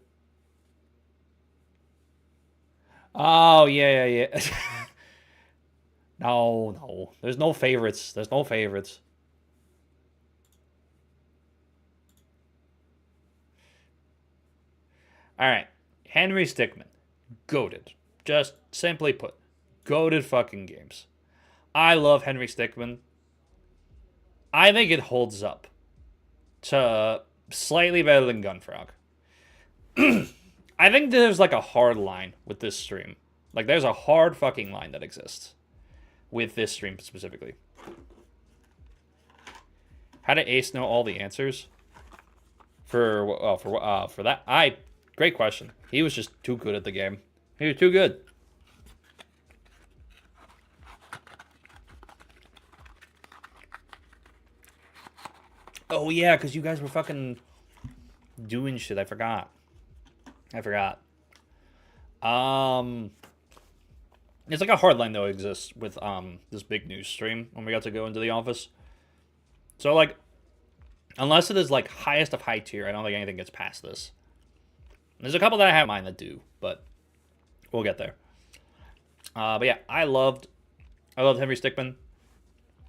Oh, yeah. No. There's no favorites. There's no favorites. All right. Henry Stickmin. Goated. Just simply put. Goated fucking games. I love Henry Stickmin. I think it holds up to slightly better than Gunfrog. I think there's like a hard line with this stream. Like there's a hard fucking line that exists with this stream specifically. How did Ace know all the answers? For that? Great question. He was just too good at the game. He was too good. Oh, yeah, because you guys were fucking doing shit. I forgot. There's like a hard line, though, exists with this big news stream when we got to go into the office. So, like, unless it is, like, highest of high tier, I don't think anything gets past this. There's a couple that I have in mind that do, but we'll get there. But yeah, I loved Henry Stickmin.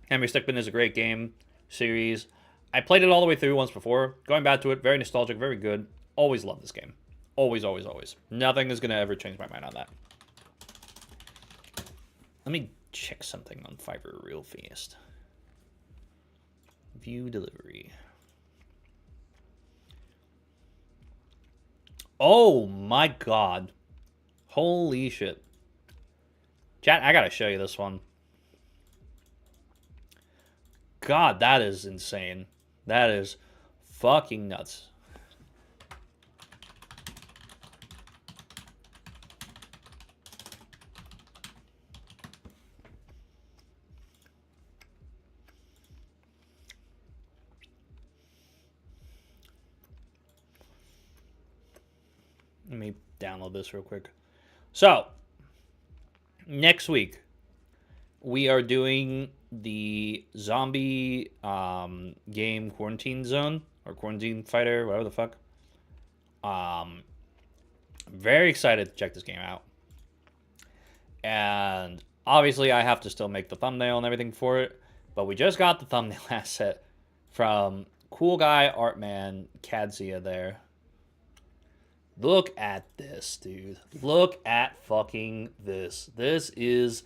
Henry Stickmin is a great game series. I played it all the way through once before. Going back to it, very nostalgic, very good. Always loved this game. Always, always, always. Nothing is going to ever change my mind on that. Let me check something on Fiverr real fast. View delivery. Oh my god. Holy shit. Chat, I gotta show you this one. God, that is insane. That is fucking nuts. Let me download this real quick. So, next week, we are doing the zombie game Quarantine Zone, or Quarantine Fighter, whatever the fuck. Very excited to check this game out. And obviously, I have to still make the thumbnail and everything for it. But we just got the thumbnail asset from Cool Guy Artman Kadzia there. Look at this, dude. Look at fucking this. This is...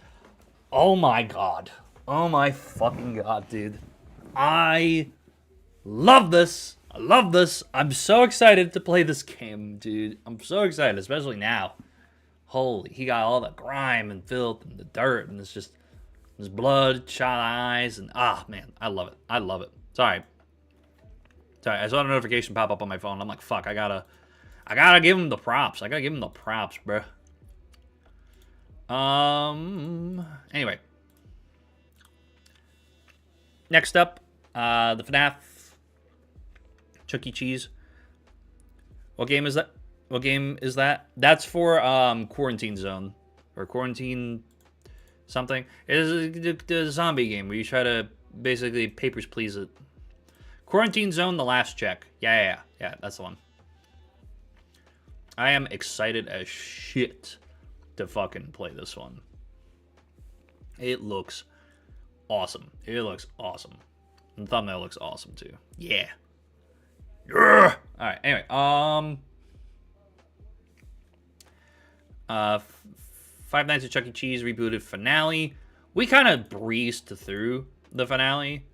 Oh my god. Oh my fucking god, dude. I love this. I love this. I'm so excited to play this game, dude. I'm so excited, especially now. Holy, he got all the grime and filth and the dirt, and it's just... There's blood, shot eyes, and... man. I love it. I love it. Sorry, I saw a notification pop up on my phone. I'm like, fuck, I gotta give him the props. I gotta give him the props, bro. Anyway. Next up, the FNAF Chuck E. Cheese. What game is that? What game is that? That's for Quarantine Zone. Or Quarantine something. It is the zombie game where you try to basically papers please it. Quarantine Zone, The Last Check. Yeah, that's the one. I am excited as shit to fucking play this one. It looks awesome. It looks awesome. And the thumbnail looks awesome too. Yeah. Alright, anyway. Five Nights at Chuck E. Cheese rebooted finale. We kind of breezed through the finale.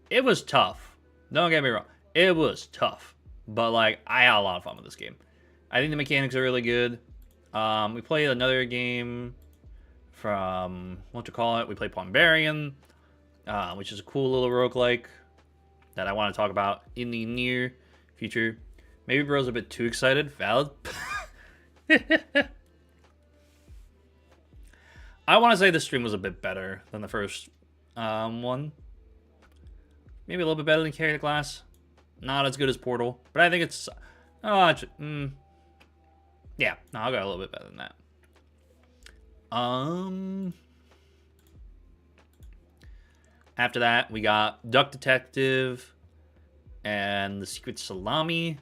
It was tough. Don't get me wrong. It was tough. But, like, I had a lot of fun with this game. I think the mechanics are really good. We played another game from, what you call it? We played Pombarian, which is a cool little roguelike that I want to talk about in the near future. Maybe bro's a bit too excited. Valid. I want to say the stream was a bit better than the first one. Maybe a little bit better than Carry the Glass. Not as good as Portal, but I think it's... yeah, no, I'll go a little bit better than that. After that, we got Duck Detective and The Secret Salami.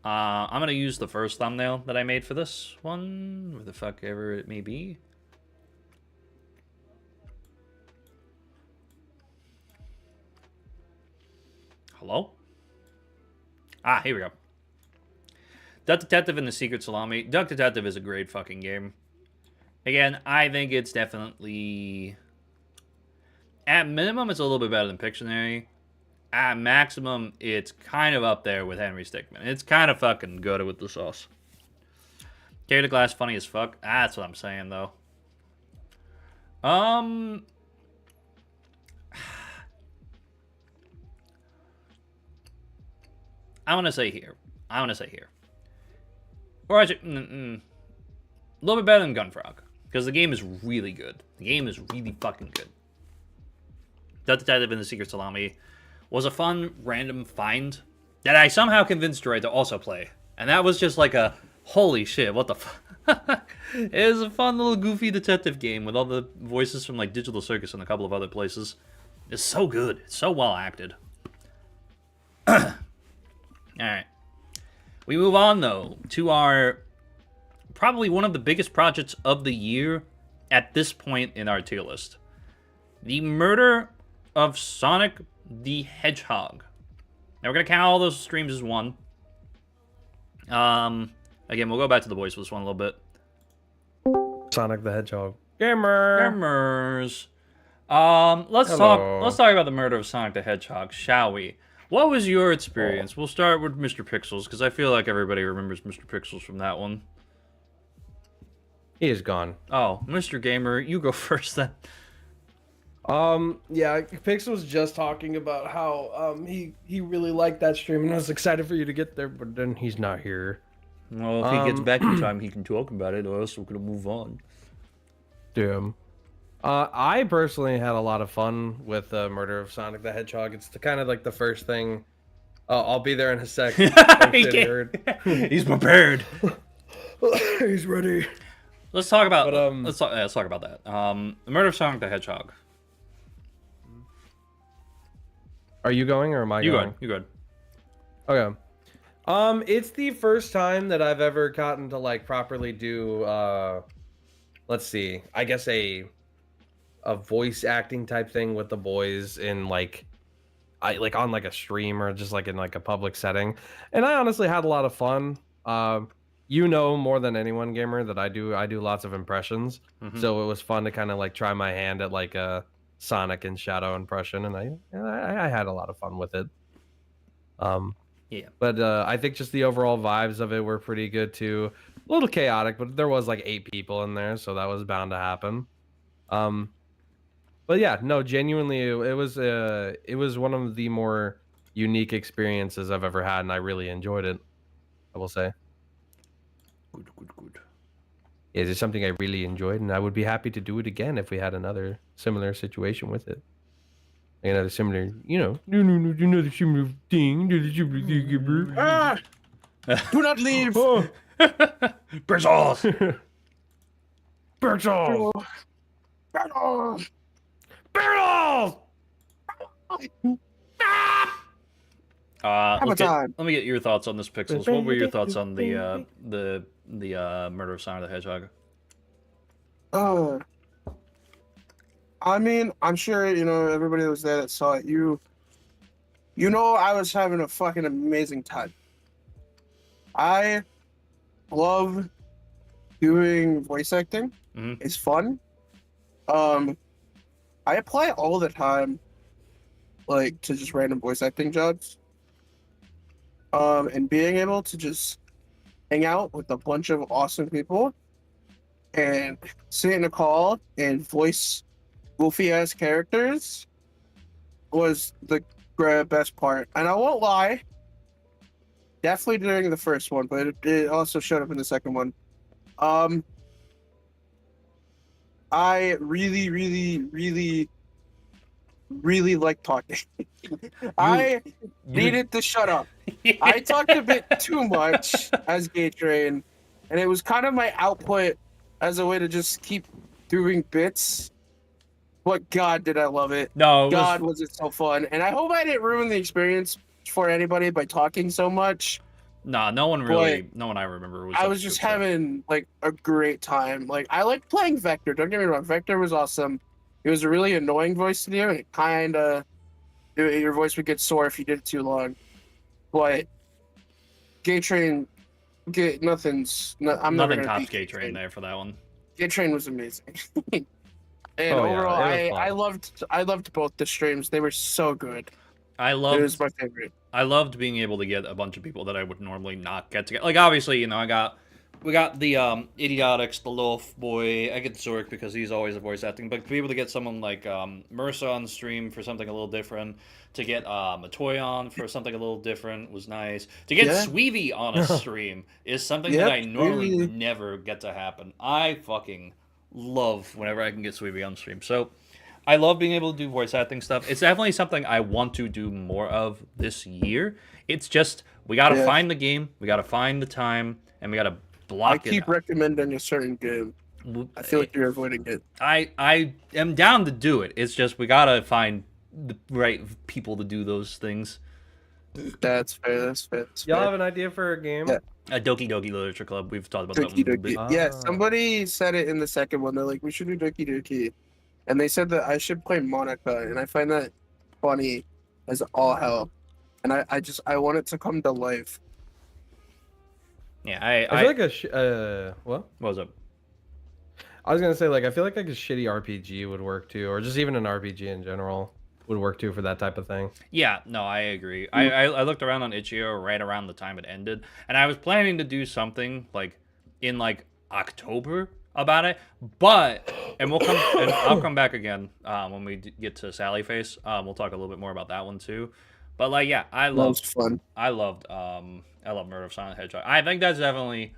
I'm going to use the first thumbnail that I made for this one, where the fuck ever it may be. Hello? Here we go. Duck Detective and The Secret Salami. Duck Detective is a great fucking game. Again, I think it's definitely... At minimum, it's a little bit better than Pictionary. At maximum, it's kind of up there with Henry Stickmin. It's kind of fucking good with the sauce. Carry the Glass, funny as fuck. That's what I'm saying, though. I'm gonna say here. Or I should... a little bit better than Gunfrog. Because the game is really good. The game is really fucking good. Duck Detective and The Secret Salami was a fun, random find that I somehow convinced Droid to also play. And that was just like a, holy shit, what the fuck? It was a fun little goofy detective game with all the voices from like Digital Circus and a couple of other places. It's so good. It's so well acted. Alright. We move on, though, to our probably one of the biggest projects of the year at this point in our tier list. The murder of Sonic the Hedgehog. Now, we're going to count all those streams as one. Again, we'll go back to the voice for this one a little bit. Sonic the Hedgehog. Gamer. Gamers. Let's talk about the murder of Sonic the Hedgehog, shall we? What was your experience? We'll start with Mr. Pixels, because I feel like everybody remembers Mr. Pixels from that one. He is gone. Oh, Mr. Gamer, you go first then. Yeah, Pix was just talking about how he really liked that stream and was excited for you to get there, but then he's not here. Well, if he gets back in time, he can talk about it, or else we're gonna move on. Damn. I personally had a lot of fun with the murder of Sonic the Hedgehog. It's the kind of like the first thing. I'll be there in a sec. Oh, shit, he heard. He's prepared. He's ready. Let's talk about. But, let's talk about that. The murder of Sonic the Hedgehog. Are you going or am I going? You good? Okay. It's the first time that I've ever gotten to like properly do let's see, I guess a voice acting type thing with the boys in like on like a stream or just like in like a public setting. And I honestly had a lot of fun. You know more than anyone, gamer, that I do lots of impressions. Mhm. So it was fun to kind of like try my hand at like a Sonic and Shadow impression, and I had a lot of fun with it. Yeah. But I think just the overall vibes of it were pretty good too. A little chaotic, but there was like 8 people in there, so that was bound to happen. But yeah, no, genuinely, it was one of the more unique experiences I've ever had, and I really enjoyed it. I will say. Good. Is it something I really enjoyed, and I would be happy to do it again if we had another similar situation with it. Another similar, another similar thing. Ah! Do not leave. Oh, Pixels. Bertol! Oh, Bertol! Let time. me get your thoughts on this, Pixels. What were your thoughts on the murder of Sonic the Hedgehog? I mean, I'm sure everybody that was there that saw it. I was having a fucking amazing time. I love doing voice acting. Mhm. It's fun. I apply all the time, like to just random voice acting jobs. And being able to just hang out with a bunch of awesome people and sit in a call and voice goofy ass characters was the best part. And I won't lie, definitely during the first one, but it also showed up in the second one. I really, really, really, really like talking. I needed to shut up. I talked a bit too much as Gay Train, and it was kind of my output as a way to just keep doing bits. But God, did I love it. No, God, was it so fun. And I hope I didn't ruin the experience for anybody by talking so much. Nah, no one I remember was. I was just having like a great time. Like I like playing Vector. Don't get me wrong, Vector was awesome. It was a really annoying voice to do, and it kind of your voice would get sore if you did it too long. But Gay Train, I'm nothing never tops Gay Train there for that one. Gay Train was amazing. And Oh, yeah, overall, it was I loved both the streams. They were so good. It It was my favorite. I loved being able to get a bunch of people that I would normally not get to get. Like obviously, we got the Idiotics, the Loaf Boy. I get Zork because he's always a voice acting. But to be able to get someone like Mersa on stream for something a little different, to get Matoy on for something a little different was nice. To get Sweevy on a stream is something that I normally never get to happen. I fucking love whenever I can get Sweevy on stream. So I love being able to do voice acting stuff. It's definitely something I want to do more of this year. It's just we got to find the game, we got to find the time, and we got to block it. I keep recommending a certain game. I feel like you're avoiding it. I am down to do it. It's just we got to find the right people to do those things. That's fair. Y'all have an idea for a game? Yeah. Doki Doki Literature Club. We've talked about that one a Doki little bit. Doki. Yeah, somebody said it in the second one. They're like, we should do Doki Doki. And they said that I should play Monica, and I find that funny as all hell. And I want it to come to life. Yeah, I feel like what? What was up? I was gonna say, like, I feel like a shitty RPG would work too, or just even an RPG in general. would work too for that type of thing. Yeah, no, I agree. I looked around on Itch.io right around the time it ended, and I was planning to do something like in like October about it, but and I'll come back again when we get to Sally Face. We'll talk a little bit more about that one too. But like, yeah, That was fun. I loved Murder of Silent Hedgehog. I think that's definitely,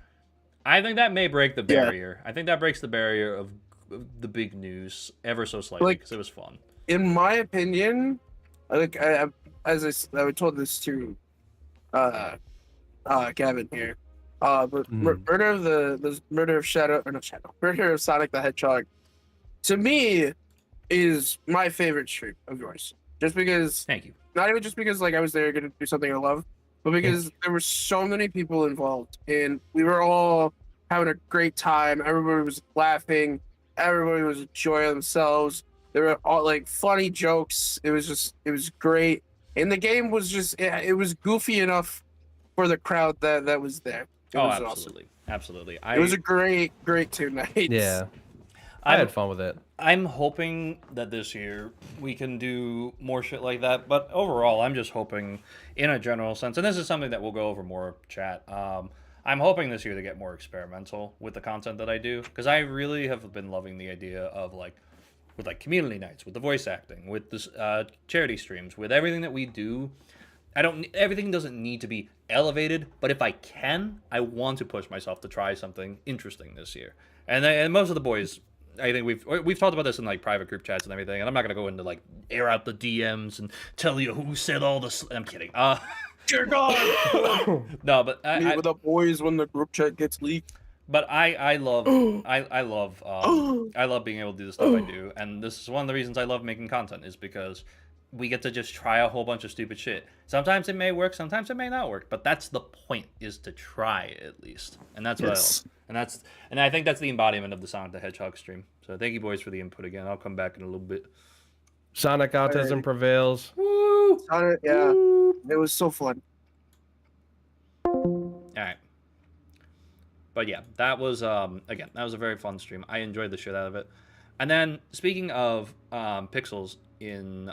I think that may break the Yeah. barrier. I think that breaks the barrier of the big news ever so slightly Like- because it was fun. In my opinion, like I told this to Gavin here. But Murder of the Murder of Shadow or not Shadow Murder of Sonic the Hedgehog to me is my favorite stream of yours. Just because, Thank you. not even just because like I was there gonna do something I love, but because there were so many people involved and we were all having a great time. Everybody was laughing. Everybody was enjoying themselves. There were all like funny jokes. It was great. And the game was it was goofy enough for the crowd that was there. It Oh, was absolutely, absolutely. It was a great 2 nights. Yeah, I had fun with it. I'm hoping that this year we can do more shit like that. But overall, I'm just hoping, in a general sense, and this is something that we'll go over more, chat. I'm hoping this year to get more experimental with the content that I do, because I really have been loving the idea of like, with like community nights, with the voice acting, with this charity streams, with everything that we do. Everything doesn't need to be elevated, but if I can, I want to push myself to try something interesting this year. And most of the boys, I think we've talked about this in like private group chats and everything, and I'm not gonna go into like air out the DMs and tell you who said all this. I'm kidding. Dear God. No, but Meet with the boys when the group chat gets leaked. But I love I love being able to do the stuff I do, and this is one of the reasons I love making content, is because we get to just try a whole bunch of stupid shit. Sometimes it may work, sometimes it may not work, but that's the point, is to try at least, and that's what I love. And I think that's the embodiment of the Sonic the Hedgehog stream. So thank you boys for the input again. I'll come back in a little bit. Sonic autism prevails. Woo! Sonic, yeah, it was so fun. All right. But yeah, that was again, that was a very fun stream. I enjoyed the shit out of it. And then speaking of pixels in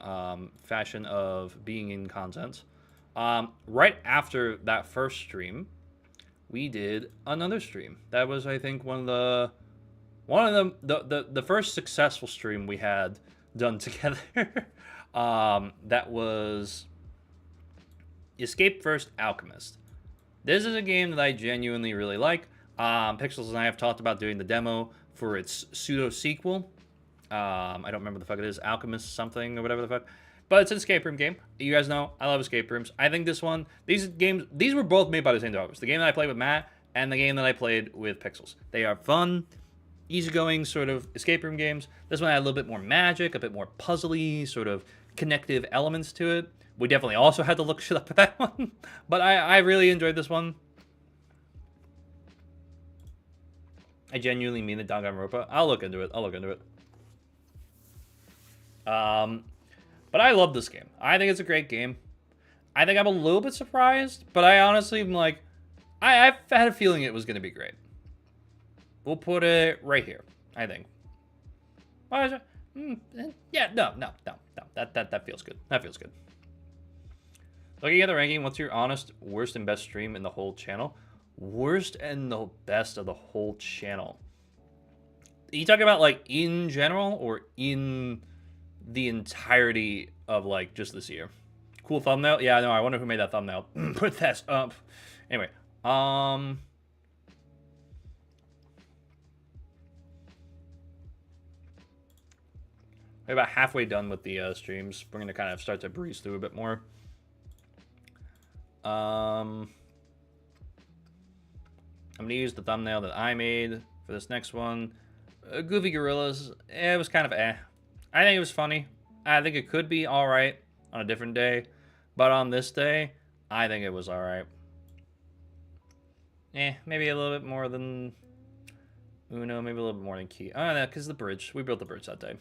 fashion of being in content, right after that first stream, we did another stream. That was, I think, one of the first successful stream we had done together. That was Escape First Alchemist. This is a game that I genuinely really like. Pixels and I have talked about doing the demo for its pseudo sequel. I don't remember the fuck it is, Alchemist something or whatever the fuck. But it's an escape room game. You guys know I love escape rooms. I think this one, these were both made by the same developers. The game that I played with Matt and the game that I played with Pixels. They are fun, easygoing sort of escape room games. This one had a little bit more magic, a bit more puzzly, sort of connective elements to it. We definitely also had to look shit up at that one. But I really enjoyed this one. I genuinely mean it, Danganronpa. I'll look into it. But I love this game. I think it's a great game. I think I'm a little bit surprised, but I honestly am like, I've had a feeling it was going to be great. We'll put it right here, I think. Yeah, no. That feels good. That feels good. Looking at the ranking, what's your honest worst and best stream in the whole channel? Worst and the best of the whole channel. Are you talking about like in general or in the entirety of like just this year? Cool thumbnail. Yeah, no, I wonder who made that thumbnail. Put that up. Anyway, we're about halfway done with the streams. We're gonna kind of start to breeze through a bit more. I'm gonna use the thumbnail that I made for this next one. Goofy Gorillas. It was kind of eh. I think it was funny. I think it could be all right on a different day, but on this day, I think it was all right. Maybe a little bit more than Uno, maybe a little bit more than Key. Oh, no, because the bridge. We built the bridge that day.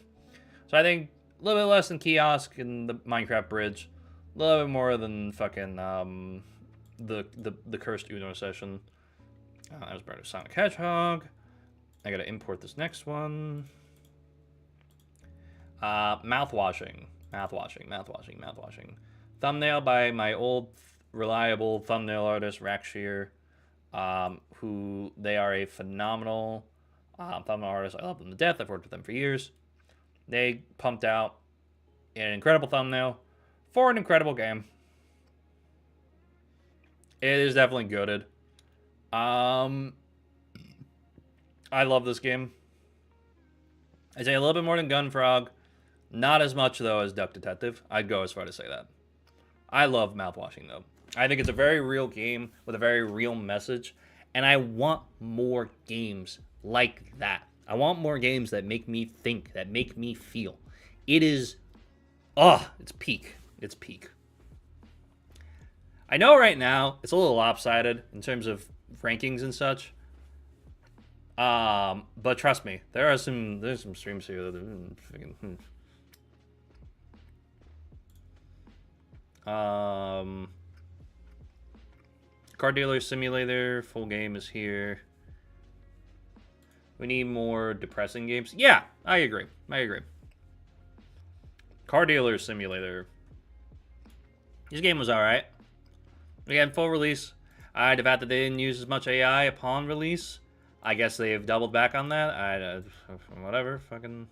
So I think a little bit less than Kiosk and the Minecraft bridge. A little bit more than fucking the cursed Uno session. That was Murder of Sonic Hedgehog. I gotta import this next one. Mouthwashing. Mouth washing, mouth washing, mouth washing. Thumbnail by my old reliable thumbnail artist, Rackshear, who they are a phenomenal thumbnail artist. I love them to death. I've worked with them for years. They pumped out an incredible thumbnail for an incredible game. It is definitely goated. I love this game. I'd say a little bit more than Gunfrog. Not as much, though, as Duck Detective. I'd go as far to say that. I love mouthwashing, though. I think it's a very real game with a very real message. And I want more games like that. I want more games that make me think, that make me feel. It is... Oh, it's peak. It's peak. I know right now it's a little lopsided in terms of rankings and such. But trust me, there's some streams here that are freaking... Car Dealer Simulator, full game is here. We need more depressing games. Yeah, I agree. I agree. Car Dealer Simulator. This game was alright. Again, full release. The fact that they didn't use as much AI upon release. I guess they've doubled back on that. Whatever. Fucking.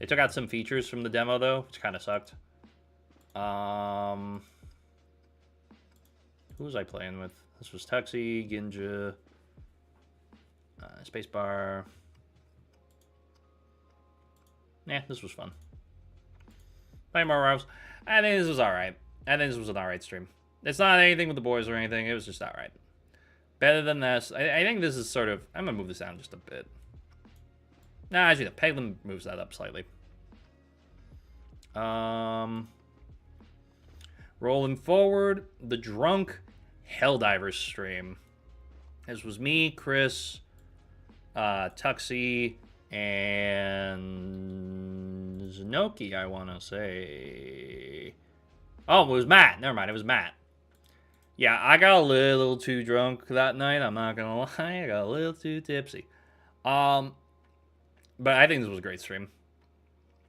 They took out some features from the demo, though, which kind of sucked. Who was I playing with? This was Tuxie, Ginja, Spacebar. Yeah, this was fun. Playing more Rivals. I think this was alright. I think this was an alright stream. It's not anything with the boys or anything. It was just alright. Better than this. I think this is sort of... I'm going to move this down just a bit. Nah, actually, the Peglin moves that up slightly. Rolling forward, the Drunk Helldivers stream. This was me, Chris, Tuxie, and Zenoki, I want to say. Oh, it was Matt. Never mind, it was Matt. Yeah, I got a little too drunk that night. I'm not going to lie. I got a little too tipsy. But I think this was a great stream.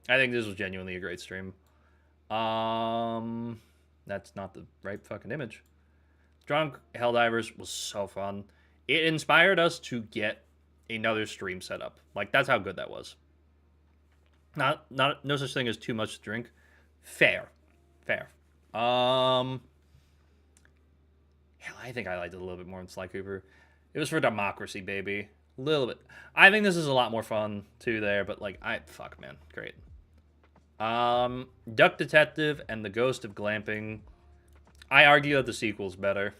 I think this was genuinely a great stream. That's not the right fucking image. Drunk Helldivers was so fun. It inspired us to get another stream set up. Like, that's how good that was. No such thing as too much to drink. Fair. Hell, I think I liked it a little bit more than Sly Cooper. It was for democracy, baby. A little bit. I think this is a lot more fun, too, there. But, like, fuck, man. Great. Duck Detective and the Ghost of Glamping. I argue that the sequel's better.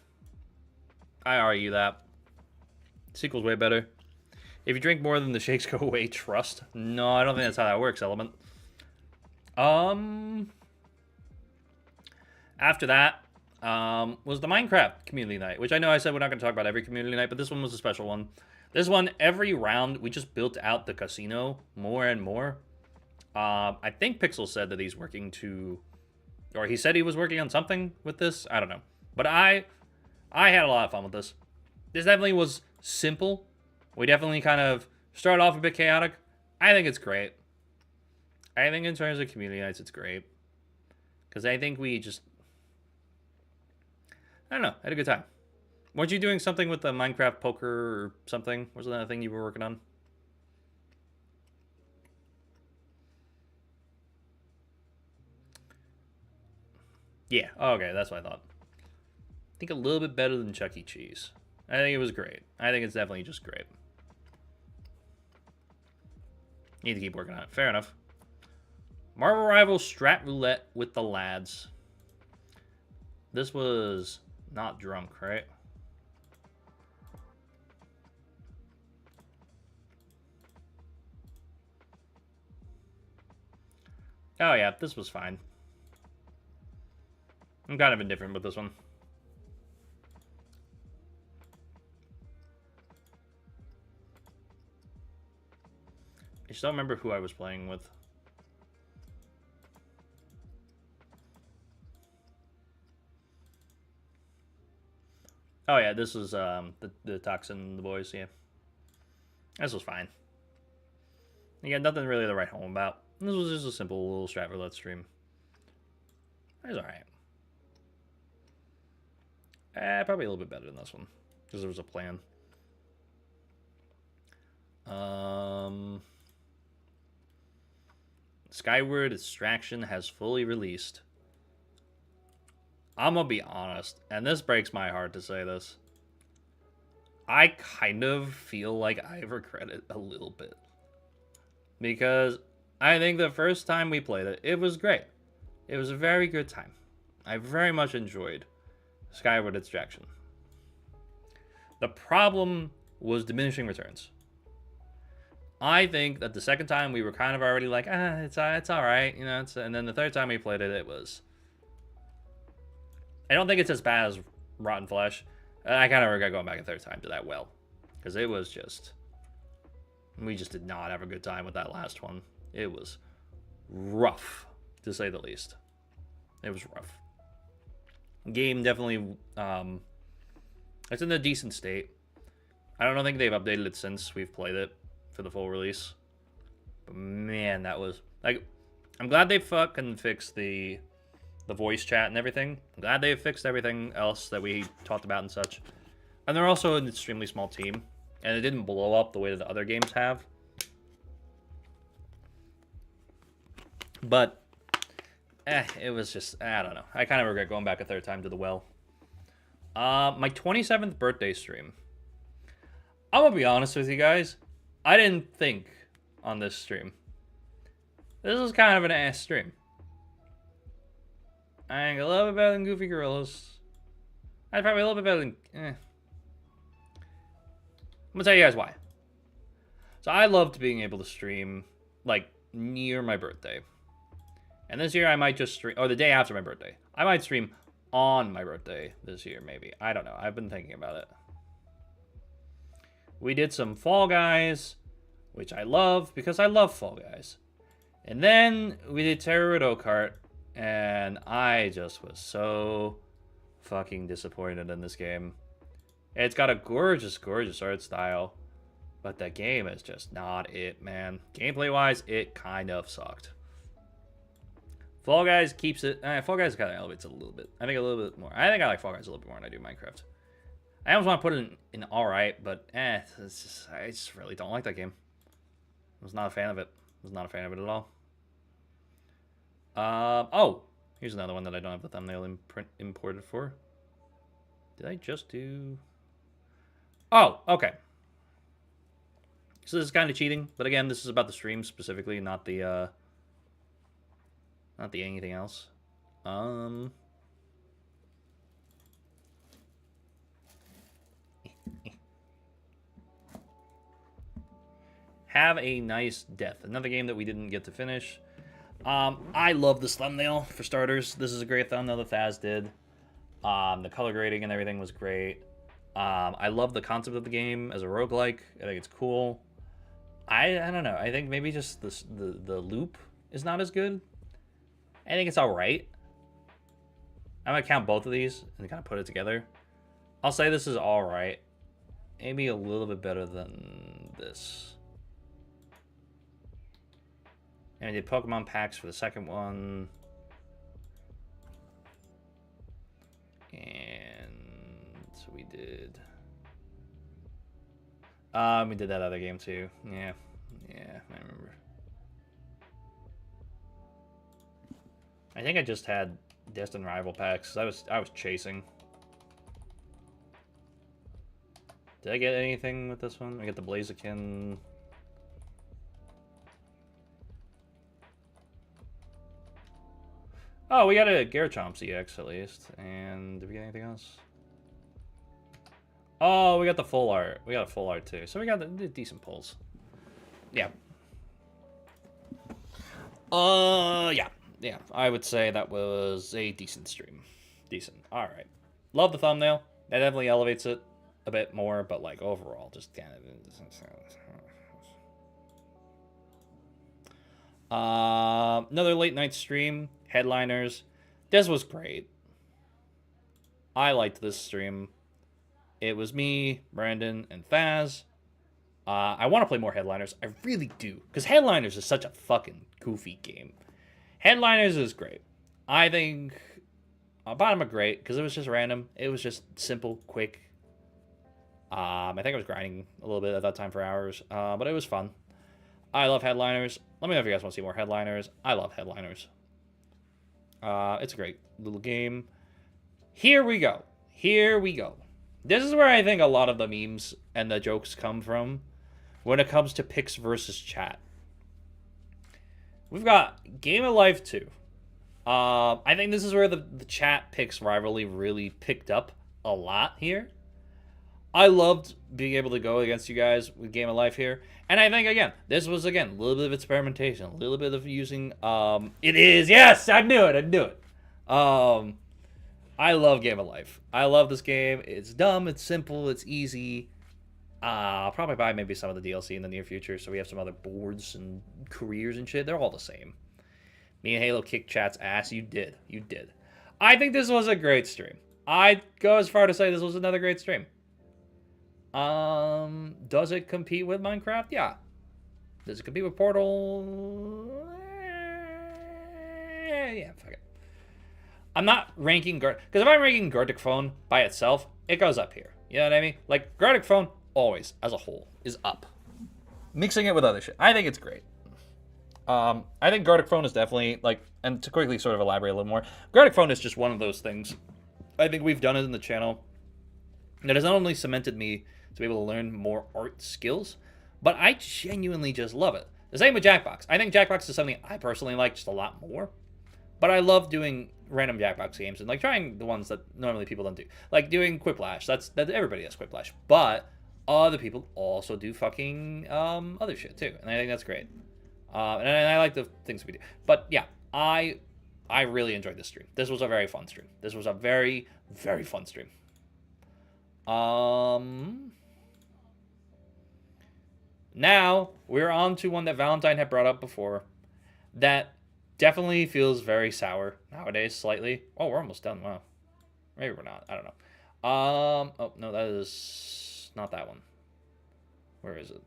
I argue that. The sequel's way better. If you drink more than the shakes go away, trust. No, I don't think that's how that works, Element. After that, was the Minecraft community night, which I know I said we're not going to talk about every community night, but this one was a special one. This one, every round, we just built out the casino more and more. I think Pixel said that he's working to... Or he said he was working on something with this. I don't know. But I had a lot of fun with this. This definitely was simple. We definitely kind of started off a bit chaotic. I think it's great. I think in terms of community nights, it's great. Because I think we just... I don't know. Had a good time. Weren't you doing something with the Minecraft poker or something? Wasn't that a thing you were working on? Yeah, okay, that's what I thought. I think a little bit better than Chuck E. Cheese. I think it was great. I think it's definitely just great. Need to keep working on it. Fair enough. Marvel Rivals Strat Roulette with the lads. This was not drunk, right? Oh yeah, this was fine. I'm kind of indifferent with this one. I just don't remember who I was playing with. Oh yeah, this was the Toxin, the boys, yeah. This was fine. You got nothing really to write home about. This was just a simple little strat roulette stream. It was alright. Probably a little bit better than this one. Because there was a plan. Skyward Extraction has fully released. I'm gonna be honest, and this breaks my heart to say this. I kind of feel like I regret it a little bit. Because I think the first time we played it, it was great. It was a very good time. I very much enjoyed Skyward Extraction. The problem was diminishing returns. I think that the second time we were kind of already like, it's all right, you know. And then the third time we played it, it was. I don't think it's as bad as Rotten Flesh. I kind of regret going back a third time to that well, because it was just. We just did not have a good time with that last one. It was rough, to say the least. It was rough. Game definitely, it's in a decent state. I don't think they've updated it since we've played it for the full release. But man, that was like, I'm glad they fucking fixed the voice chat and everything. I'm glad they fixed everything else that we talked about and such. And they're also an extremely small team, and it didn't blow up the way that the other games have. But it was just, I don't know. I kind of regret going back a third time to the well. My 27th birthday stream. I'm gonna be honest with you guys. I didn't think on this stream. This is kind of an ass stream. I think a little bit better than Goofy Gorillas. I'd probably a little bit better than... I'm gonna tell you guys why. So I loved being able to stream, like, near my birthday. And this year I might just stream... Or the day after my birthday. I might stream on my birthday this year, maybe. I don't know. I've been thinking about it. We did some Fall Guys, which I love, because I love Fall Guys. And then we did Terror Kart, and I just was so fucking disappointed in this game. It's got a gorgeous, gorgeous art style, but the game is just not it, man. Gameplay-wise, it kind of sucked. Fall Guys keeps it... Fall Guys kind of elevates it a little bit. I think a little bit more. I think I like Fall Guys a little bit more than I do Minecraft. I almost want to put it in alright, but it's just, I just really don't like that game. I was not a fan of it. I was not a fan of it at all. Oh, here's another one that I don't have the thumbnail imported for. Did I just do... Oh, okay. So this is kind of cheating, but again, this is about the stream specifically, not the anything else. Have a Nice Death. Another game that we didn't get to finish. I love this thumbnail, for starters. This is a great thumbnail that Thaz did. The color grading and everything was great. I love the concept of the game as a roguelike. I think it's cool. I don't know. I think maybe just the loop is not as good. I think it's alright. I'm going to count both of these and kind of put it together. I'll say this is alright. Maybe a little bit better than this. And I did Pokemon packs for the second one. And so we did... we did that other game too. Yeah, I remember. I think I just had Destined Rival packs. I was chasing. Did I get anything with this one? I get the Blaziken. Oh, we got a Garchomp EX at least. And did we get anything else? Oh, we got the full art. We got a full art too. So we got the decent pulls. Yeah. Yeah. I would say that was a decent stream. Decent. All right. Love the thumbnail. That definitely elevates it a bit more, but like overall, just kind of. Another late night stream. Headliners. This was great. I liked this stream. It was me, Brandon, and Thaz. I want to play more Headliners. I really do. Because Headliners is such a fucking goofy game. Headliners is great. I think Bottom of great, because it was just random. It was just simple, quick. I think I was grinding a little bit at that time for hours, but it was fun. I love headliners. Let me know if you guys want to see more headliners. I love headliners. It's a great little game. Here we go. Here we go. This is where I think a lot of the memes and the jokes come from when it comes to picks versus chat. We've got Game of Life 2. I think this is where the chat picks rivalry really picked up a lot here. I loved being able to go against you guys with Game of Life here. And I think, again, this was, again, a little bit of experimentation. A little bit of using... it is! Yes! I knew it! I knew it! I love Game of Life. I love this game. It's dumb. It's simple. It's easy. I'll probably buy maybe some of the DLC in the near future, so we have some other boards and careers and shit. They're all the same. Me and Halo kicked chat's ass. You did. You did. I think this was a great stream. I'd go as far to say this was another great stream. Does it compete with Minecraft? Yeah. Does it compete with Portal? Yeah, fuck it. I'm not ranking because if I'm ranking Gartic Phone by itself, it goes up here. You know what I mean? Like, Gartic Phone, always, as a whole, is up. Mixing it with other shit. I think it's great. I think Gartic Phone is definitely, like, and to quickly sort of elaborate a little more, Gartic Phone is just one of those things. I think we've done it in the channel that has not only cemented me to be able to learn more art skills, but I genuinely just love it. The same with Jackbox. I think Jackbox is something I personally like just a lot more. But I love doing random Jackbox games and like trying the ones that normally people don't do. Like doing Quiplash. That everybody does Quiplash. But other people also do fucking other shit too. And I think that's great. And I like the things we do. But yeah, I really enjoyed this stream. This was a very fun stream. This was a very, very fun stream. Now, we're on to one that Valentine had brought up before. That definitely feels very sour nowadays, slightly. Oh, we're almost done. Wow. Maybe we're not. I don't know. Oh, no, that is not that one. Where is it?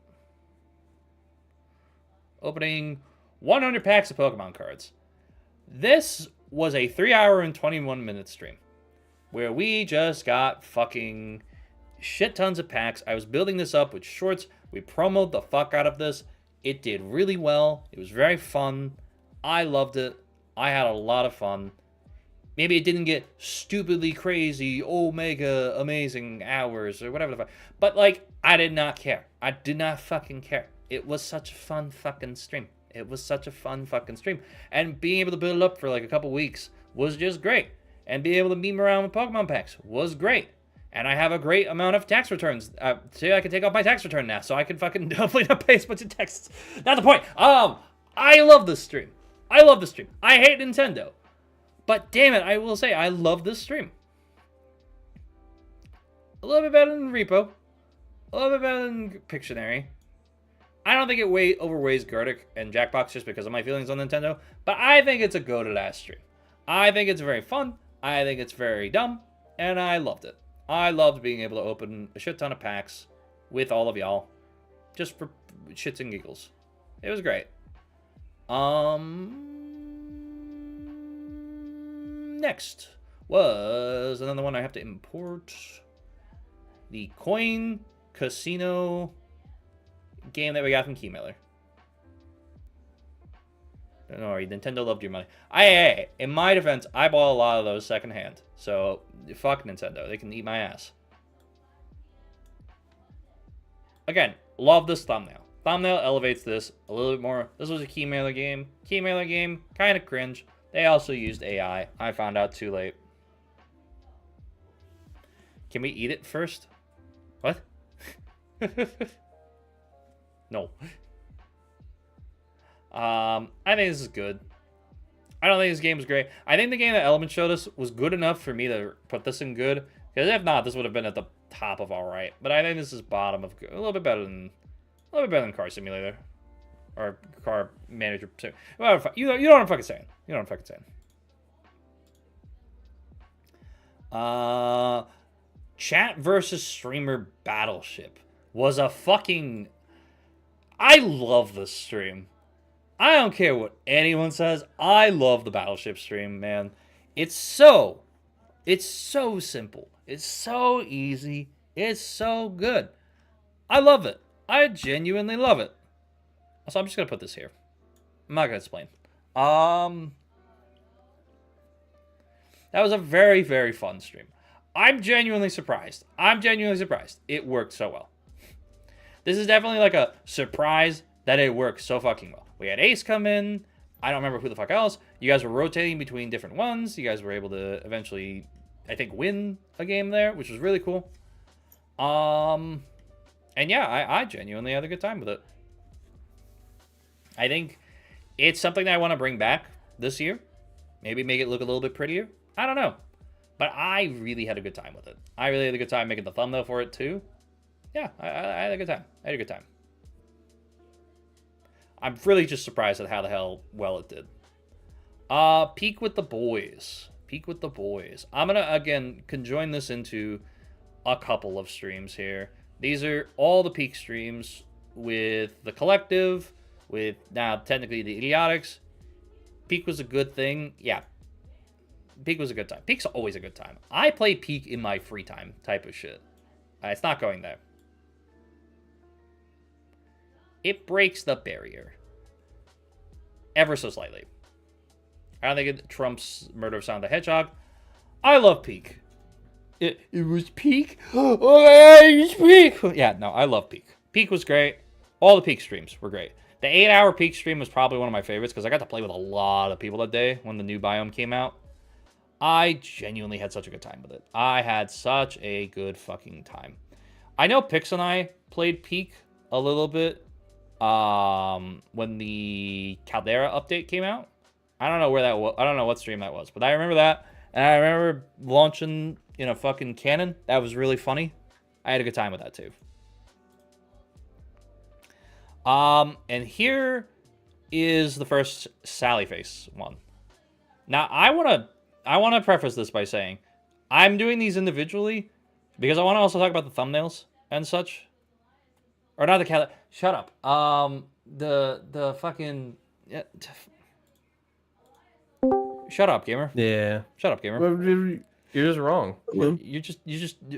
Opening 100 packs of Pokemon cards. This was a 3-hour and 21-minute stream where we just got fucking shit tons of packs. I was building this up with shorts. We promoted the fuck out of this. It did really well. It was very fun. I loved it. I had a lot of fun. Maybe it didn't get stupidly crazy, mega amazing hours or whatever the fuck. But, like, I did not care. I did not fucking care. It was such a fun fucking stream. It was such a fun fucking stream. And being able to build it up for, like, a couple weeks was just great. And being able to meme around with Pokemon packs was great. And I have a great amount of tax returns. See, I can take off my tax return now, so I can fucking hopefully not pay as much in taxes. Not the point. I love this stream. I love this stream. I hate Nintendo. But damn it, I will say, I love this stream. A little bit better than Repo. A little bit better than Pictionary. I don't think it overweighs Gartic and Jackbox just because of my feelings on Nintendo. But I think it's a go-to-last stream. I think it's very fun. I think it's very dumb. And I loved it. I loved being able to open a shit ton of packs with all of y'all. Just for shits and giggles. It was great. Next was another one I have to import. The Coin Casino game that we got from Keymailer. Don't worry, Nintendo loved your money. In my defense, I bought a lot of those secondhand. So, fuck Nintendo. They can eat my ass. Again, love this thumbnail. Thumbnail elevates this a little bit more. This was a Keymailer game. Keymailer game, kind of cringe. They also used AI. I found out too late. Can we eat it first? What? No. I think this is good. I don't think this game is great. I think the game that Element showed us was good enough for me to put this in good. Because if not, this would have been at the top of alright. But I think this is bottom of good. A little bit better than Car Simulator. Or Car Manager 2. You know what I'm fucking saying. You know what I'm fucking saying. Chat versus streamer battleship was a fucking... I love this stream. I don't care what anyone says. I love the battleship stream, man. It's so It's so simple. It's so easy. It's so good. I love it. I genuinely love it. So I'm just gonna put this here. I'm not gonna explain. That was a very, very fun stream. I'm genuinely surprised. It worked so well. This is definitely like a surprise that it worked so fucking well. We had Ace come in. I don't remember who the fuck else. You guys were rotating between different ones. You guys were able to eventually, I think, win a game there, which was really cool. And yeah, I genuinely had a good time with it. I think it's something that I want to bring back this year. Maybe make it look a little bit prettier. I don't know. But I really had a good time with it. I really had a good time making the thumbnail for it too. Yeah, I had a good time. I'm really just surprised at how the hell well it did. Peak with the boys. I'm gonna again conjoin this into a couple of streams here. These are all the Peak streams with the collective, with now technically the idiotics. Peak was a good thing. Yeah. Peak was a good time. Peak's always a good time. I play Peak in my free time type of shit. It's not going there. It breaks the barrier. Ever so slightly. I don't think it trumps Murder of Sonic the Hedgehog. I love Peak. It was Peak? Oh, it's Peak! Yeah, no, I love Peak. Peak was great. All the Peak streams were great. The 8-hour Peak stream was probably one of my favorites because I got to play with a lot of people that day when the new biome came out. I genuinely had such a good time with it. I had such a good fucking time. I know Pix and I played Peak a little bit when the Caldera update came out. I don't know where that was. I don't know what stream that was, but I remember that. And I remember launching, fucking cannon. That was really funny. I had a good time with that too. And here is the first Sally Face one. Now, I want to preface this by saying I'm doing these individually because I want to also talk about the thumbnails and such. Or not the cat. Shut up. The fucking. Yeah. Shut up, gamer. Yeah. Shut up, gamer. Well, you're just wrong. You just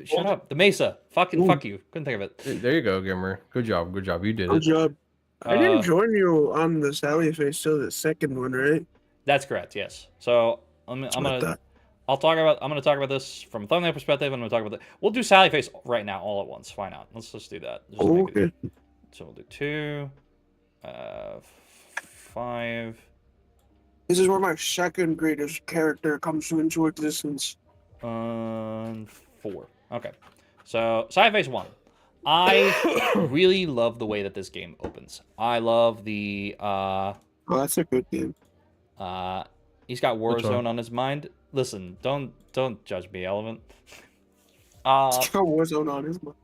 shut up. The Mesa. Fucking fuck you. Couldn't think of it. There you go, gamer. Good job. You did Good it. job. I didn't join you on the Sally Face till the second one, right? That's correct. Yes. So I'm gonna talk about this from a thumbnail perspective. I'm gonna talk about we'll do Sally Face right now, all at once. Why not? Let's just do that. Just make Okay. So we'll do 2, 5. This is where my second greatest character comes into existence. 4. Okay. So Sally Face 1. I really love the way that this game opens. I love the Oh, that's a good game. He's got Warzone on his mind. Listen, don't judge me, Element. He's got Warzone on his mind.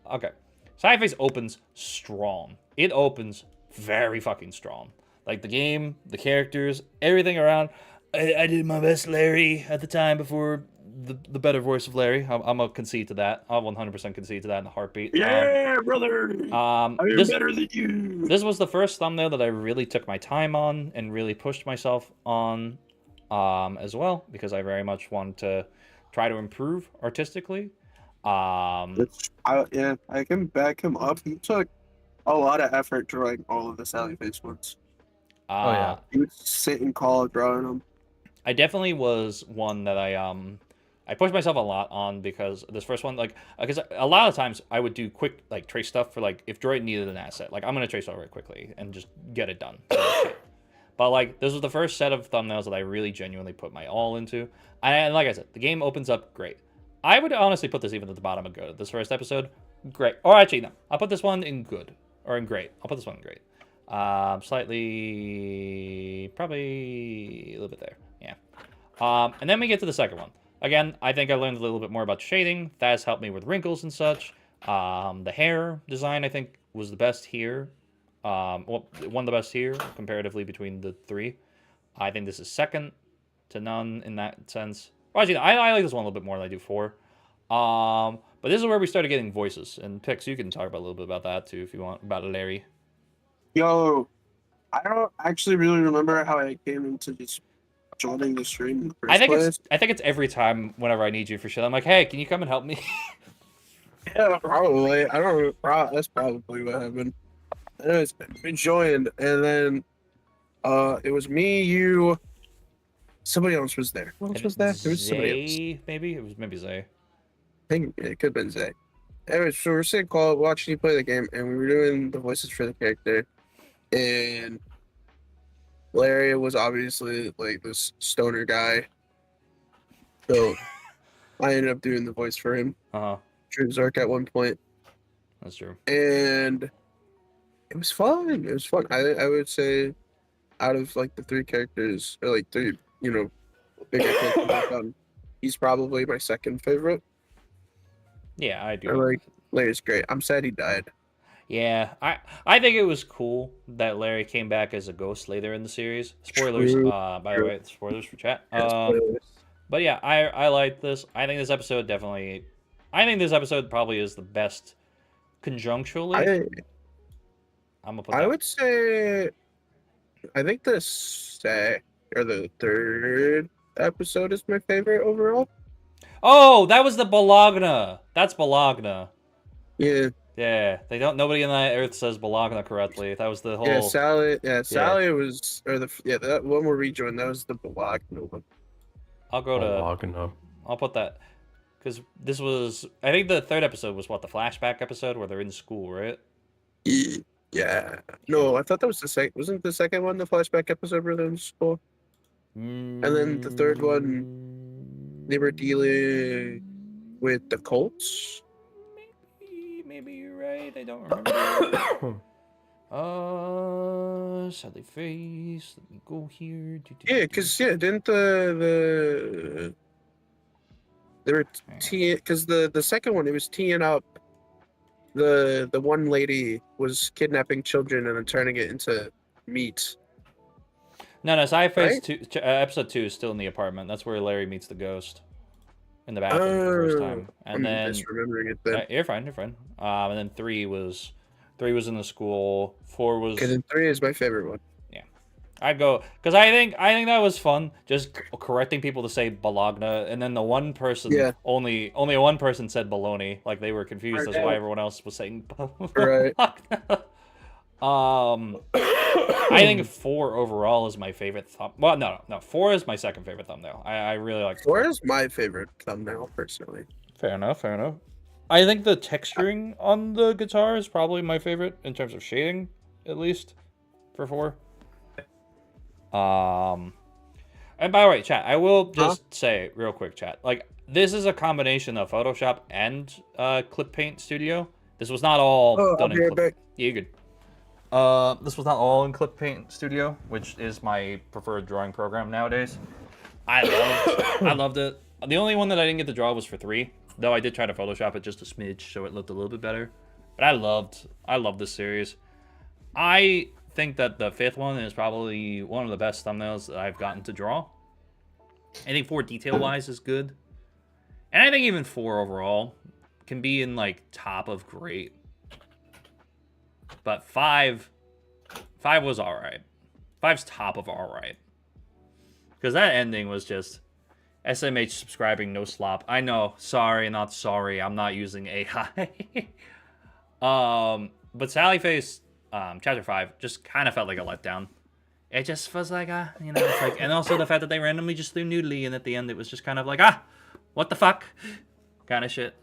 Okay. Sally Face opens strong. It opens very fucking strong. Like the game, the characters, everything around. I did my best, Larry, at the time before the better voice of Larry. I'm gonna concede to that. I'll 100% concede to that in a heartbeat. Yeah, brother. I am better than you. This was the first thumbnail that I really took my time on and really pushed myself on, as well, because I very much wanted to try to improve artistically. I can back him up. He took a lot of effort drawing all of the Sally Face ones. Oh yeah. He would sit in college drawing them. I definitely was one that I pushed myself a lot on because this first one, like, because a lot of times I would do quick, like, trace stuff for, like, if Droid needed an asset. Like, I'm going to trace over it quickly and just get it done. But, like, this was the first set of thumbnails that I really genuinely put my all into. And like I said, the game opens up great. I would honestly put this even at the bottom of good. This first episode, great. Or actually, no. I'll put this one in good. Or in great. I'll put this one in great. Slightly, probably a little bit there. Yeah. And then we get to the second one. Again, I think I learned a little bit more about shading. That has helped me with wrinkles and such. The hair design, I think, was the best here. Well, one of the best here, comparatively between the 3. I think this is second to none in that sense. Well, actually, I like this one a little bit more than I do 4. But this is where we started getting voices. And Pix, you can talk about a little bit about that, too, if you want, about Larry. Yo, I don't actually really remember how I came into this joining the stream in the I first think place. it's every time whenever I need you for shit. I'm like, hey, can you come and help me? Yeah, probably. I don't know. That's probably what happened. Anyways, we joined, and then it was me, you, somebody else was there. Who else was there? There was somebody else. Zay, maybe it was maybe Zay. I think it could have been Zay. Anyways, so we're sitting call watching you play the game, and we were doing the voices for the character, and Larry was obviously like this stoner guy, so I ended up doing the voice for him. Drew Zark at one point, That's true. and it was fun. It was fun. I would say out of like the three characters, or like three, bigger characters I've done, he's probably my second favorite. Yeah, I I do. like Larry's great. I'm sad he died. Yeah, I think it was cool that Larry came back as a ghost later in the series. Spoilers, True, by the way, spoilers for chat. Yes, But yeah, I like this. I think this episode probably is the best conjuncturally. I'm gonna put I that. would say, I think the the third episode is my favorite overall. Oh, that was the Bologna. That's Bologna. Yeah. Yeah, nobody on that earth says Bologna correctly. That was the whole. Yeah, Sally. Yeah, Sally was, that one we're rejoined. That was the Bologna one. I'll go to. Bologna. I'll put that because this was. I think the third episode was what, the flashback episode where they're in school, right? Yeah. No, I thought that was the second. Wasn't the second one the flashback episode where they're in school? And then the third one, they were dealing with the Colts. Maybe you're right. I don't remember. Sadly face. Let me go here. Yeah, because didn't they were teeing, because the second one, it was teeing up the one lady was kidnapping children and then turning it into meat. No, Sadly face Right? episode 2 is still in the apartment. That's where Larry meets the ghost in the bathroom for the first time. And I'm then misremembering it then. you're fine. And then 3 was in the school. 4 was. Okay, then 3 is my favorite one. I'd go because I think that was fun. Just correcting people to say Bologna, and then the one person, only one person said baloney, like they were confused as why everyone else was saying Right. I think 4 overall is my favorite Well, no, 4 is my second favorite thumbnail. I really like 4 is my favorite thumbnail personally. Fair enough. I think the texturing on the guitar is probably my favorite in terms of shading, at least for 4. And by the way, chat, I will just say real quick, chat. Like, this is a combination of Photoshop and Clip Paint Studio. This was not all done in Clip. Yeah, you're good. This was not all in Clip Paint Studio, which is my preferred drawing program nowadays. I loved it. The only one that I didn't get to draw was for 3, though I did try to Photoshop it just a smidge so it looked a little bit better. But I loved this series. I think that the 5th one is probably one of the best thumbnails that I've gotten to draw. I think 4 detail-wise is good. And I think even 4 overall can be in, like, top of great. But 5 was alright. 5's top of alright. Because that ending was just SMH subscribing, no slop. I know, sorry, not sorry. I'm not using AI. But Sally Face, Chapter 5, just kind of felt like a letdown. It just was like, it's like, and also the fact that they randomly just threw Noodly, and at the end it was just kind of like, what the fuck? Kind of shit.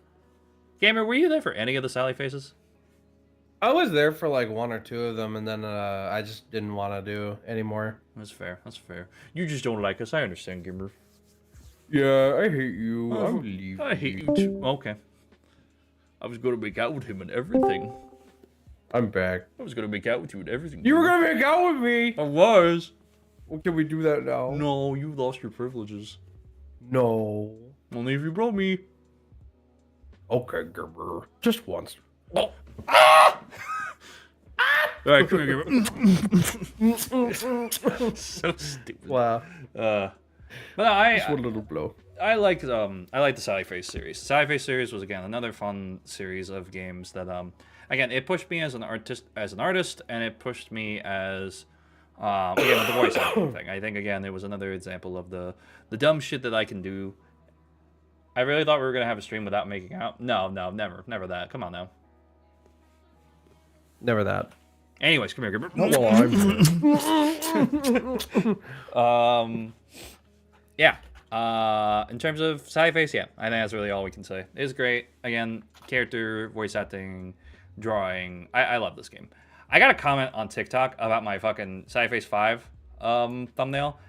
Gamer, were you there for any of the Sally Faces? I was there for like 1 or 2 of them, and then I just didn't want to do anymore. That's fair. You just don't like us. I understand, Gamer. Yeah, I hate you. I'm leaving. I hate you too. Okay. I was going to make out with him and everything. I'm back. I was going to make out with you and everything. You were going to make out with me? I was. Well, can we do that now? No, you lost your privileges. No. Only if you brought me. Okay, Gerber. Just once. Oh. Ah! Alright, come here, Gamer. So stupid. Wow. But I just one little blow. I like the Sally Face series. The Sally Face series was again another fun series of games that again it pushed me as an artist, and it pushed me as Again, with the voice acting thing, I think again it was another example of the dumb shit that I can do. I really thought we were gonna have a stream without making out. No, never that. Come on now. Never that. Anyways, come here. Well, I'm Yeah. In terms of side face, yeah, I think that's really all we can say. It's great. Again, character, voice acting, drawing. I love this game. I got a comment on TikTok about my fucking side face 5 thumbnail,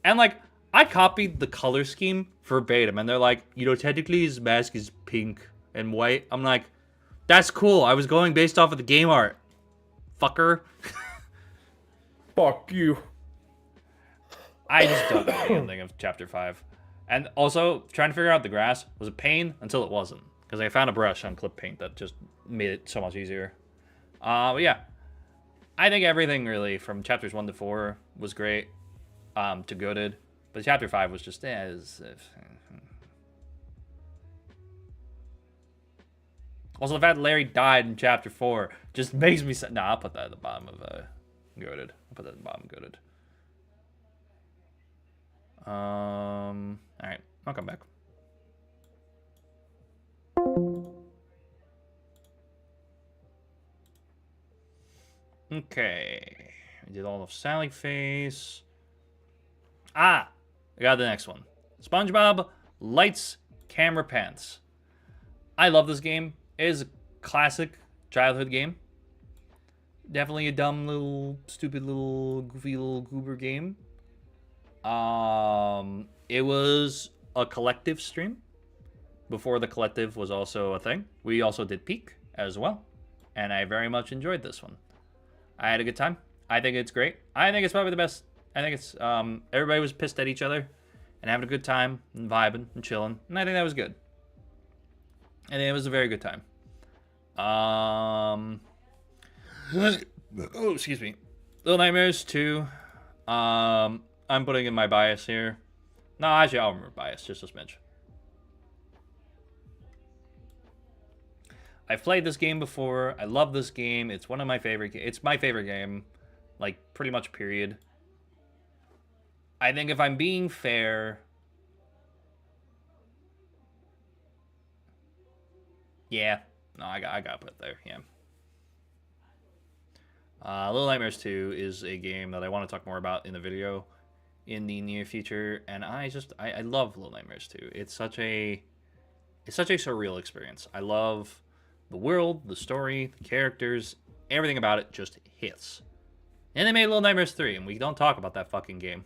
and like I copied the color scheme verbatim, and they're like, you know, technically his mask is pink and white. I'm like, that's cool. I was going based off of the game art, fucker. fuck you. I just don't know the ending of Chapter 5. And also, trying to figure out the grass was a pain until it wasn't. Because I found a brush on clip paint that just made it so much easier. But yeah. I think everything really from chapters 1 to 4 was great. To goated. But Chapter 5 was just... Also, the fact that Larry died in Chapter 4 just makes me... Nah, I'll put that at the bottom of goated. I'll put that at the bottom of goated. Alright, I'll come back. Okay. We did all of Sally Face. I got the next one. SpongeBob Lights, Camera, Pants. I love this game. It is a classic childhood game. Definitely a dumb little, stupid little, goofy little goober game. It was a collective stream before the collective was also a thing. We also did Peak as well, and I very much enjoyed this one. I had a good time. I think it's great. I think it's probably the best. I think it's everybody was pissed at each other and having a good time and vibing and chilling, and I think that was good. And it was a very good time. Oh, excuse me. Little Nightmares 2. I'm putting in my bias here. No, actually, I'll remember bias, just a smidge. I've played this game before. I love this game. It's one of my favorite games. It's my favorite game. Like, pretty much, period. I think if I'm being fair... Yeah. No, I gotta put it there, yeah. Little Nightmares 2 is a game that I want to talk more about in the video in the near future, and I love Little Nightmares 2. It's such a surreal experience. I love the world, the story, the characters, everything about it just hits. And they made Little Nightmares 3, and we don't talk about that fucking game.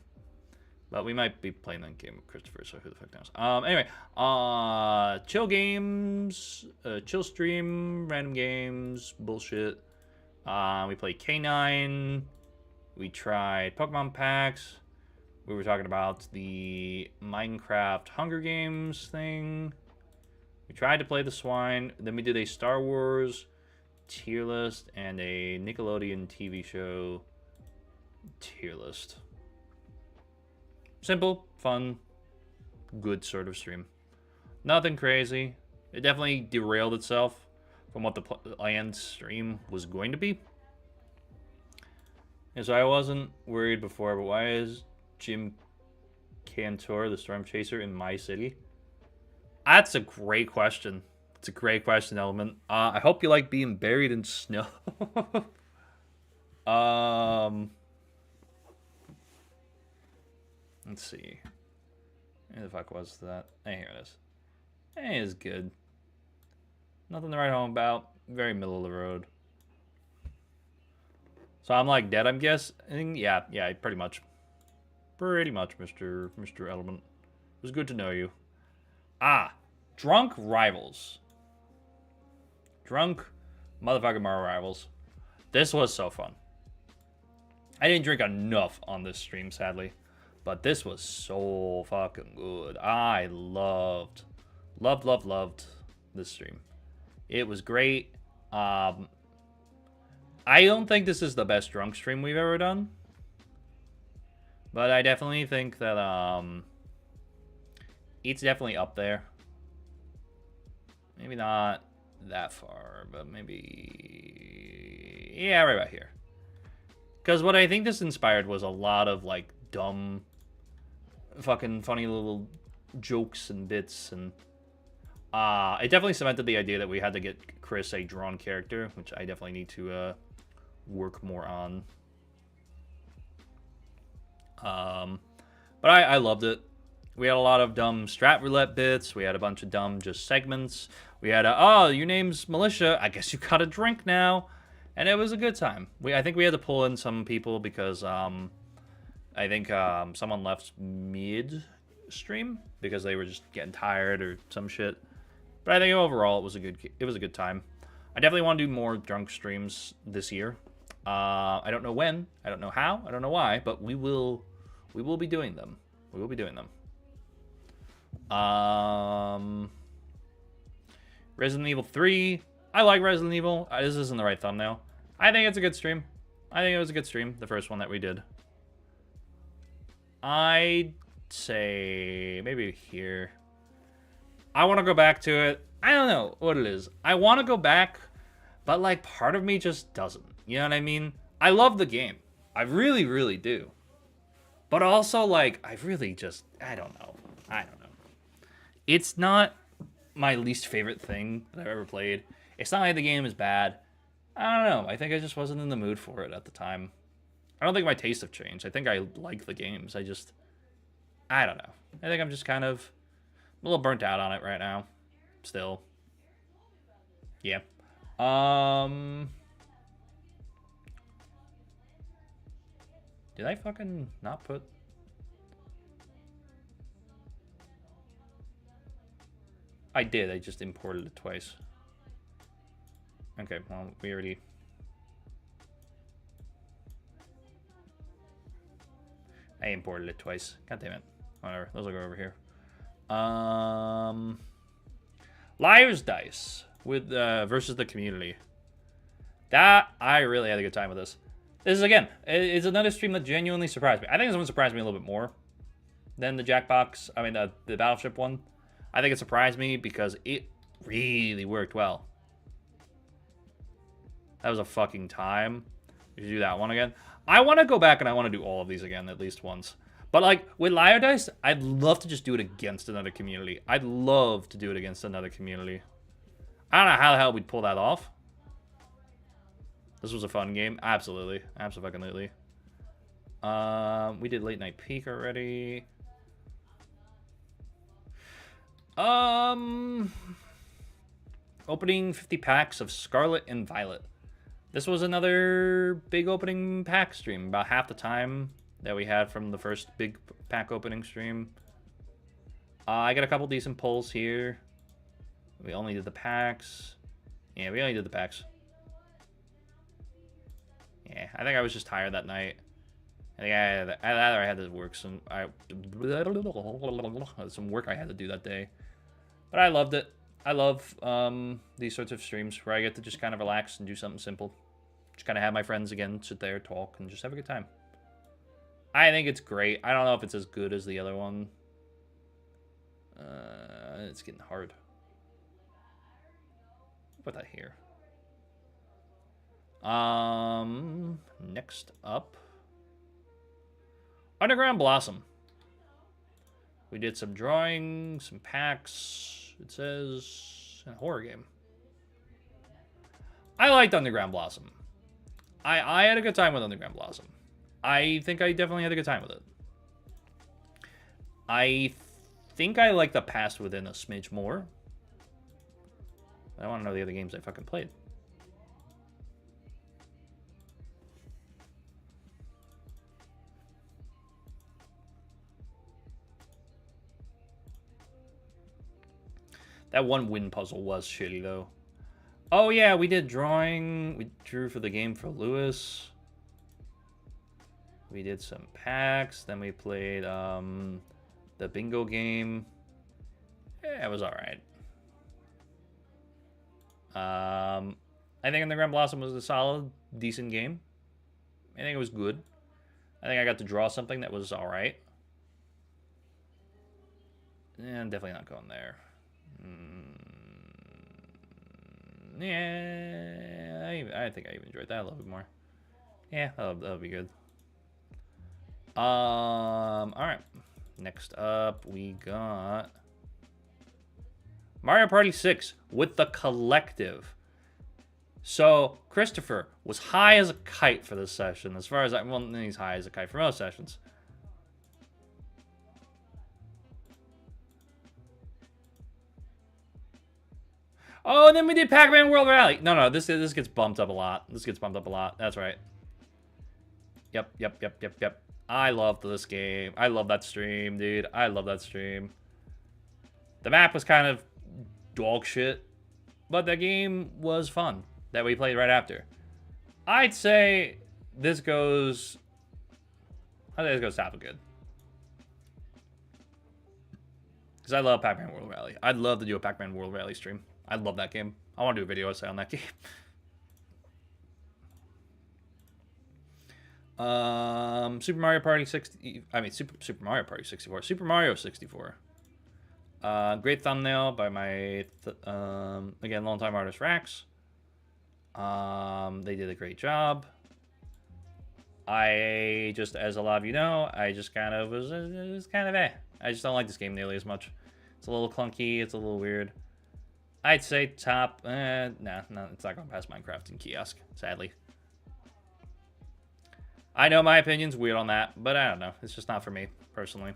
But we might be playing that game with Christopher, so who the fuck knows. Anyway, chill games, chill stream, random games, bullshit. We played K9. We tried Pokemon packs. We were talking about the Minecraft Hunger Games thing. We tried to play the Swine. Then we did a Star Wars tier list and a Nickelodeon TV show tier list. Simple, fun, good sort of stream. Nothing crazy. It definitely derailed itself from what the planned stream was going to be. And so I wasn't worried before, but why is Jim Cantor the Storm Chaser in my city? That's a great question. It's a great question, Element. I hope you like being buried in snow. Let's see. Where the fuck was that? Hey, here it is. Hey, it's good. Nothing to write home about. Very middle of the road. So I'm like dead, I'm guessing. Yeah, pretty much. Pretty much, Mr. Element. It was good to know you. Drunk Rivals. Drunk motherfucking Mario Rivals. This was so fun. I didn't drink enough on this stream, sadly. But this was so fucking good. I loved this stream. It was great. I don't think this is the best drunk stream we've ever done. But I definitely think that it's definitely up there. Maybe not that far, but maybe... Yeah, right about here. Because what I think this inspired was a lot of, like, dumb, fucking funny little jokes and bits, and it definitely cemented the idea that we had to get Chris a drawn character, which I definitely need to work more on. But I loved it. We had a lot of dumb strat roulette bits. We had a bunch of dumb just segments. We had oh, your name's Militia. I guess you got a drink now. And it was a good time. I think we had to pull in some people because I think someone left mid-stream because they were just getting tired or some shit. But I think overall it was a good time. I definitely want to do more drunk streams this year. I don't know when, I don't know how, I don't know why, but we will be doing them. We will be doing them. Resident Evil 3. I like Resident Evil. This isn't the right thumbnail. I think it's a good stream. I think it was a good stream, the first one that we did. I'd say maybe here. I want to go back to it. I don't know what it is. I want to go back, but like part of me just doesn't. You know what I mean? I love the game. I really, really do. But also, like, I really just, I don't know. It's not my least favorite thing that I've ever played. It's not like the game is bad. I don't know. I think I just wasn't in the mood for it at the time. I don't think my tastes have changed. I think I like the games. I don't know. I think I'm just kind of a little burnt out on it right now. Still. Yeah. Did I fucking not put... I did. I just imported it twice. Okay, well, we already... I imported it twice. God damn it. Whatever. Those will go over here. Liar's Dice with versus the community. That I really had a good time with this. This is again, it's another stream that genuinely surprised me. I think this one surprised me a little bit more than the Jackbox. I mean, the Battleship one. I think it surprised me because it really worked well. That was a fucking time. We should do that one again. I want to go back and I want to do all of these again at least once. But like with Liar Dice, I'd love to just do it against another community. I'd love to do it against another community. I don't know how the hell we'd pull that off. This was a fun game. Absolutely. Absolutely. We did Late Night Peak already. Opening 50 packs of Scarlet and Violet. This was another big opening pack stream. About half the time that we had from the first big pack opening stream. I got a couple decent pulls here. We only did the packs. Yeah, we only did the packs. Yeah, I think I was just tired that night. I think I had to work some work I had to do that day. But I loved it. I love these sorts of streams where I get to just kind of relax and do something simple. Just kind of have my friends again, sit there, talk, and just have a good time. I think it's great. I don't know if it's as good as the other one. It's getting hard. Put that here. Next up, Underground Blossom. We did some drawing, some packs. It says a horror game. I liked Underground Blossom. I had a good time with Underground Blossom. I think I definitely had a good time with it. I think I like the Past Within a smidge more. I want to know the other games I fucking played. That one win puzzle was shitty, though. Oh, yeah, we did drawing. We drew for the game for Lewis. We did some packs. Then we played the bingo game. Yeah, it was alright. I think Underground Blossom was a solid, decent game. I think it was good. I think I got to draw something that was alright. And definitely not going there. Yeah, I think I even enjoyed that a little bit more. Yeah, that'll be good. All right. Next up, we got Mario Party 6 with the collective. So Christopher was high as a kite for this session. As far as well, he's high as a kite for most sessions. Oh, and then we did Pac-Man World Rally. No, this gets bumped up a lot. This gets bumped up a lot. That's right. Yep. I love this game. I love that stream, dude. I love that stream. The map was kind of dog shit, but the game was fun that we played right after. I'd say this goes... I think this goes top of good. Because I love Pac-Man World Rally. I'd love to do a Pac-Man World Rally stream. I love that game. I want to do a video essay on that game. Super Mario Party 60. I mean, Super Mario Party 64. Super Mario 64. Great thumbnail by my again longtime artist Rax. They did a great job. I just, as a lot of you know, I just kind of was kind of I just don't like this game nearly as much. It's a little clunky. It's a little weird. I'd say top. Nah, it's not going past Minecraft and Kiosk, sadly. I know my opinion's weird on that, but I don't know. It's just not for me, personally.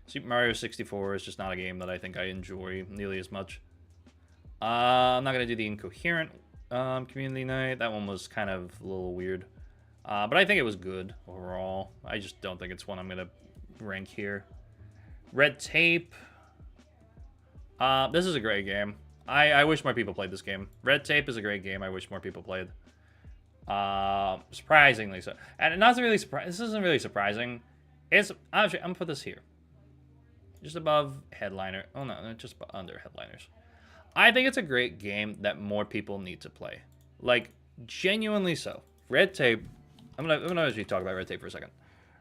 Super Mario 64 is just not a game that I think I enjoy nearly as much. I'm not going to do the Incoherent community night. That one was kind of a little weird. But I think it was good overall. I just don't think it's one I'm going to rank here. Red Tape. This is a great game. I wish more people played this game. Red Tape is a great game. I wish more people played. Surprisingly so. And not really surprising. This isn't really surprising. It's actually, I'm gonna put this here. Just above Headliner. Oh no, just under Headliners. I think it's a great game that more people need to play. Like, genuinely so. Red Tape. I'm gonna actually talk about Red Tape for a second.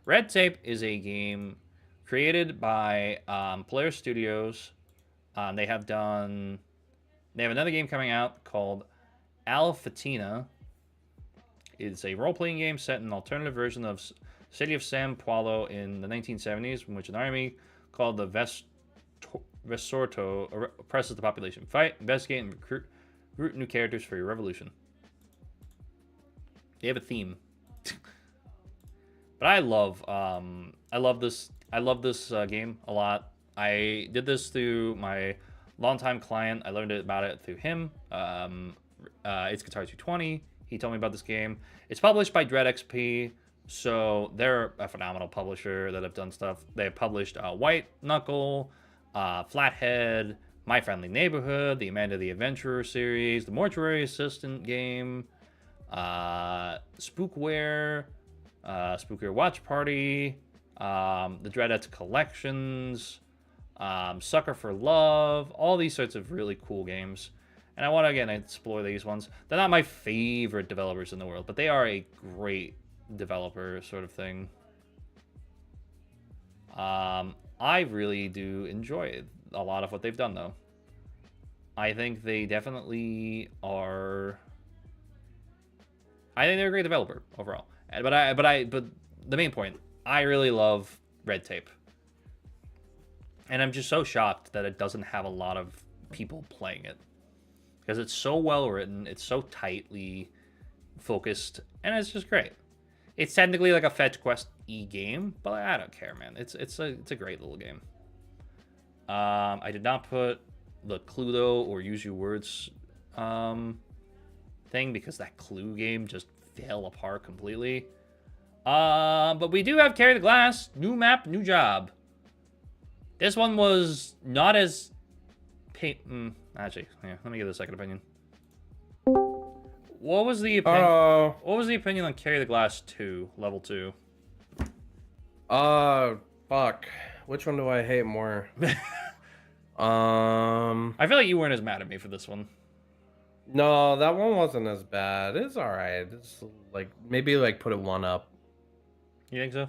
Red Tape is a game created by Player Studios. They have another game coming out called Alphatina. It's a role-playing game set in an alternative version of City of San Paulo in the 1970s, in which an army called the Vesorto oppresses the population. Fight, investigate, and recruit new characters for your revolution. They have a theme. But I love this game a lot. I did this through my longtime client. I learned about it through him. It's Guitar 220. He told me about this game. It's published by Dread XP, so they're a phenomenal publisher that have done stuff. They have published White Knuckle, Flathead, My Friendly Neighborhood, the Amanda the Adventurer series, the Mortuary Assistant game, Spookware, Spookware Watch Party, the Dreadettes Collections, Sucker for Love, all these sorts of really cool games. And I want to, again, explore these ones. They're not my favorite developers in the world, but they are a great developer sort of thing. I really do enjoy a lot of what they've done, though. I think they definitely are... I think they're a great developer overall. But the main point, I really love Red Tape. And I'm just so shocked that it doesn't have a lot of people playing it. Because it's so well written, it's so tightly focused, and it's just great. It's technically like a fetch quest-y game, but I don't care, man. It's a great little game. I did not put the Cluedo or Use Your Words thing because that Clue game just fell apart completely. But we do have Carry the Glass, new map, new job. This one was not as actually, yeah, let me get a second opinion. What was the opinion? What was the opinion on Carry the Glass 2, level 2? Fuck. Which one do I hate more? I feel like you weren't as mad at me for this one. No, that one wasn't as bad. It's alright. It's like maybe like put it one up. You think so?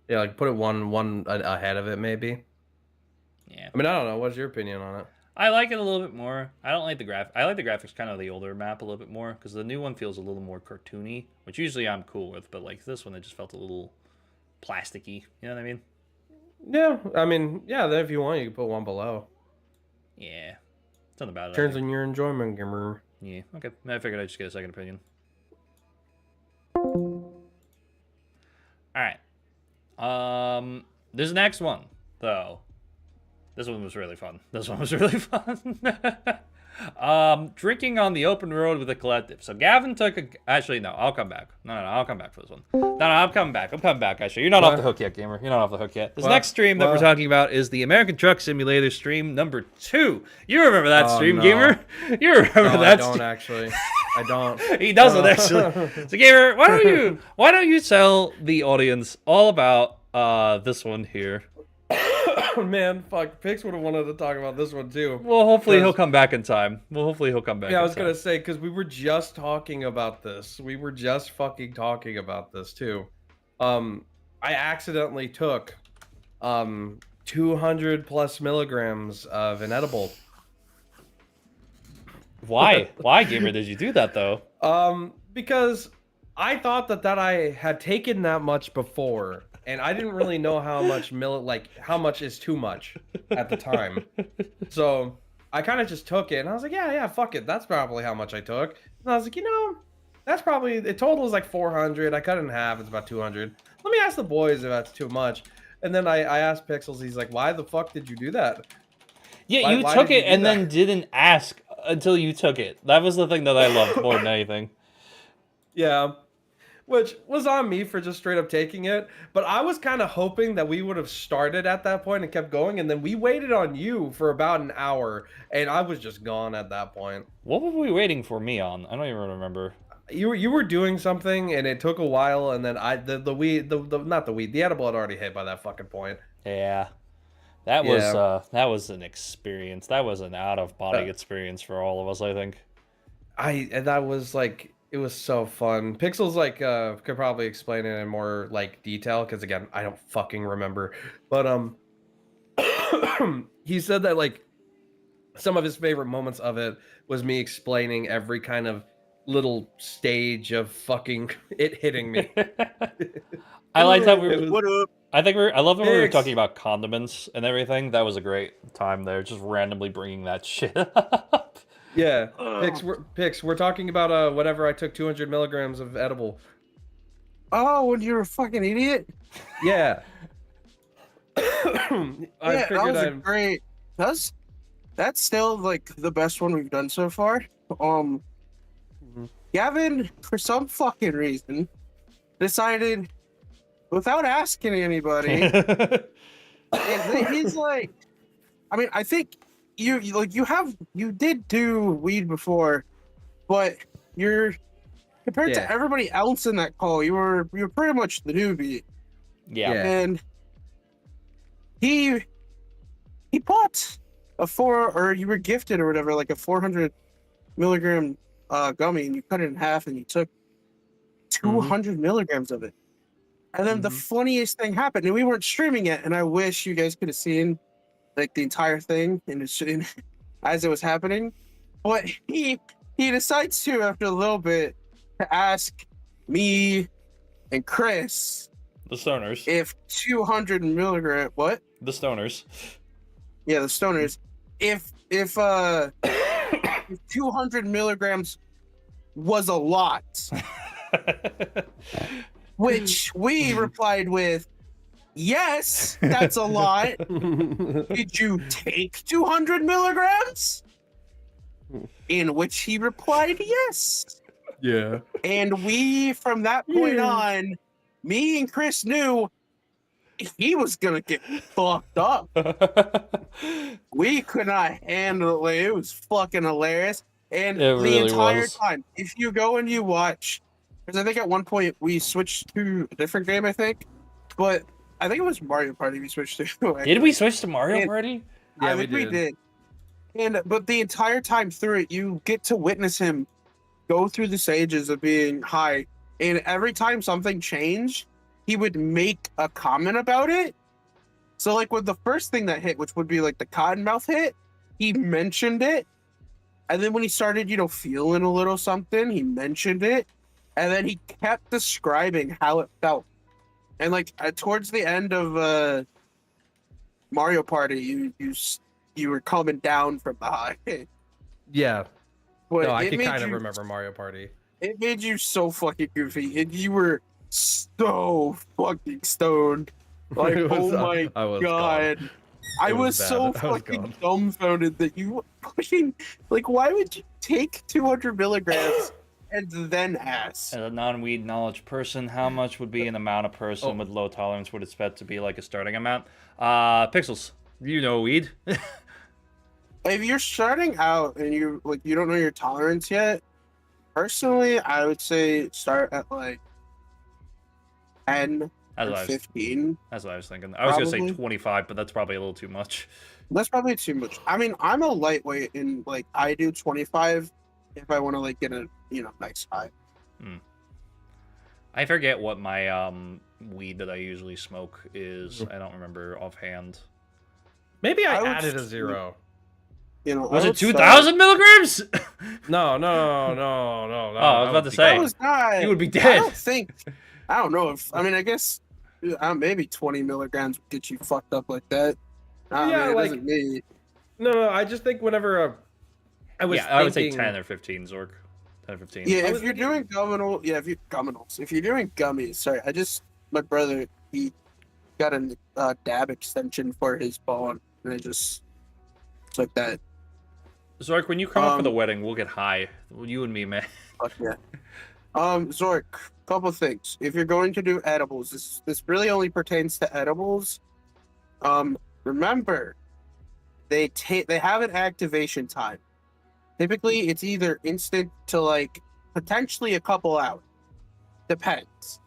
Yeah, like put it one ahead of it maybe. Yeah. I mean, I don't know. What's your opinion on it? I like it a little bit more. I don't like the I like the graphics kind of the older map a little bit more because the new one feels a little more cartoony, which usually I'm cool with. But like this one, it just felt a little plasticky. You know what I mean? Yeah, I mean, yeah. Then if you want, you can put one below. Yeah. Something about it. Turns on your enjoyment, gamer. Yeah. Okay. I figured I'd just get a second opinion. All right. This next one though. This one was really fun. This one was really fun. Drinking on the open road with a collective. So Gavin took a... Actually, no, I'll come back. No, I'll come back for this one. No, I'm coming back. I'm coming back, actually. You're not off the hook yet, gamer. You're not off the hook yet. This next stream that we're talking about is the American Truck Simulator stream number 2. You remember that stream, gamer? You remember that stream? I don't, actually. I don't. He doesn't, actually. So, gamer, why don't you tell the audience all about this one here? Man, fuck. Pix would have wanted to talk about this one too. Well, hopefully he'll come back in time. Yeah, I was gonna say, because we were just talking about this. We were just fucking talking about this too. I accidentally took 200 plus milligrams of an edible. Why, gamer, did you do that though? Because I thought that I had taken that much before. And I didn't really know how much how much is too much at the time. So I kind of just took it, and I was like, yeah, fuck it. That's probably how much I took. And I was like, that's probably, the total is like 400. I cut it in half. It's about 200. Let me ask the boys if that's too much. And then I asked Pixels. He's like, why the fuck did you do that? Yeah, you took it and then didn't ask until you took it. That was the thing that I loved more than anything. Yeah. Which was on me for just straight up taking it. But I was kind of hoping that we would have started at that point and kept going. And then we waited on you for about an hour. And I was just gone at that point. What were we waiting for me on? I don't even remember. You were doing something and it took a while. And then the edible had already hit by that fucking point. Yeah. That was an experience. That was an out-of-body experience for all of us, I think. That was like... It was so fun. Pixels could probably explain it in more detail because again, I don't fucking remember. But he said that some of his favorite moments of it was me explaining every kind of little stage of fucking it hitting me. I like that what up? I love when we were talking about condiments and everything. That was a great time there, just randomly bringing that shit up. Yeah, Pix, we're talking about whenever I took 200 milligrams of edible. Oh, when you were a fucking idiot? Yeah. That was great. That's still the best one we've done so far. Gavin, for some fucking reason, decided without asking anybody. And he's like, I mean, I think you did do weed before, but you're compared to everybody else in that call, you're pretty much the newbie. Yeah. And he bought or you were gifted or whatever, a 400 milligram gummy, and you cut it in half and you took 200 milligrams of it. And then the funniest thing happened, and we weren't streaming it, and I wish you guys could have seen the entire thing as it was happening. But he decides to, after a little bit, to ask me and Chris, the stoners, if 200 milligram what? The stoners. Yeah, the stoners. If 200 milligrams was a lot. Which we replied with, yes, that's a lot. Did you take 200 milligrams? In which he replied, yes. Yeah. And we, from that point on, me and Chris knew he was going to get fucked up. We could not handle it. It was fucking hilarious. And the entire time, if you go and you watch, because I think at one point we switched to a different game, I think. But I think it was Mario Party we switched to. Actually. Did we switch to Mario Party? Yeah, I think we did. But the entire time through it, you get to witness him go through the stages of being high. And every time something changed, he would make a comment about it. So with the first thing that hit, which would be the Cottonmouth hit, he mentioned it, and then when he started, feeling a little something, he mentioned it, and then he kept describing how it felt. And like towards the end of Mario Party, you were coming down from the high. Yeah. But No, I it can made kind of you remember Mario Party. it made you so fucking goofy, and you were so fucking stoned. Like, It was, oh my I was god. gone. I It was was so bad. I was fucking gone. dumbfounded that you fucking like. Why would you take 200 milligrams and then ask? As a non-weed knowledge person, how much would be an amount a person with low tolerance would expect to be like a starting amount? Pixels, you know weed. If you're starting out and you don't know your tolerance yet, personally, I would say start at like 10 That's or what I was, 15. that's what I was thinking. I was gonna say Probably. 25, but that's probably a little too much. That's probably too much. I mean, I'm a lightweight and like I do 25 if I want to like get a nice high. I forget what my weed that I usually smoke is. I don't remember offhand. Maybe I I would added a s- 0. Was I it would start- 2,000 milligrams? No. Oh, I was about to would be say. That gone. was not. You would be I dead. don't think. I don't know if. I mean, I guess maybe 20 milligrams would get you fucked up like that. I Yeah, mean, it like- doesn't me. No, I just think whenever I was Yeah, I would say thinking- 10 or 15, Zork. 10 or 15. Yeah, I if was you're thinking- doing if you're doing gummies. Sorry, my brother he got a dab extension for his bone, and I just took that. Zork, when you come up for the Um, wedding, we'll get high. You and me, man. Fuck yeah. Zork, couple things. If you're going to do edibles, this really only pertains to edibles. Remember, they have an activation time. Typically, it's either instant to like potentially a couple hours. Depends.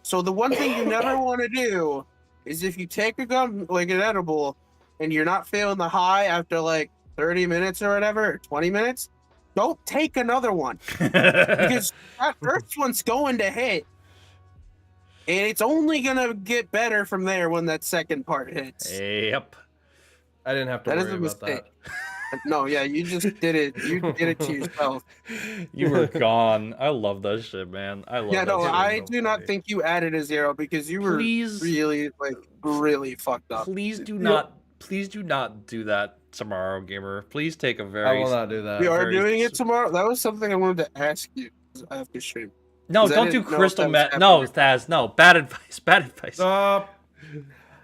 So the one thing you never want to do is if you take a gum like an edible and you're not feeling the high after like 30 minutes or whatever, or 20 minutes, don't take another one because that first one's going to hit. And it's only gonna get better from there when that second part hits. Yep. I didn't have to That is worry a about mistake. that. No, yeah, you just did it. You did it to yourself. You were gone. I love that shit, man. I love Yeah, that no, shit. I so do not funny. think you added a 0 because you were Please. really fucked up. Please do not do that tomorrow, gamer. Please take a very I will not do that. We are very doing it s- tomorrow. That was something I wanted to ask you after stream. No, 'Cause I don't do didn't know if crystal that was meth. No, happening. Thaz, no. Bad advice. Bad advice. Stop.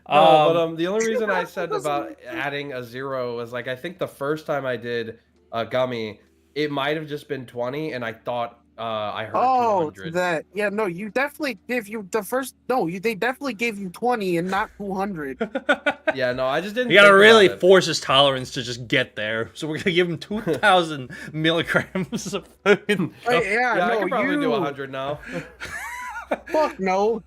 No, but the only reason I said about adding a 0 was like I think the first time I did a gummy, it might have just been 20, and I thought I heard Oh, 200. that yeah, no, you definitely gave you the first. No, they definitely gave you 20 and not 200. Yeah, no, I just didn't. You gotta think about really it. force his tolerance to just get there. So we're gonna give him 2,000 milligrams of fucking. Yeah, Yeah, I no, can probably you do 100 now. fuck no.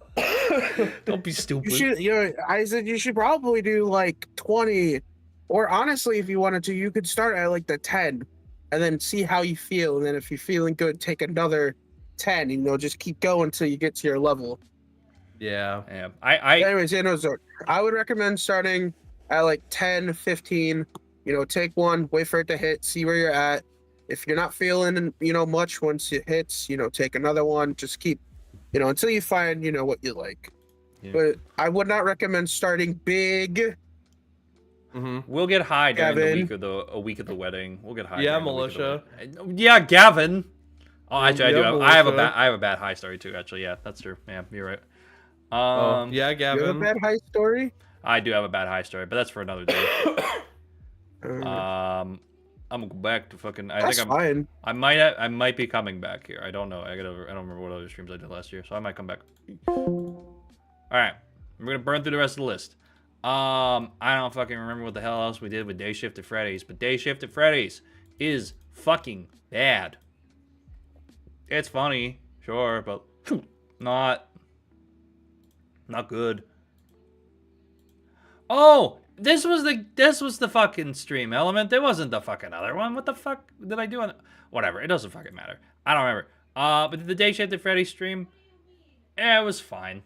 Don't be You stupid. should. I said you should probably do like 20, or honestly, if you wanted to, you could start at like the 10, and then see how you feel, and then if you're feeling good, take another 10. Just keep going until you get to your level. Yeah. Yeah, I Anyways, yeah, no, Zork. I would recommend starting at like 10, 15. Take one, wait for it to hit, see where you're at. If you're not feeling, much once it hits, take another one. Just keep, until you find, what you like. Yeah. But I would not recommend starting big. we'll get high during Gavin. a week of the wedding. We'll get high. Yeah, during the week of the militia. wedding. Yeah, Gavin. Oh, actually, I do. Yeah, I have a militia. bad. I have a bad high story too. Actually, yeah, that's true. Yeah, you're right. Yeah, You have a Gavin. bad high story? I do have a bad high story, but that's for another day. Uh, I'm gonna go back to fucking. I that's think I'm. fine. I might be coming back here. I don't know. I don't remember what other streams I did last year, so I might come back. All right, we're gonna burn through the rest of the list. I don't fucking remember what the hell else we did with Day Shift at Freddy's, but Day Shift at Freddy's is fucking bad. It's funny, sure, but not good. Oh, this was the fucking stream element. It wasn't the fucking other one. What the fuck did I do on? Whatever. It doesn't fucking matter. I don't remember. But the Day Shift at Freddy's stream, it was fine.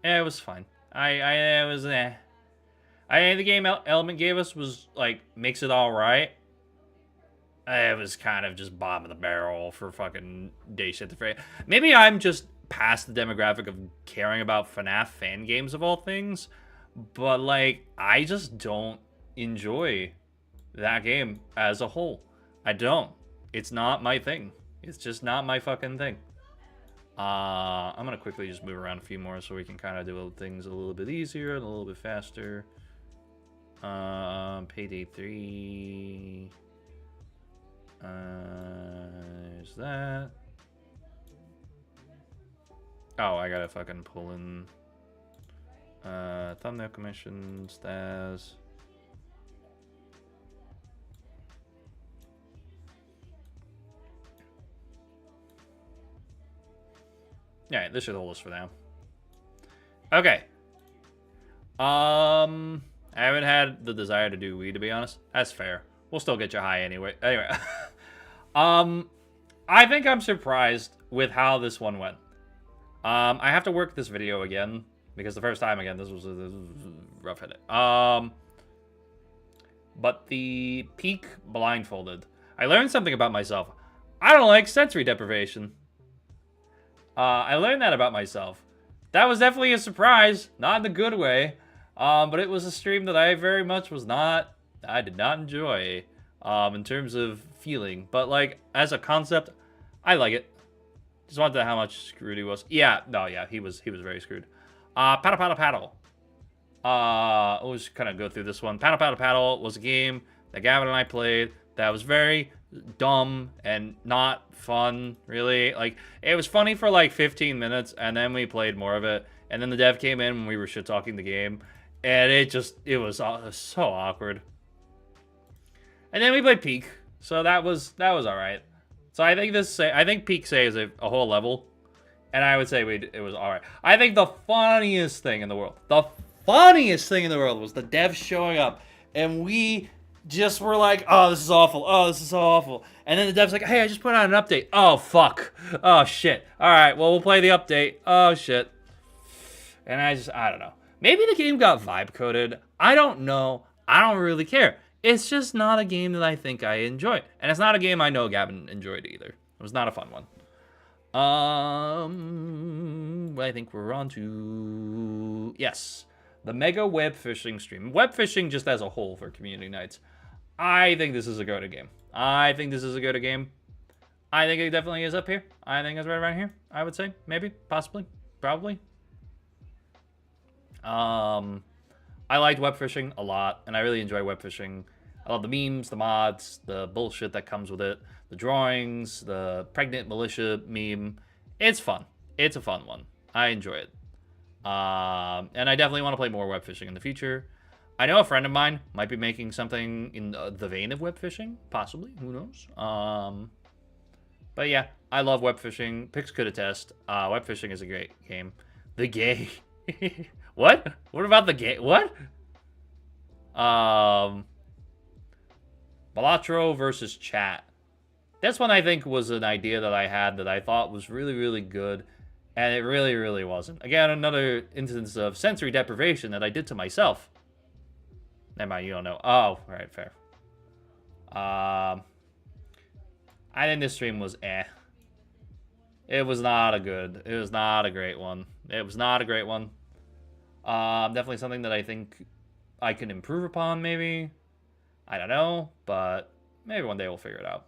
It was fine. It was I think the game Element gave us was like makes it all right. It was kind of just bottom of the barrel for fucking day shit to frame. Maybe I'm just past the demographic of caring about FNAF fan games of all things, but like I just don't enjoy that game as a whole. I don't. It's not my thing. It's just not my fucking thing. I'm gonna quickly just move around a few more so we can kind of do things a little bit easier and a little bit faster. Payday 3. Is that? Oh, I gotta fucking pull in. Thumbnail commission, stats. Yeah, this should hold us for now. Okay. I haven't had the desire to do weed, to be honest. That's fair. We'll still get you high anyway. Anyway. I think I'm surprised with how this one went. I have to work this video again because the first time again this was rough edit. But the peak blindfolded. I learned something about myself. I don't like sensory deprivation. I learned that about myself. That was definitely a surprise, not in the good way. But it was a stream that I very much I did not enjoy, in terms of feeling. But like, as a concept, I like it. Just wanted to know how much screwed he was. Yeah, no, yeah, he was very screwed. Paddle Paddle Paddle. We'll just kind of go through this one. Paddle Paddle Paddle was a game that Gavin and I played that was very dumb and not fun, really. Like, it was funny for like 15 minutes, and then we played more of it. And then the dev came in when we were shit-talking the game, and it was so awkward. And then we played Peak, so that was all right. So I think Peak saves a whole level, and I would say it was all right. I think the funniest thing in the world was the dev showing up, and we just were like, oh, this is awful. Oh, this is so awful. And then the dev's like, hey, I just put out an update. Oh, fuck. Oh, shit. All right, well, we'll play the update. Oh, shit. And I don't know. Maybe the game got vibe coded. I don't know. I don't really care. It's just not a game that I think I enjoy. And it's not a game I know Gavin enjoyed either. It was not a fun one. I think we're on to... Yes. The Mega Web Fishing stream. Web fishing just as a whole for community nights. I think this is a go-to game. I think it definitely is up here. I think it's right around here, I would say. Maybe. Possibly. Probably. I liked web fishing a lot, and I really enjoy web fishing. I love the memes, the mods, the bullshit that comes with it, the drawings, the pregnant militia meme. It's fun. It's a fun one. I enjoy it. And I definitely want to play more web fishing in the future. I know a friend of mine might be making something in the vein of web fishing, possibly. Who knows? But yeah, I love web fishing. Pix could attest. Web fishing is a great game. The gay. What? What about the gay? What? Balatro versus chat. This one I think was an idea that I had that I thought was really, really good. And it really, really wasn't. Again, another instance of sensory deprivation that I did to myself. Never mind, you don't know. Oh, alright, fair. I think this stream was eh. It was not a great one. Definitely something that I think I can improve upon, maybe. I don't know, but maybe one day we'll figure it out.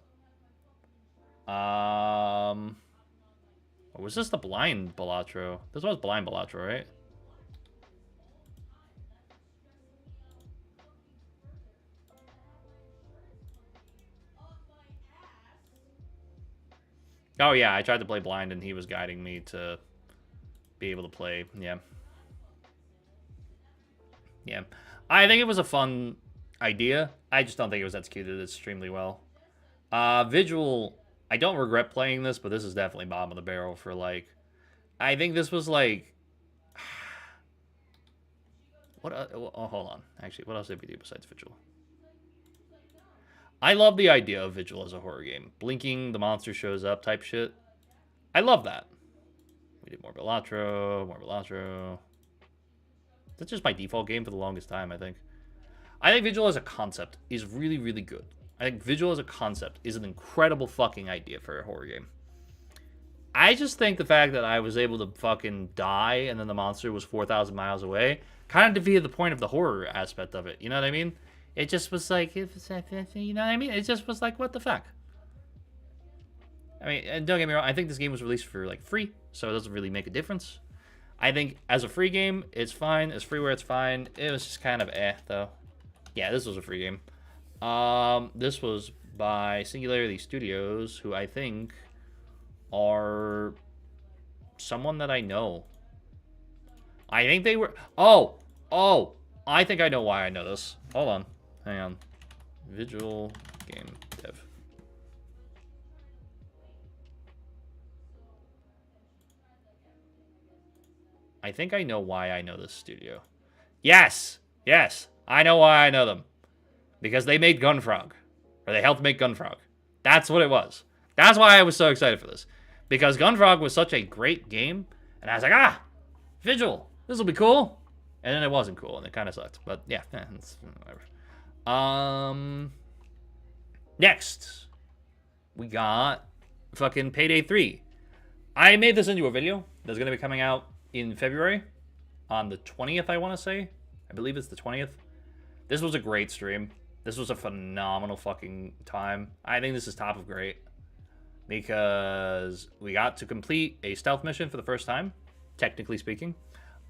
Or was this the blind Balatro? This was blind Balatro, right? Oh yeah, I tried to play blind and he was guiding me to be able to play. Yeah. Yeah. I think it was a fun idea. I just don't think it was executed extremely well. Visual, I don't regret playing this, but this is definitely bottom of the barrel for, like... I think this was, like... What? Oh, hold on. Actually, what else did we do besides Vigil? I love the idea of Vigil as a horror game. Blinking, the monster shows up type shit. I love that. We did more Balatro. That's just my default game for the longest time, I think. I think Vigil as a concept is really, really good. I think Vigil as a concept is an incredible fucking idea for a horror game. I just think the fact that I was able to fucking die and then the monster was 4,000 miles away kind of defeated the point of the horror aspect of it. You know what I mean? It just was like, you know what I mean? It just was like, what the fuck? I mean, and don't get me wrong, I think this game was released for like free, so it doesn't really make a difference. I think as a free game, it's fine. As freeware, it's fine. It was just kind of though. Yeah, this was a free game. This was by Singularity Studios, who I think are someone that I know. I think they were... Oh! I think I know why I know this. Hold on. Hang on. Vigil Game Dev. I think I know why I know this studio. Yes! Yes! I know why I know them. Because they made Gunfrog. Or they helped make Gunfrog. That's what it was. That's why I was so excited for this. Because Gunfrog was such a great game. And I was like, Vigil. This will be cool. And then it wasn't cool. And it kind of sucked. But yeah. It's whatever. Next. We got fucking Payday 3. I made this into a video. That's going to be coming out in February. On the 20th, I want to say. I believe it's the 20th. This was a great stream. This was a phenomenal fucking time. I think this is top of great. Because we got to complete a stealth mission for the first time, technically speaking.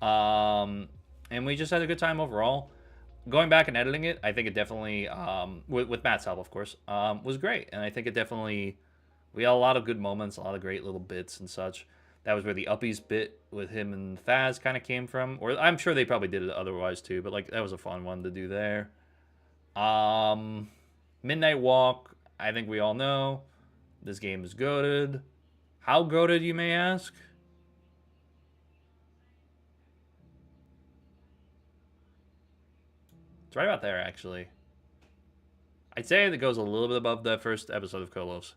And we just had a good time overall. Going back and editing it, I think it definitely, with Matt's help, of course, was great. And I think it definitely, we had a lot of good moments, a lot of great little bits and such. That was where the Uppies bit with him and Thaz kind of came from. Or I'm sure they probably did it otherwise too, but like that was a fun one to do there. Midnight Walk, I think we all know. This game is goated. How goated, you may ask? It's right about there, actually. I'd say it goes a little bit above the first episode of Kolos.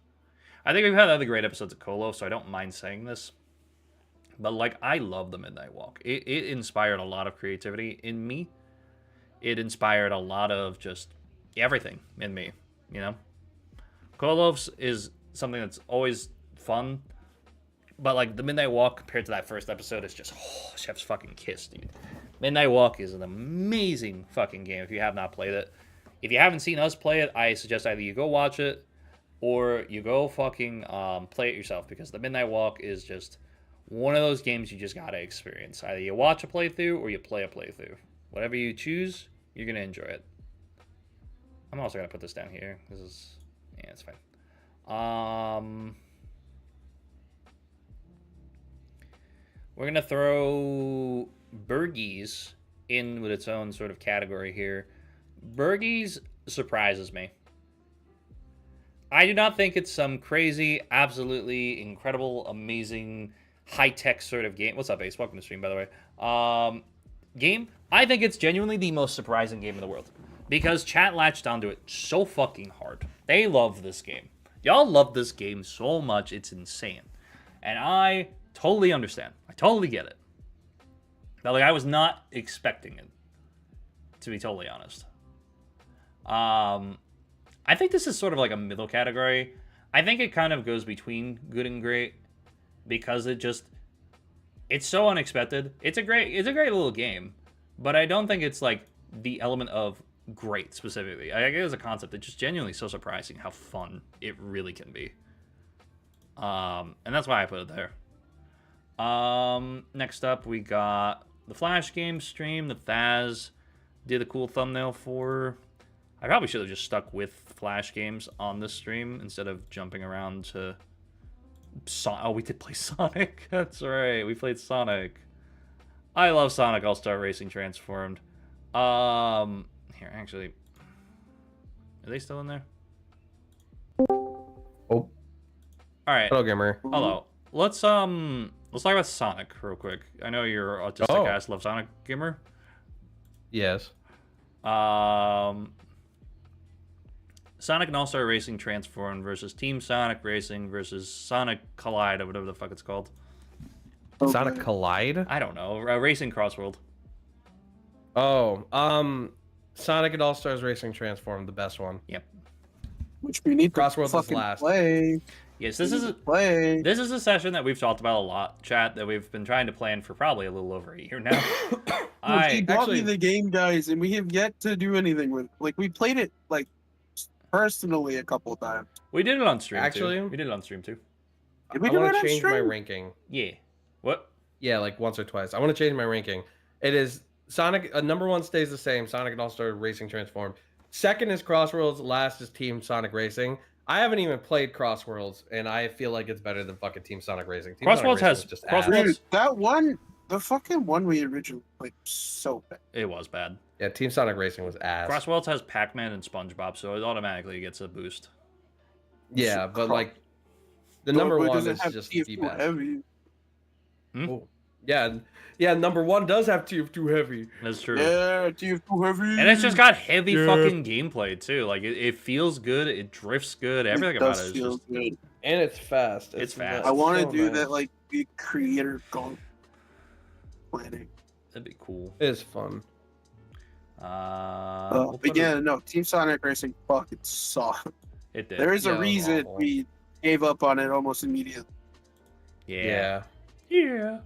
I think we've had other great episodes of Kolos, so I don't mind saying this. But, like, I love the Midnight Walk. It inspired a lot of creativity in me. It inspired a lot of just everything in me, you know? Kolos is something that's always fun. But, like, the Midnight Walk compared to that first episode is just, chef's fucking kiss, dude. Midnight Walk is an amazing fucking game if you have not played it. If you haven't seen us play it, I suggest either you go watch it or you go fucking play it yourself, because the Midnight Walk is just one of those games you just gotta experience. Either you watch a playthrough or you play a playthrough. Whatever you choose, you're gonna enjoy it. I'm also gonna put this down here. This is, yeah, it's fine. We're gonna throw Burgies in with its own sort of category here. Burgies surprises me. I do not think it's some crazy, absolutely incredible, amazing, high-tech sort of game. What's up, Ace? Welcome to the stream, by the way. Game. I think it's genuinely the most surprising game in the world. Because chat latched onto it so fucking hard. They love this game. Y'all love this game so much, it's insane. And I totally understand. I totally get it. But, like, I was not expecting it, to be totally honest. I think this is sort of like a middle category. I think it kind of goes between good and great, because it's so unexpected. It's a great little game, but I don't think it's like the element of great specifically. I guess as a concept, it's just genuinely so surprising how fun it really can be. And that's why I put it there. Next up, we got the Flash game stream that Thaz did a cool thumbnail for. I probably should have just stuck with Flash games on this stream instead of jumping around to... Oh, we did play Sonic. That's right, we played Sonic. I love Sonic All-Star Racing Transformed. Here, actually... Are they still in there? Oh. Alright. Hello, gamer. Hello. Let's talk about Sonic real quick. I know you're autistic ass love Sonic gamer. Yes. Sonic and All-Star Racing Transformed versus Team Sonic Racing versus Sonic Collide, or whatever the fuck it's called. Sonic Collide? I don't know. Racing Crossworld. Oh, Sonic and All Stars Racing Transform, the best one. Which we need to Crossworlds is fucking last. play. Yes, We this need is to play. this is a session that we've talked about a lot, chat. That we've been trying to plan for probably a little over a year now. He bought actually- me the game, guys, and we have yet to do anything with. Like, we played it like personally a couple of times. We did it on stream Actually- too. We did it on stream too. Did we I do want it to on change my stream? ranking. Yeah. What? Yeah, like once or twice. I want to change my ranking. It is Sonic. Number 1 stays the same. Sonic and All Star Racing Transform. Second is Crossworlds. Last is Team Sonic Racing. I haven't even played Crossworlds, and I feel like it's better than fucking Team Sonic Racing. Team Sonic Crossworlds Racing has- is just Crossworlds- ass. Dude, that one, the fucking one we originally played, was so bad. It was bad. Yeah, Team Sonic Racing was ass. Crossworlds has Pac-Man and SpongeBob, so it automatically gets a boost. Yeah, but Cro- like the number But it 1 doesn't is have just TF2 the best. heavy. Oh. Yeah, number 1 does have TF2 heavy. That's true. Yeah, TF2 heavy. And it's just got heavy Yeah. fucking gameplay too. Like it feels good, it drifts good, everything about it is feel just good. And it's fast. It's fast. I want to so do nice. that like big creator goal planning. that'd be cool. It is fun. We'll But put yeah, it, no, Team Sonic Racing fucking sucked. it did. There is Yeah, a it was reason awful. we gave up on it almost immediately. Yeah. Yeah.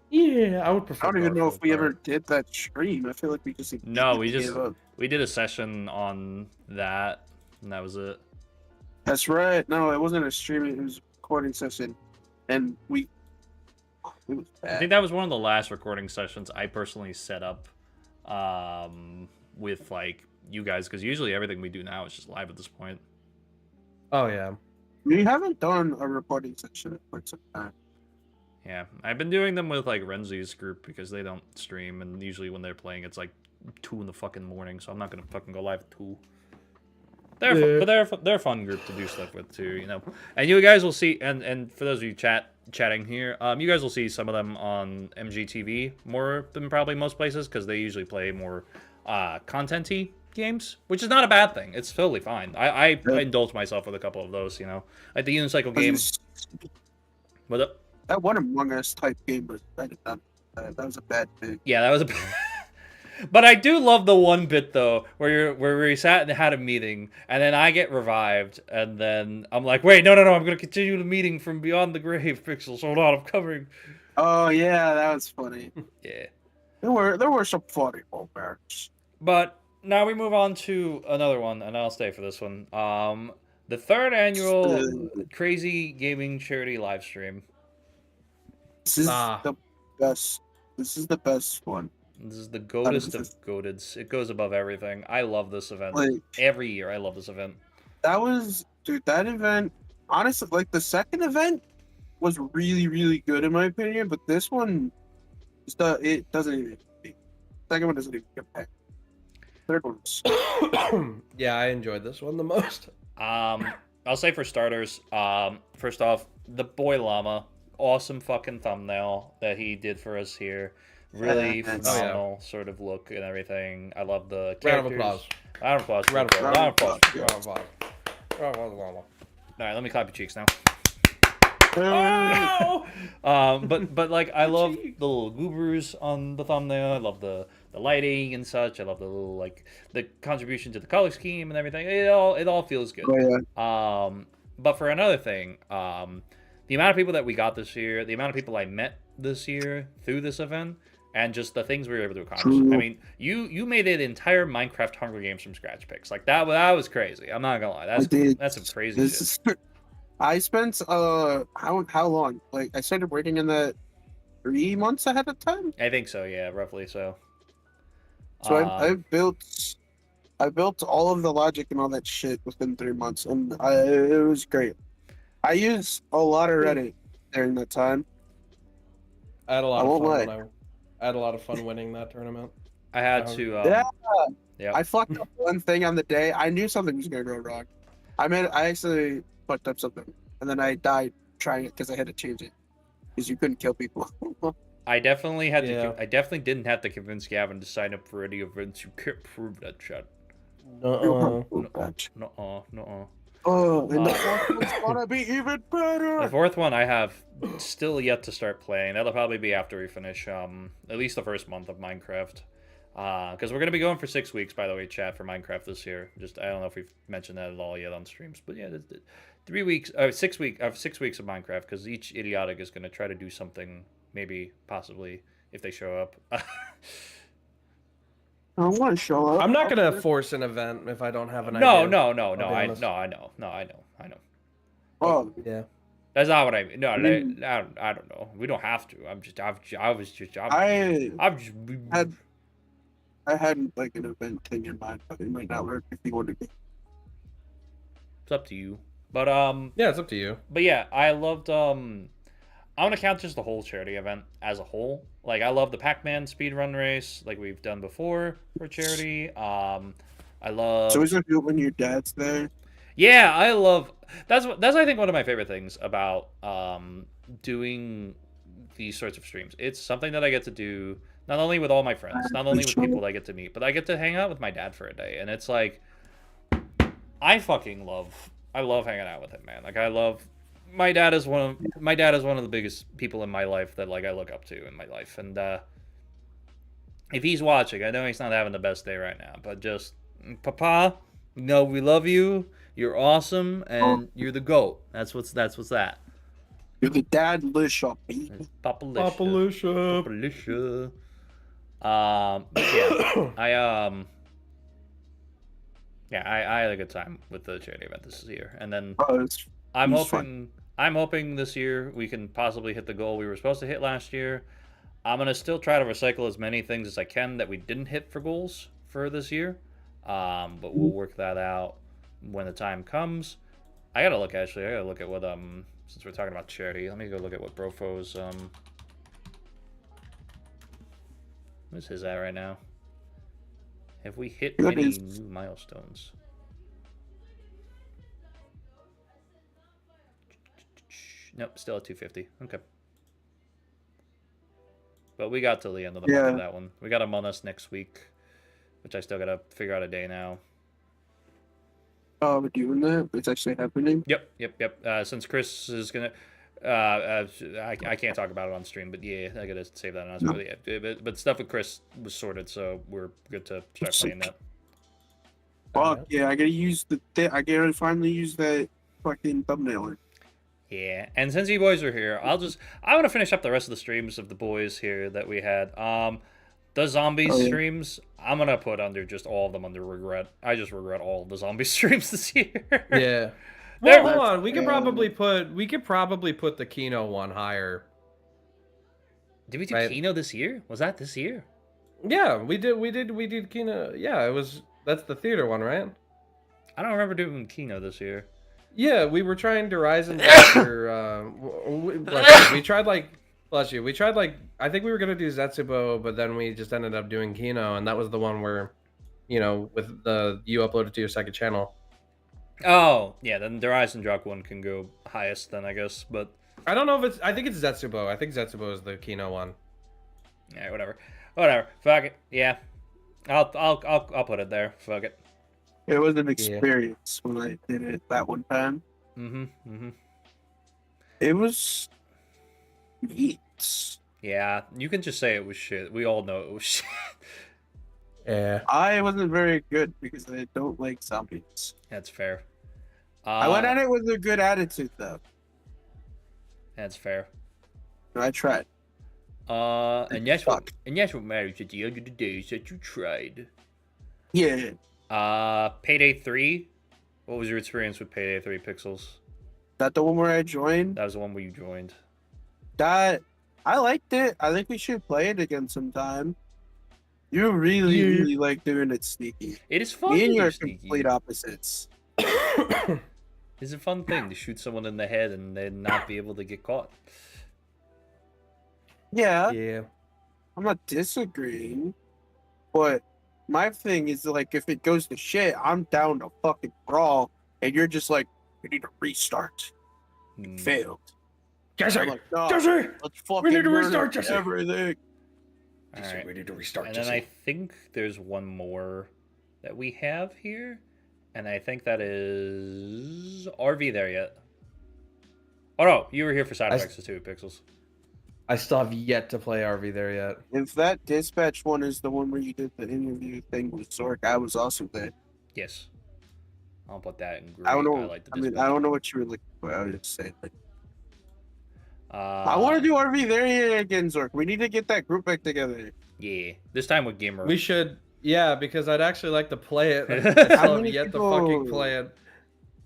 Yeah, I would prefer. I don't even know if Garfield, we but- ever did that stream. I feel like we just No, we gave just- up. We did a session on that, and that was it. That's right. No, it wasn't a stream. It was a recording session, and it was I bad. think that was one of the last recording sessions I personally set up with like you guys, because usually everything we do now is just live at this point. Oh yeah. We haven't done a recording session in quite some time. Yeah, I've been doing them with like Renzi's group because they don't stream, and usually when they're playing, it's like 2 in the fucking morning. So I'm not gonna fucking go live at 2. They're Yeah. but they're a fun group to do stuff with too, you know. And you guys will see, and for those of you chatting here, you guys will see some of them on MGTV more than probably most places because they usually play more content-y games, which is not a bad thing. It's totally fine. I indulge myself with a couple of those, you know, like the Unicycle game. What up? That one Among Us type game was that was a bad thing. Yeah, that was a. But I do love the one bit though, where we sat and had a meeting, and then I get revived, and then I'm like, wait, no, I'm gonna continue the meeting from beyond the grave. Pixels, hold on, I'm covering. Oh yeah, that was funny. Yeah. There were some funny moments. But now we move on to another one, and I'll stay for this one. The 3rd annual Crazy Gaming Charity live stream. This is Ah. the best. This is the best one. This is the goatest of goateds. It goes above everything. I love this event. Like Every year, I love this event. that was, dude. That event, honestly, like the second event was really, really good in my opinion. But this one, it doesn't even. Second one doesn't even compare. Third one's Yeah, I enjoyed this one the most. I'll say for starters, first off, the boy llama, awesome fucking thumbnail that he did for us here. Really phenomenal sort of look and everything. I love the Round of characters. applause. Round of applause. Round of applause. Round of applause. Round of applause. Round of applause. All right, let me clap your cheeks now. Oh! But like I love the little goobers on the thumbnail. I love the lighting and such. I love the little like the contribution to the color scheme and everything. It all feels good. Oh, yeah. But for another thing, the amount of people that we got this year, the amount of people I met this year through this event, and just the things we were able to accomplish. True. I mean, you made an entire Minecraft Hunger Games from scratch picks. Like that was crazy. I'm not gonna lie. I did. That's some crazy This shit. is, I spent how long? Like I started working in that 3 months ahead of time. I think so. Yeah, roughly so. So I built all of the logic and all that shit within 3 months, and it was great. I used a lot of Reddit during that time. I had a lot I of won't fun. lie. When I had a lot of fun winning that tournament. I had to. Yeah. Yeah. I fucked up one thing on the day. I knew something was gonna go wrong. I actually fucked up something, and then I died trying it because I had to change it because you couldn't kill people. I definitely had Yeah. to. I definitely didn't have to convince Gavin to sign up for any events. You can't prove that shit. Uh-uh. No. Oh, and the fourth one's gonna be even The better. 4th one I have still yet to start playing. That'll probably be after we finish at least the first month of Minecraft. Because we're gonna be going for 6 weeks, by the way, chat, for Minecraft this year. Just I don't know if we've mentioned that at all yet on streams, but yeah, 3 weeks, 6 weeks of Minecraft, because each idiotic is gonna try to do something, maybe, possibly, if they show up. I don't want to show up. I'm not gonna force an event if I don't have an No, idea. no, no, no. I'll be I honest. no, I know, no, I know, I know. Oh, Yeah. That's not what I mean. No, I mean- I don't know. We don't have to. I'm just, I was just, I I'm just. had I had like an event thing in mind, but it might not work if you want to. It's up to you. But Yeah, it's up to you. But yeah, I loved I want to count just the whole charity event as a whole. Like I love the Pac-Man speedrun race, like we've done before for charity. I love. So is it good when your dad's there? Yeah, I love. That's I think one of my favorite things about doing these sorts of streams. It's something that I get to do not only with all my friends, not only with people I get to meet, but I get to hang out with my dad for a day, and it's like I love hanging out with him, man. Like I love my dad is one of the biggest people in my life that like I look up to in my life, and if he's watching, I know he's not having the best day right now, but just Papa, we love you. You're awesome, and you're the GOAT. That's what's that. You're the dad Lisha, baby. Papa Papalusha. Lisha. But yeah, I had a good time with the charity event this year, and then Oh, it's I'm It's hoping this year we can possibly hit the goal we were supposed to hit last year. I'm gonna still try to recycle as many things as I can that we didn't hit for goals for this year, but we'll work that out when the time comes. I gotta look at what since we're talking about charity, let me go look at what Brofo's what's his at right now. Have we hit That any is- new milestones? Nope, still at 250. Okay. But we got till the end of the month Yeah. for that one. We got Among Us next week, which I still gotta figure out a day now. we're doing that. It's actually happening. Yep. Since Chris is gonna, I can't talk about it on stream, but yeah, I gotta save that announcement. No. Yeah, but stuff with Chris was sorted, so we're good to start playing that. Fuck yeah! I gotta use I gotta finally use that fucking thumbnail. Yeah, and since you boys are here, I want to finish up the rest of the streams of the boys here that we had. The zombies Oh, yeah. streams, I'm gonna put under just all of them under regret. I just regret all of the zombie streams this year. Yeah. There- Well, hold on. We could Yeah. probably put the Kino one higher. Did we do Right. Kino this year? Was that this year? Yeah, we did Kino. Yeah, that's the theater one, right? I don't remember doing Kino this year. Yeah, we were trying to rise and after, bless you. We tried like I think we were gonna do Zetsubo, but then we just ended up doing Kino, and that was the one where, with you uploaded to your second channel. Oh, yeah, then the Rise and Jock one can go highest then, I guess, but I don't know if I think it's Zetsubo. I think Zetsubo is the Kino one. yeah, whatever. Fuck it. Yeah. I'll put it there. Fuck it. It was an experience when I did it that one time. It was neat. Yeah, you can just say it was shit. We all know it was shit. Yeah. I wasn't very good because I don't like zombies. That's fair. I went at it with a good attitude though. That's fair. I tried. And that's Fuck. what matters at the end of the day is that you tried. Yeah. Payday 3. What was your experience with Payday 3 Pixels? That the one where I joined? That was the one where you joined. That I liked it. I think we should play it again sometime. You really like doing it sneaky. It is fun Me to and you do are sneaky. complete opposites. It's a fun thing to shoot someone in the head and then not be able to get caught. Yeah, Yeah. I'm not disagreeing, but my thing is like if it goes to shit, I'm down to fucking brawl, and you're just like, we need to restart. Hmm. Failed. Jesse, I'm like, no, Jesse, let's fucking need to murder restart, Jesse." everything. All right. we need to restart. And then I think there's one more that we have here. And I think that is RV there yet. Oh no, you were here for side I- effects too, Pixels. I still have yet to play RV there yet. If that dispatch one is the one where you did the interview thing with Zork, I was also there. Yes. I'll put that in great. I don't know. like the I mean, dispatch. I don't know what you were looking for. I was just saying. Like, I Uh, want to do RV there again, Zork. We need to get that group back together. Yeah, this time with Gamer. We should, yeah, because I'd actually like to play it. I How still have many yet to people- fucking play it.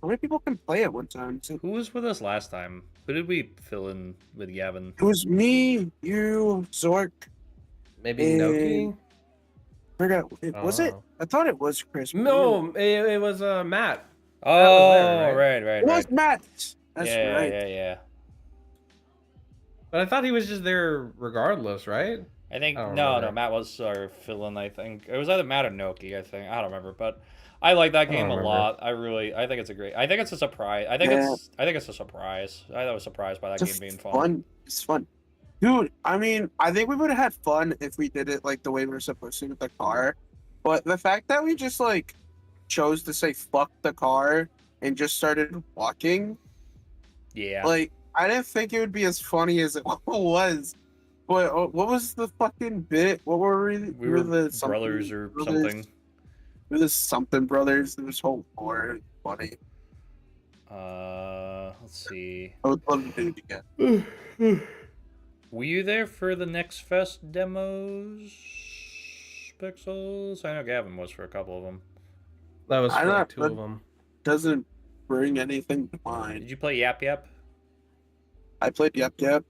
How many people can play at one time? Who was with us last time? Who did we fill in with Gavin? It was me, you, Zork. Maybe And- Noki? Forgot. Was it? Oh. I thought it was Chris. No, it was Matt. Oh, there, right, It was Matt. That's yeah, right. yeah. But I thought he was just there regardless, right? I think I don't no, remember. Matt was our fill-in. I think it was either Matt or Noki. I think I don't remember, but I like that game a remember. lot. I think it's a great. I think it's a surprise. I think it's a surprise. I was surprised by that game being fun. It's fun. Dude, I mean, I think we would have had fun if we did it like the way we were supposed to with the car. But the fact that we just like chose to say fuck the car and just started walking, Yeah. like I didn't think it would be as funny as it was. But what was the fucking bit? What were we? We were the something brothers or brothers? something. We were the something brothers. It was whole war. Funny. Let's see. I would love to do it again. Were you there for the Next Fest demos, Pixels? I know Gavin was for a couple of them. That was I for don't- like 2 of them. Doesn't bring anything to Did mind. you play Yap Yap? I played Yep Yep.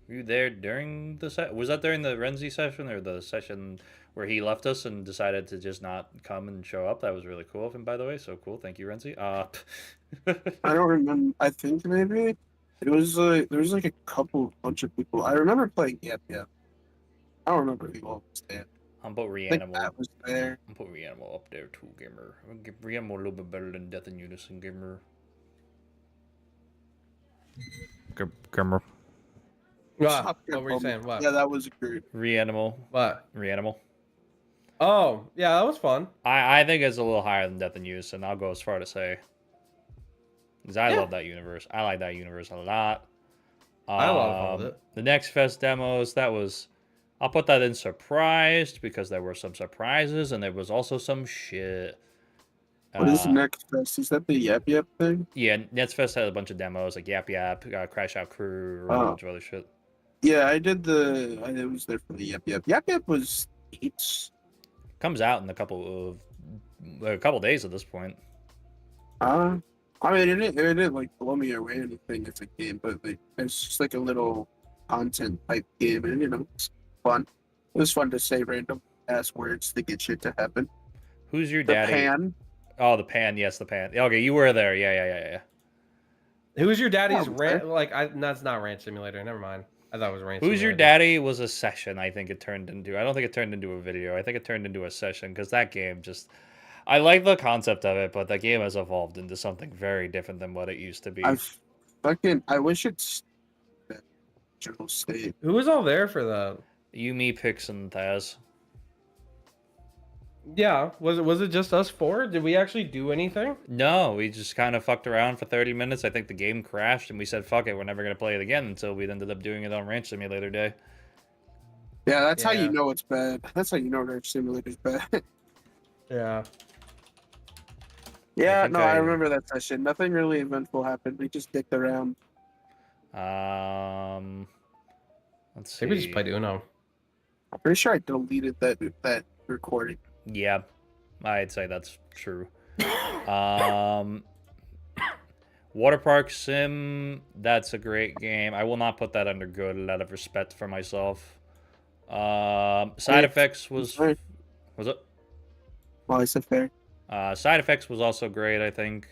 Were you there during the set? Was that during the Renzi session or the session where he left us and decided to just not come and show up? That was really cool of him, by the way. So cool. Thank you, Renzi. I don't remember. I think maybe it was there was like a bunch of people. I remember playing Yep Yep. I don't remember who all was there. I'm put I think Reanimal. Matt was there. I'm put Reanimal up there too, Gamer. I'm gonna give Reanimal a little bit better than Death in Unison, Gamer. Gamer. What were you saying? What? Yeah, that was great. Reanimal. What? Reanimal. Oh, yeah, that was fun. I think it's a little higher than Death in Unison. I'll go as far to say. Because I love that universe. I like that universe a lot. I had a lot of fun with it. The Next Fest demos, that was... I'll put that in surprised because there were some surprises and there was also some shit. What is Next Fest? Is that the Yep Yep thing? Yeah, Next Fest had a bunch of demos like Yap Yap, Crash Out Crew, or a bunch of other shit. Yeah, I was there for the Yep Yep. Yep Yep was eight. Comes out in a couple days at this point. I mean, it didn't like blow me away or anything as a game, but like, it's just like a little content type game, and you know, it's fun. It was fun to say random ass words to get shit to happen. Who's your The daddy? pan. Oh, the pan. Yes, the pan. Okay, you were there. Yeah. Who was your daddy's Oh, ranch? That's not Ranch Simulator. Never mind. I thought it was Ranch Who's Simulator. your daddy was a session. I think it turned into. I don't think it turned into a video. I think it turned into a session because that game just. I like the concept of it, but the game has evolved into something very different than what it used to be. I wish it's that original state. Who was all there for that? You, me, Pix, and Thaz. Yeah, was it just us four? Did we actually do anything? No, we just kind of fucked around for 30 minutes. I think the game crashed, and we said, fuck it, we're never going to play it again until we ended up doing it on Ranch Simulator Day. Yeah, that's how Yeah. you know it's bad. That's how you know Ranch Simulator's bad. Yeah. Yeah, think no, I- I remember that session. Nothing really eventful happened. We just dicked around. Let's I see. think we just played Uno. I'm pretty sure I deleted that recording. Yeah, I'd say that's true. Water Park Sim, that's a great game. I will not put that under good out of respect for myself. Side Effects was Sorry. it? Well, I said fair. Side Effects was also great, I think.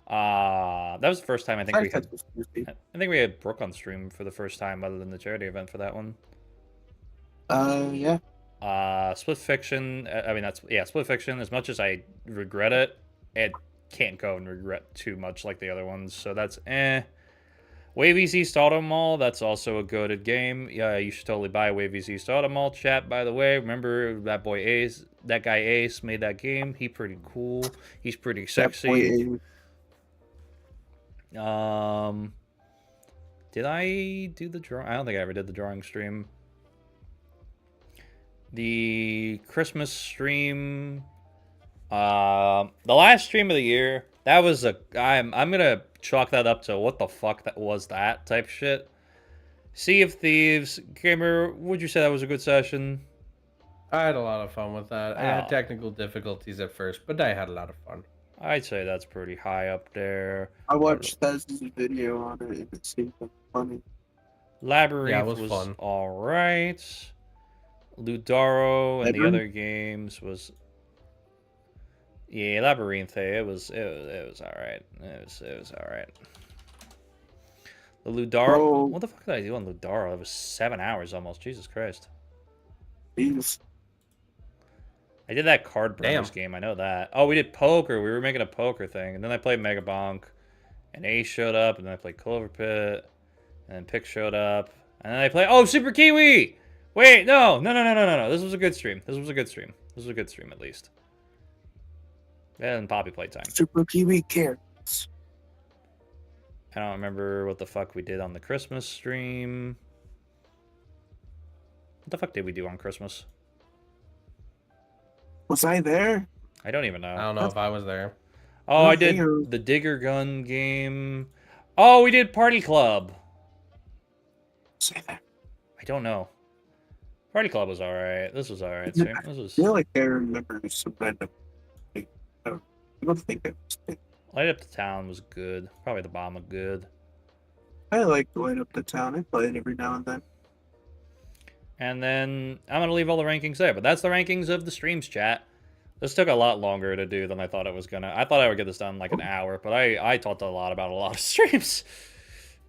That was the first time I think we had Brooke on stream for the first time other than the charity event for that one. Yeah. Split Fiction, Split Fiction, as much as I regret it, it can't go and regret too much like the other ones, so that's Wave East Auto Mall, that's also a goated game. Yeah, you should totally buy Wave East Auto Mall, chat, by the way. Remember that boy Ace, that guy Ace made that game. He pretty cool. He's pretty sexy. Did I do the drawing? I don't think I ever did the drawing stream. The Christmas stream, the last stream of the year, that was I'm gonna chalk that up to what the fuck that was that type shit. Sea of Thieves, Gamer, would you say that was a good session? I had a lot of fun with that. I had Oh. technical difficulties at first, but I had a lot of fun. I'd say that's pretty high up there. I watched Tez's video on it, and it seemed funny. Labyrinth was was fun. alright. Ludaro and the Labyrinth? other games was... Yeah, Labyrinth, hey, it was alright. It was alright. The Ludaro... Bro. What the fuck did I do on Ludaro? It was 7 hours almost. Jesus Christ. Jeez. I did that card burners game, I know that. Oh, we did poker. We were making a poker thing. And then I played Mega Bonk. And Ace showed up. And then I played Clover Pit. And then Pick showed up. And then I played... Oh, Super Kiwi! Wait, no. This was a good stream. This was a good stream, at least. And Poppy playtime. Super Kiwi carrots. I don't remember what the fuck we did on the Christmas stream. What the fuck did we do on Christmas? Was I there? I don't even know. I don't know if I was there. Oh, I did Here. the Digger Gun game. Oh, we did Party Club. Was I there? I don't know. Party Club was alright. This was alright. This was... I feel like I remember some random thing. I don't think it was. Light Up the Town was good. Probably the bomb was good. I like Light Up the Town. I play it every now and then. And then I'm going to leave all the rankings there. But that's the rankings of the streams, chat. This took a lot longer to do than I thought it was going to. I thought I would get this done in like an hour. But I talked a lot about a lot of streams.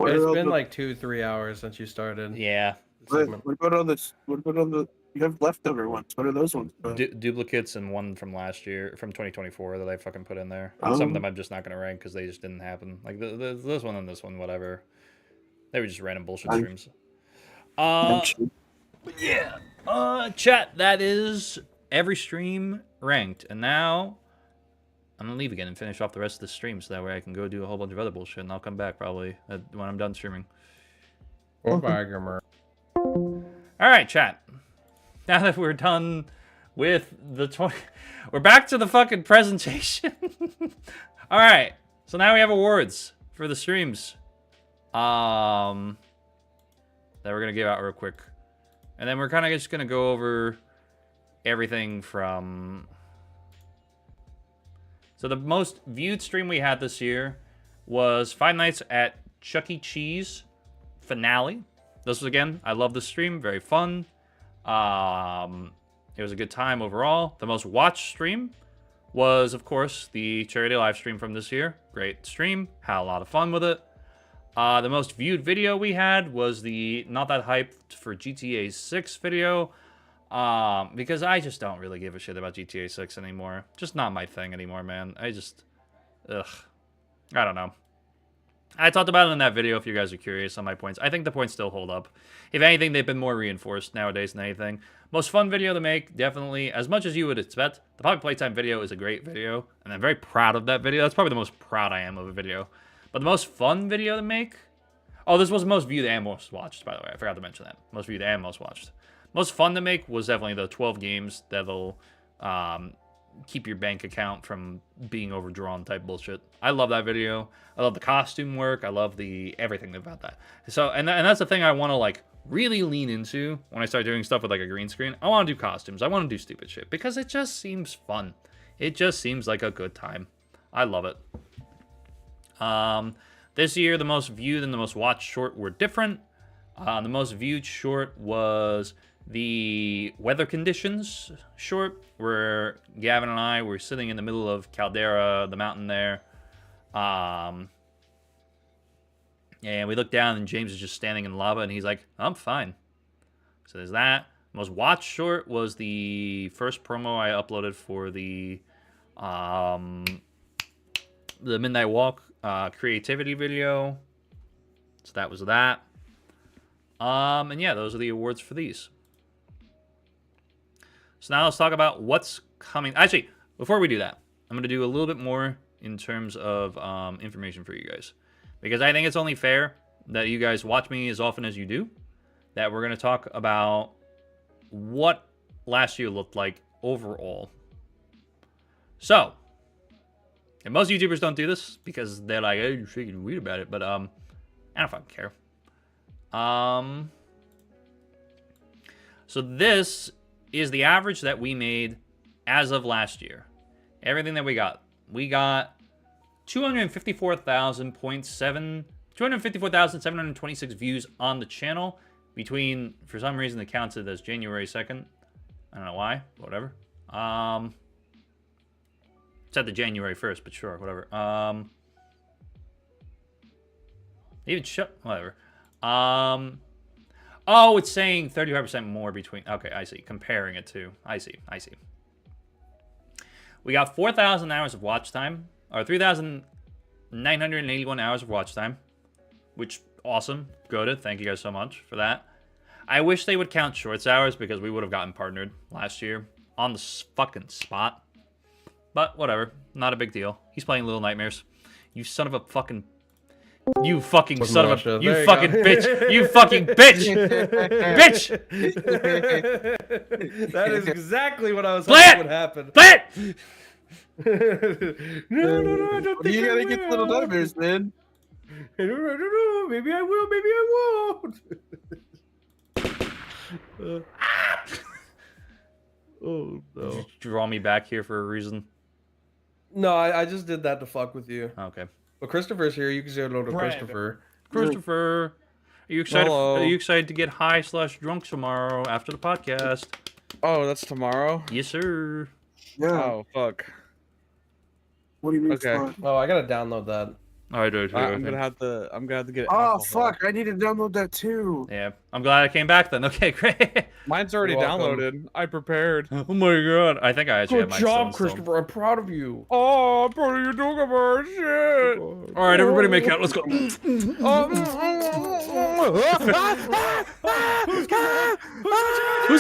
It's been like 2-3 hours since you started. Yeah. Segment. What about all this? What about all the? You have leftover ones. What are those ones? Duplicates and one from last year, from 2024 that I fucking put in there. And some of them I'm just not going to rank because they just didn't happen. Like this one and this one, whatever. They were just random bullshit streams. Yeah. Chat, that is every stream ranked. And now I'm going to leave again and finish off the rest of the stream so that way I can go do a whole bunch of other bullshit and I'll come back probably when I'm done streaming. Or Gamer. Alright, chat. Now that we're done with the 20... We're back to the fucking presentation. Alright. So now we have awards for the streams. That we're going to give out real quick. And then we're kind of just going to go over everything from... So the most viewed stream we had this year was Five Nights at Chuck E. Cheese finale. This was, again, I love this stream. Very fun. It was a good time overall. The most watched stream was, of course, the charity live stream from this year. Great stream. Had a lot of fun with it. The most viewed video we had was the Not That Hyped for GTA 6 video. Because I just don't really give a shit about GTA 6 anymore. Just not my thing anymore, man. I don't know. I talked about it in that video if you guys are curious on my points. I think the points still hold up. If anything, they've been more reinforced nowadays than anything. Most fun video to make, definitely. As much as you would expect, the Poppy Playtime video is a great video. And I'm very proud of that video. That's probably the most proud I am of a video. But the most fun video to make... Oh, this was the most viewed and most watched, by the way. I forgot to mention that. Most viewed and most watched. Most fun to make was definitely the 12 games that'll keep your bank account from being overdrawn type bullshit. I love that video. I love the costume work. I love the everything about that. So, and that's the thing I want to like really lean into when I start doing stuff with like a green screen. I want to do costumes. I want to do stupid shit because it just seems fun. It just seems like a good time. I love it. This year, the most viewed and the most watched short were different. The most viewed short was the weather conditions short, where Gavin and I were sitting in the middle of Caldera, the mountain there. And we looked down and James is just standing in lava and he's like, I'm fine. So there's that. Most watched short was the first promo I uploaded for the Midnight Walk creativity video. So that was that. And yeah, those are the awards for these. So now let's talk about what's coming. Actually, before we do that, I'm going to do a little bit more in terms of information for you guys. Because I think it's only fair that you guys watch me as often as you do, that we're going to talk about what last year looked like overall. So, and most YouTubers don't do this because they're like, hey, you're freaking weird about it, but I don't fucking care. So this is the average that we made as of last year. Everything that we got. We got 254,726 views on the channel between, for some reason, it counted as January 2nd. I don't know why, whatever. It's at the January 1st, but sure, whatever. Whatever. Oh, it's saying 35% more between. Okay, I see. Comparing it to. I see. We got 4,000 hours of watch time, or 3,981 hours of watch time, which awesome. Good. Thank you guys so much for that. I wish they would count shorts hours because we would have gotten partnered last year on the fucking spot. But whatever, not a big deal. He's playing Little Nightmares. You son of a fucking. You fucking son of a. You fucking bitch. You fucking bitch. Bitch. That is exactly what I was Play hoping it! would happen. Play it! No, I don't think You I gotta get Little will. Nightmares, man. I don't know. Maybe I will. Maybe I won't. Oh Did no. you draw me back here for a reason? No, I just did that to fuck with you. Okay. Well, Christopher's here. You can say hello to Brand. Christopher. Christopher, are you excited? Hello. Are you excited to get high/drunk tomorrow after the podcast? Oh, that's tomorrow? Yes, sir. Yeah. Oh, fuck. What do you mean? Okay. Fuck? Oh, I gotta download that. I do too. I'm gonna have to get Oh alcohol. fuck! I need to download that too. Yeah, I'm glad I came back then. Okay, great. Mine's already You're welcome. downloaded. I prepared. Oh my god, I think I actually Good have mine job, still installed. Christopher. I'm proud of you. Oh, I'm proud of you, Dogger. Shit. All right, everybody, make out. Let's go. Who's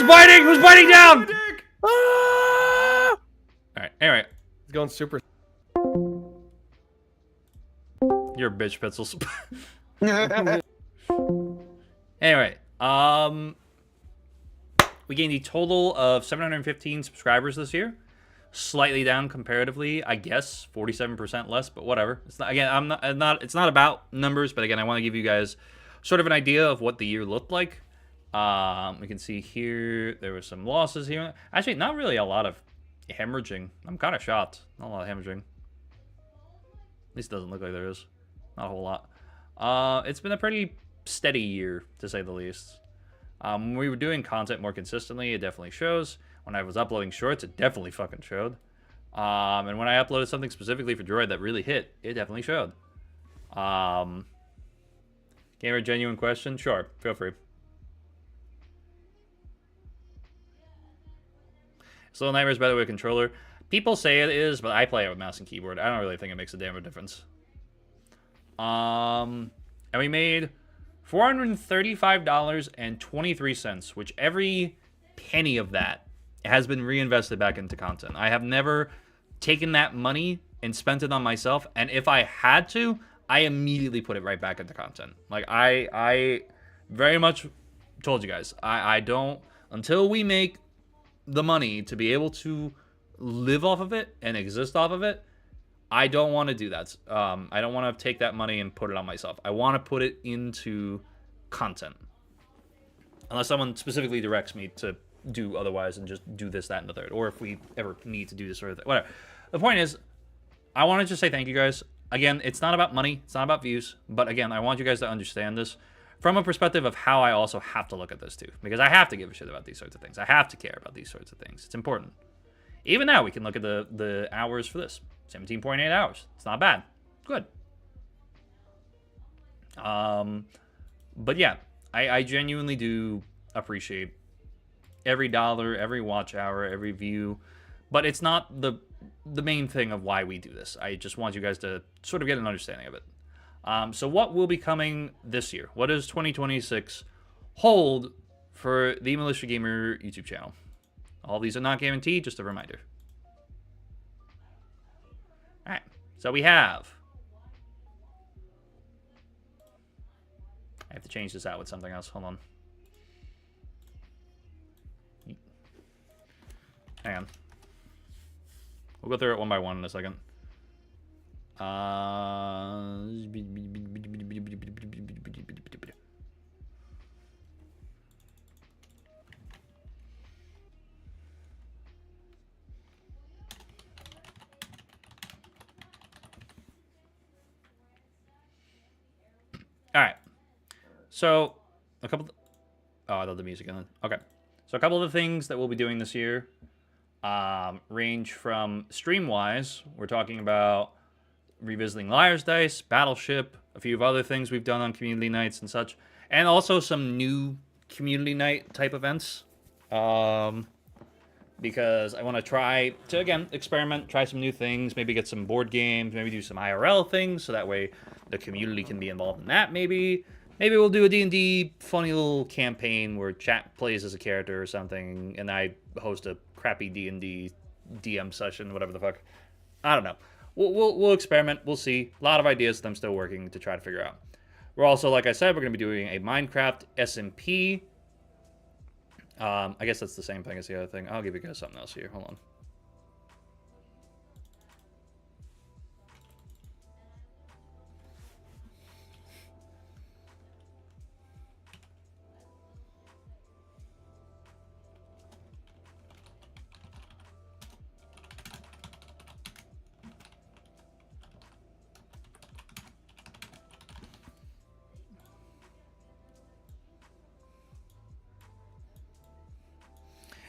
biting? Who's biting down? All right. Anyway, He's going super. you're a bitch, Pencils. Anyway, we gained a total of 715 subscribers this year. Slightly down comparatively, I guess, 47% less, but whatever. It's not, again, it's not about numbers, but again, I want to give you guys sort of an idea of what the year looked like. We can see here there were some losses here. Actually, not really a lot of hemorrhaging. I'm kind of shocked. Not a lot of hemorrhaging. At least it doesn't look like there is. Not a whole lot. It's been a pretty steady year, to say the least. When we were doing content more consistently, it definitely shows. When I was uploading shorts, it definitely fucking showed. And when I uploaded something specifically for Droid that really hit, it definitely showed. Gamer, genuine question? Sure, feel free. It's Little Nightmares better with a controller. People say it is, but I play it with mouse and keyboard. I don't really think it makes a damn difference. And we made $435.23, which every penny of that has been reinvested back into content. I have never taken that money and spent it on myself, and if I had to, I immediately put it right back into content. Like, I very much told you guys, I don't, until we make the money to be able to live off of it and exist off of it, I don't want to do that. I don't want to take that money and put it on myself. I want to put it into content. Unless someone specifically directs me to do otherwise and just do this, that, and the third. Or if we ever need to do this or that. Whatever. The point is, I want to just say thank you guys. Again, it's not about money. It's not about views. But again, I want you guys to understand this from a perspective of how I also have to look at this too. Because I have to give a shit about these sorts of things. I have to care about these sorts of things. It's important. Even now, we can look at the hours for this. 17.8 hours. It's not bad. Good. But yeah, I genuinely do appreciate every dollar, every watch hour, every view. But it's not the main thing of why we do this. I just want you guys to sort of get an understanding of it. So what will be coming this year? What does 2026 hold for the Militia Gamer YouTube channel? All these are not guaranteed, just a reminder. Alright, so we have I have to change this out with something else. Hold on. Hang on. We'll go through it one by one in a second. All right. So, a couple. Oh, I love the music again. Okay. So, a couple of the things that we'll be doing this year range from stream-wise. We're talking about revisiting Liar's Dice, Battleship, a few of other things we've done on community nights and such, and also some new community night type events. Because I want to try to, again, experiment, try some new things, maybe get some board games, maybe do some IRL things, so that way the community can be involved in that, maybe. Maybe we'll do a D&D funny little campaign where chat plays as a character or something, and I host a crappy D&D DM session, whatever the fuck. I don't know. We'll experiment. We'll see. A lot of ideas that I'm still working to try to figure out. We're also, like I said, we're going to be doing a Minecraft SMP. I guess that's the same thing as the other thing. I'll give you guys something else here. Hold on.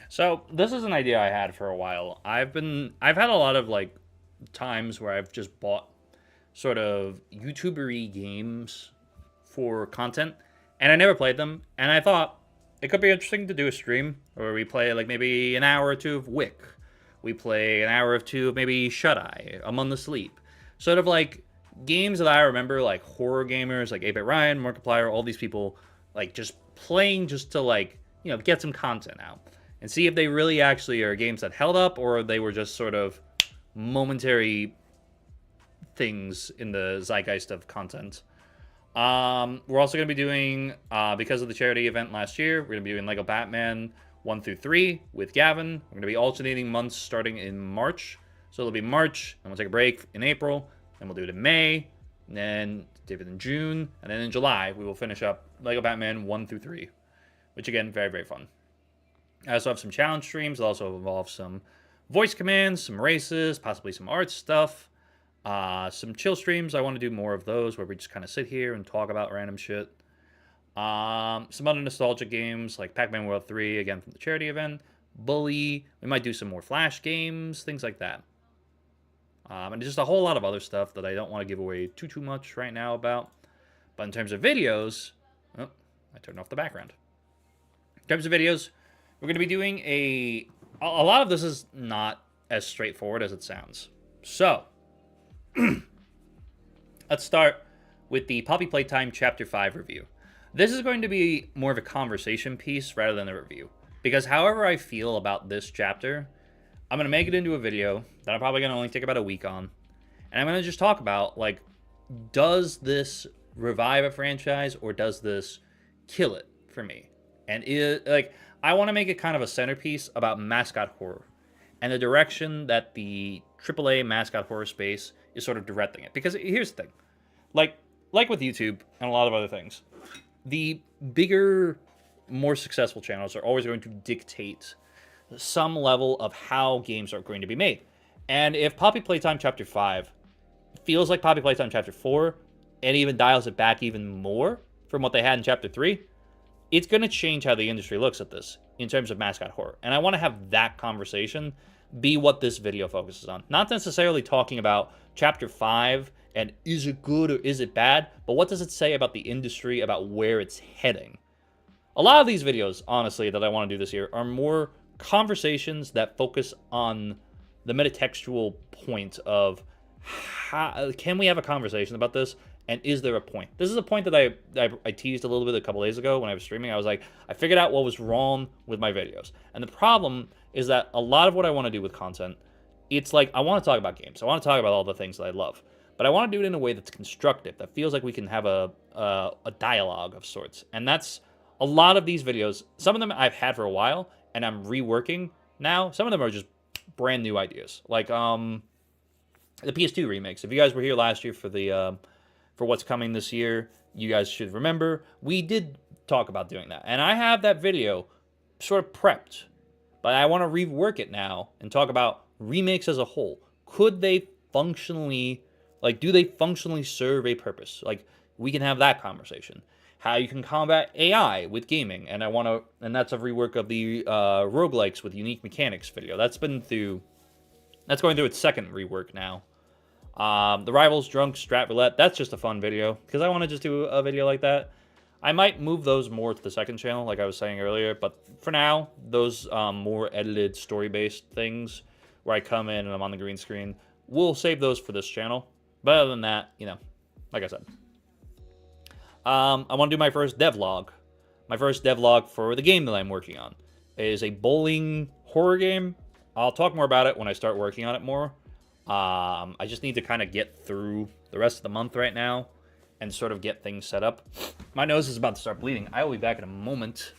So this is an idea I had for a while. I've had a lot of like times where I've just bought sort of YouTuber-y games for content, and I never played them. And I thought it could be interesting to do a stream where we play like maybe an hour or two of Wick. We play an hour or two of maybe Shut Eye, Among the Sleep. Sort of like games that I remember, like horror gamers like 8-Bit Ryan, Markiplier, all these people like just playing just to like, you know, get some content out. And see if they really actually are games that held up, or they were just sort of momentary things in the zeitgeist of content. We're also going to be doing, because of the charity event last year, we're going to be doing Lego Batman 1 through 3 with Gavin. We're going to be alternating months starting in March. So it'll be March, and we'll take a break in April, then we'll do it in May, and then David in June, and then in July, we will finish up Lego Batman 1 through 3, which again, very, very fun. I also have some challenge streams. It'll also involve some voice commands, some races, possibly some art stuff, some chill streams. I want to do more of those where we just kind of sit here and talk about random shit. Some other nostalgia games like Pac-Man World 3, again from the charity event. Bully. We might do some more Flash games, things like that. And just a whole lot of other stuff that I don't want to give away too much right now about. But in terms of videos, oh, I turned off the background. In terms of videos, we're going to be doing a lot of this is not as straightforward as it sounds. So, let's start with the Poppy Playtime Chapter 5 review. This is going to be more of a conversation piece rather than a review. Because however I feel about this chapter, I'm going to make it into a video that I'm probably going to only take about a week on. And I'm going to just talk about, like, does this revive a franchise or does this kill it for me? And I want to make it kind of a centerpiece about mascot horror and the direction that the AAA mascot horror space is sort of directing it. Because here's the thing. Like with YouTube and a lot of other things, the bigger, more successful channels are always going to dictate some level of how games are going to be made. And if Poppy Playtime Chapter 5 feels like Poppy Playtime Chapter 4 and even dials it back even more from what they had in Chapter 3, it's going to change how the industry looks at this in terms of mascot horror. And I want to have that conversation be what this video focuses on. Not necessarily talking about Chapter 5 and is it good or is it bad, but what does it say about the industry, about where it's heading. A lot of these videos, honestly, that I want to do this year are more conversations that focus on the metatextual point of how can we have a conversation about this, and is there a point? This is a point that I teased a little bit a couple days ago when I was streaming. I was like, I figured out what was wrong with my videos. And the problem is that a lot of what I want to do with content, it's like I want to talk about games. I want to talk about all the things that I love. but I want to do it in a way that's constructive, that feels like we can have a dialogue of sorts. And that's a lot of these videos. Some of them I've had for a while, and I'm reworking now. Some of them are just brand new ideas, like the PS2 remakes. If you guys were here last year for the for what's coming this year, you guys should remember we did talk about doing that, and I have that video sort of prepped, but I want to rework it now and talk about remakes as a whole. Could they functionally, like, do they functionally serve a purpose? Like, we can have that conversation. How you can combat AI with gaming, and that's a rework of the roguelikes with unique mechanics video. That's going through its second rework now. The Rivals, Drunk, Strat Roulette, that's just a fun video, because I want to just do a video like that. I might move those more to the second channel, like I was saying earlier, but for now, those more edited, story-based things, where I come in and I'm on the green screen, we'll save those for this channel. But other than that, you know, like I said. I want to do my first devlog. My first devlog for the game that I'm working on. It is a bowling horror game. I'll talk more about it when I start working on it more. I just need to kind of get through the rest of the month right now and sort of get things set up. My nose is about to start bleeding. I will be back in a moment.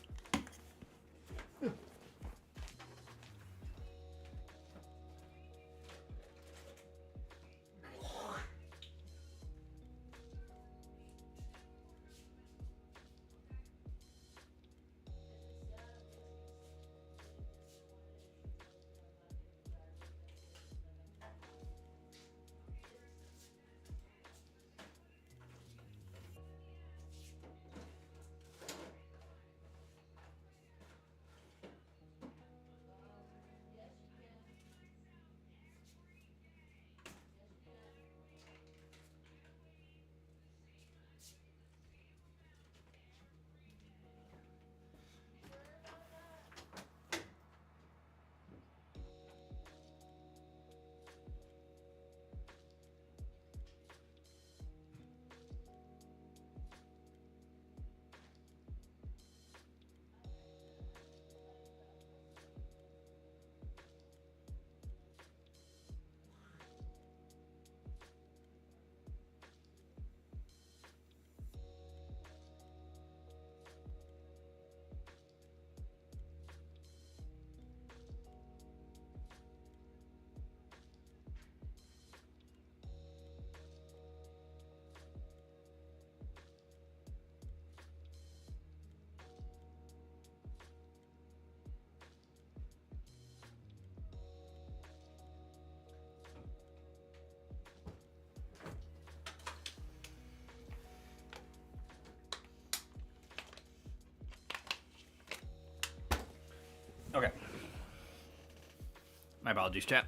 Okay. My apologies, chat.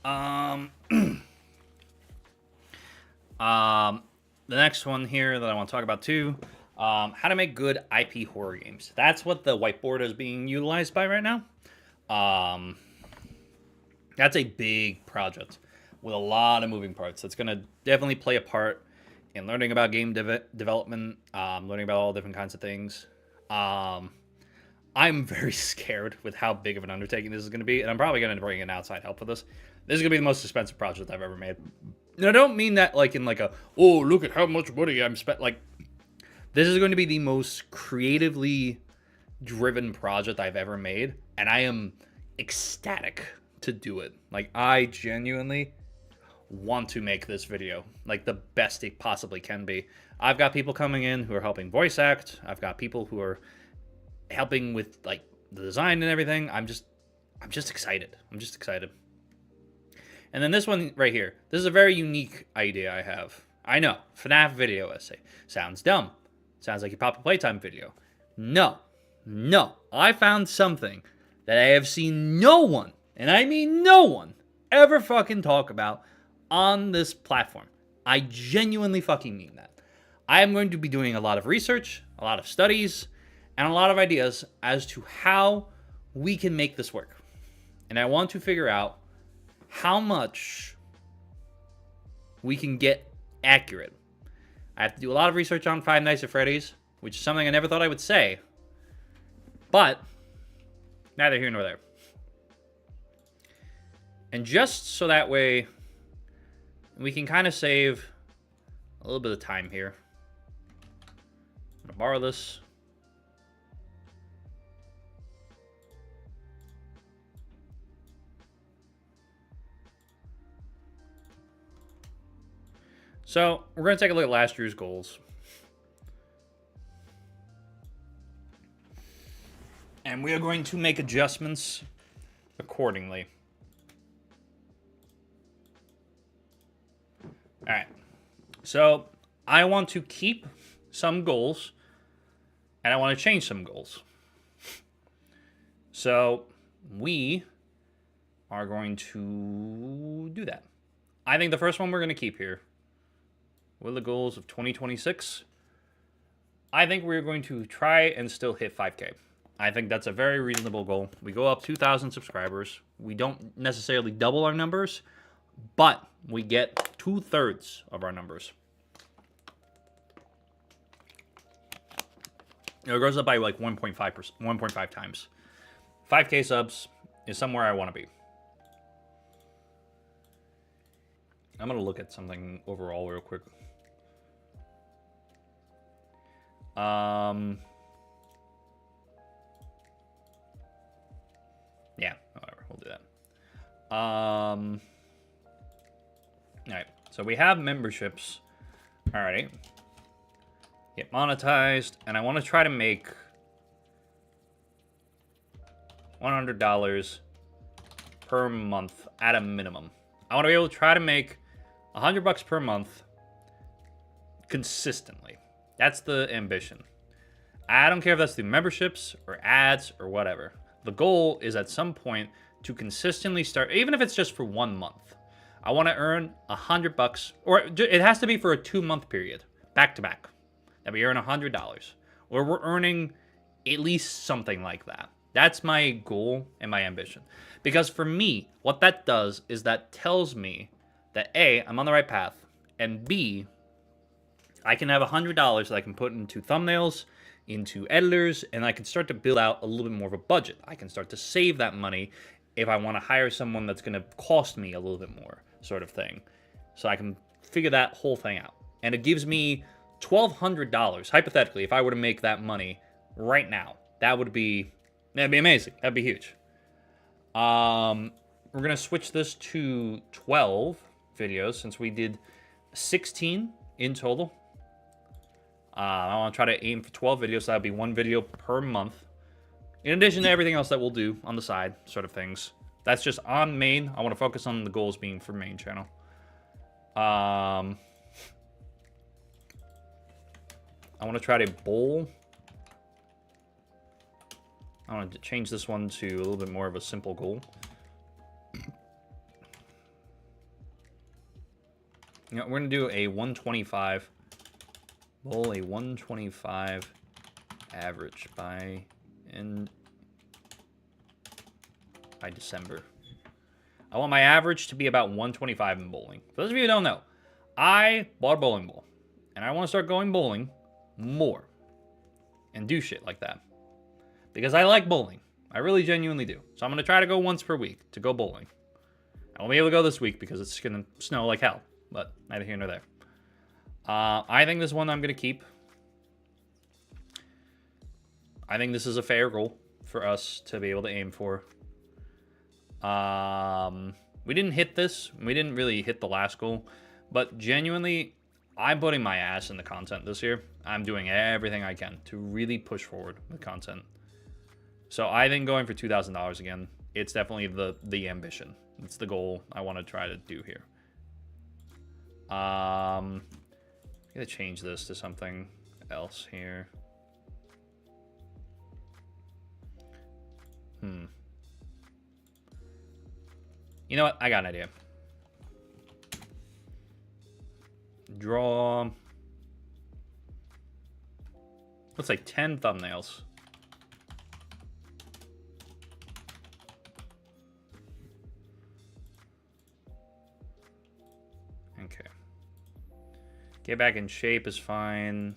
The next one here that I want to talk about too, how to make good IP horror games. That's what the whiteboard is being utilized by right now. That's a big project with a lot of moving parts. That's going to definitely play a part in learning about game development, learning about all different kinds of things. I'm very scared with how big of an undertaking this is going to be, and I'm probably going to bring in outside help for this. This is going to be the most expensive project I've ever made. And I don't mean that like in like a, oh, look at how much money I'm spent. Like, this is going to be the most creatively driven project I've ever made, and I am ecstatic to do it. Like, I genuinely want to make this video like the best it possibly can be. I've got people coming in who are helping voice act. I've got people who are helping with like the design and everything. I'm just excited. I'm just excited. And then this one right here. This is a very unique idea I have. I know, FNAF video essay. Sounds dumb. Sounds like your Papa Playtime video. No. I found something that I have seen no one, and I mean no one, ever fucking talk about on this platform. I genuinely fucking mean that. I am going to be doing a lot of research, a lot of studies, and a lot of ideas as to how we can make this work. And I want to figure out how much we can get accurate. I have to do a lot of research on Five Nights at Freddy's, which is something I never thought I would say. But neither here nor there. And just so that way we can kind of save a little bit of time here. I'm gonna borrow this. So we're gonna take a look at last year's goals. And we are going to make adjustments accordingly. All right. So I want to keep some goals, and I want to change some goals. So we are going to do that. I think the first one we're going to keep here, what are the goals of 2026? I think we're going to try and still hit 5K. I think that's a very reasonable goal. We go up 2,000 subscribers. We don't necessarily double our numbers, but we get 2/3 of our numbers. It goes up by like 1.5 times. 5K subs is somewhere I want to be. I'm going to look at something overall real quick. Yeah, whatever, we'll do that. All right, so we have memberships already. Get monetized, and I want to try to make $100 per month at a minimum. I want to be able to try to make $100 per month consistently. That's the ambition. I don't care if that's through memberships or ads or whatever. The goal is at some point to consistently start, even if it's just for 1 month. I want to earn $100, or it has to be for a 2-month period, back to back, that we earn $100, or we're earning at least something like that. That's my goal and my ambition. Because for me, what that does is that tells me that A, I'm on the right path, and B, I can have $100 that I can put into thumbnails, into editors, and I can start to build out a little bit more of a budget. I can start to save that money if I want to hire someone that's going to cost me a little bit more, sort of thing. So I can figure that whole thing out. And it gives me $1,200, hypothetically, if I were to make that money right now. That'd be amazing. That'd be huge. We're going to switch this to 12 videos since we did 16 in total. I want to try to aim for 12 videos, so that would be 1 video per month. In addition to everything else that we'll do on the side, sort of things. That's just on main. I want to focus on the goals being for main channel. I want to try to bowl. I want to change this one to a little bit more of a simple goal. You know, we're going to do a 125. Bowl a 125 average by December. I want my average to be about 125 in bowling. For those of you who don't know, I bought a bowling ball, and I want to start going bowling more and do shit like that because I like bowling. I really genuinely do. So I'm going to try to go once per week to go bowling. I won't be able to go this week because it's going to snow like hell, but neither here nor there. I think this one I'm going to keep. I think this is a fair goal for us to be able to aim for. We didn't hit this. We didn't really hit the last goal. But genuinely, I'm putting my ass in the content this year. I'm doing everything I can to really push forward with content. So I think going for $2,000 again, it's definitely the ambition. It's the goal I want to try to do here. I'm going to change this to something else here. You know what? I got an idea. Draw, let's say 10 thumbnails. Okay. Get back in shape is fine.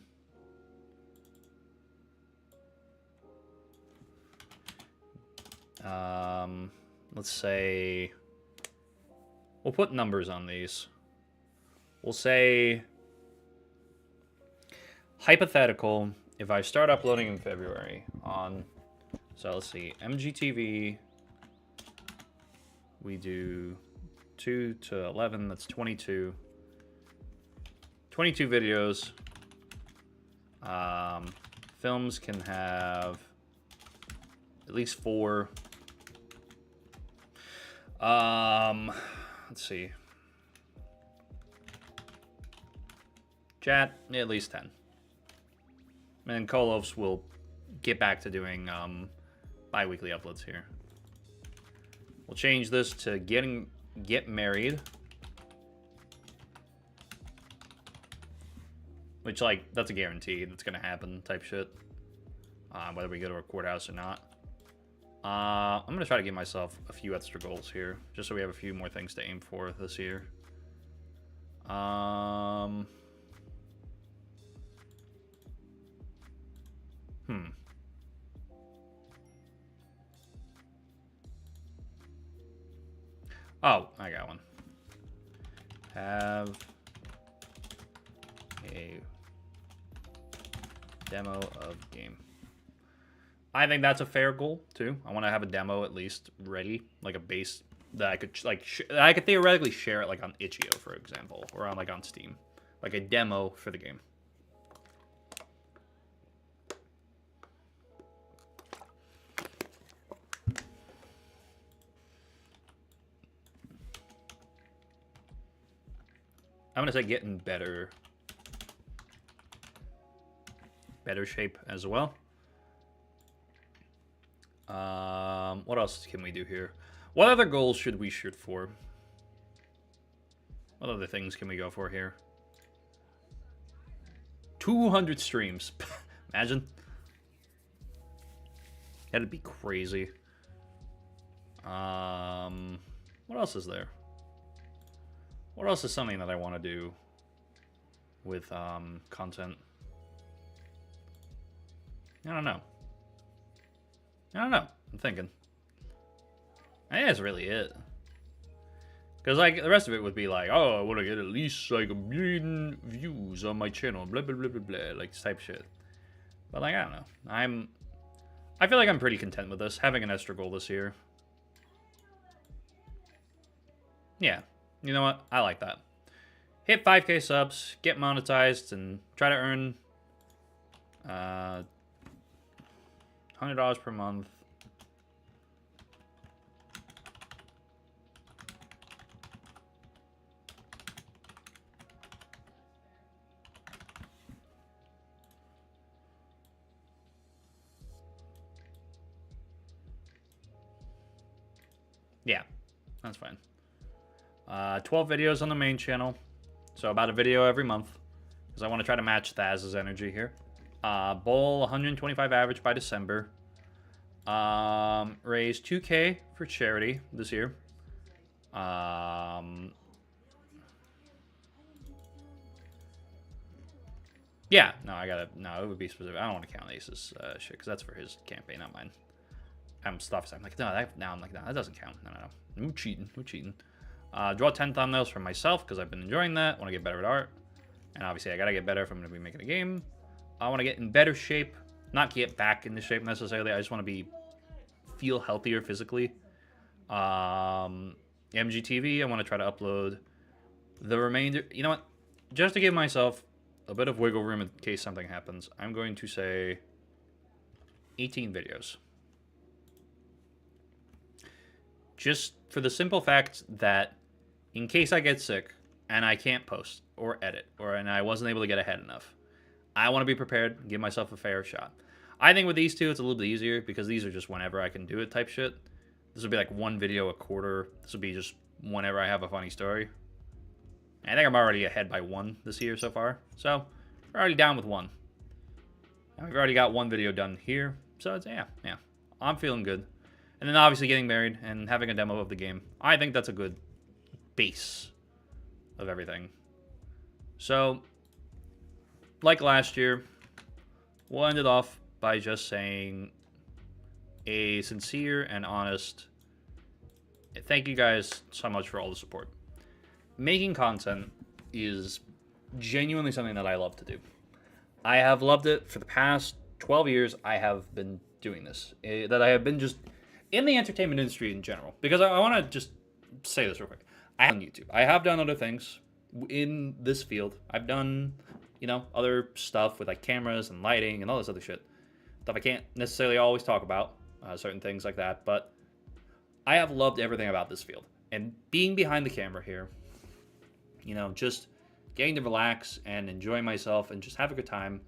Let's say we'll put numbers on these. we'll say, hypothetical, if I start uploading in February on, so let's see, MGTV, we do 2 to 11, that's 22. 22 videos. Films can have at least 4. Let's see. Chat, at least 10. And Kolovs will get back to doing bi-weekly uploads here. We'll change this to get married. Which, like, that's a guarantee. That's gonna happen type shit. Whether we go to a courthouse or not. I'm gonna try to give myself a few extra goals here. Just so we have a few more things to aim for this year. Oh, I got one. Have a demo of game. I think that's a fair goal too. I want to have a demo at least ready, like a base that I could I could theoretically share it like on itch.io, for example, or on like on Steam, like a demo for the game. I'm gonna say get in better shape as well. What else can we do here? What other goals should we shoot for? What other things can we go for here? 200 streams. Imagine. That'd be crazy. What else is there? What else is something that I want to do with content? I don't know. I'm thinking. I think that's really it. Because, like, the rest of it would be like, oh, I want to get at least, like, 1 million views on my channel, blah, blah, blah, blah, blah, like, type shit. But, like, I don't know. I feel like I'm pretty content with this, having an extra goal this year. Yeah. You know what? I like that. Hit 5K subs, get monetized, and try to earn $100 per month. Yeah, that's fine. 12 videos on the main channel, so about a video every month, because I want to try to match Thaz's energy here. Bowl 125 average by December. Raise 2K for charity this year. Yeah, no, it would be specific. I don't want to count Ace's shit, because that's for his campaign, not mine. I'm like, no, that doesn't count. No cheating. Draw 10 thumbnails for myself, because I've been enjoying that. Want to get better at art. And obviously, I gotta get better if I'm going to be making a game. I want to get in better shape. Not get back into shape necessarily. I just want to feel healthier physically. MGTV, I want to try to upload the remainder. You know what? Just to give myself a bit of wiggle room in case something happens, I'm going to say 18 videos. Just for the simple fact that in case I get sick and I can't post or edit and I wasn't able to get ahead enough, I want to be prepared and give myself a fair shot. I think with these two, it's a little bit easier because these are just whenever I can do it type shit. This would be like 1 video a quarter. This would be just whenever I have a funny story. I think I'm already ahead by 1 this year so far. So, we're already down with 1. And we've already got 1 video done here. So, it's, yeah. I'm feeling good. And then obviously getting married and having a demo of the game. I think that's a good base of everything. So, like last year, we'll end it off by just saying a sincere and honest thank you guys so much for all the support. Making content is genuinely something that I love to do. I have loved it for the past 12 years. I have been doing this. That I have been just in the entertainment industry in general. Because I want to just say this real quick. I have on YouTube. I have done other things in this field. I've done, other stuff with like cameras and lighting and all this other shit. Stuff I can't necessarily always talk about, certain things like that. But I have loved everything about this field. And being behind the camera here, just getting to relax and enjoy myself and just have a good time.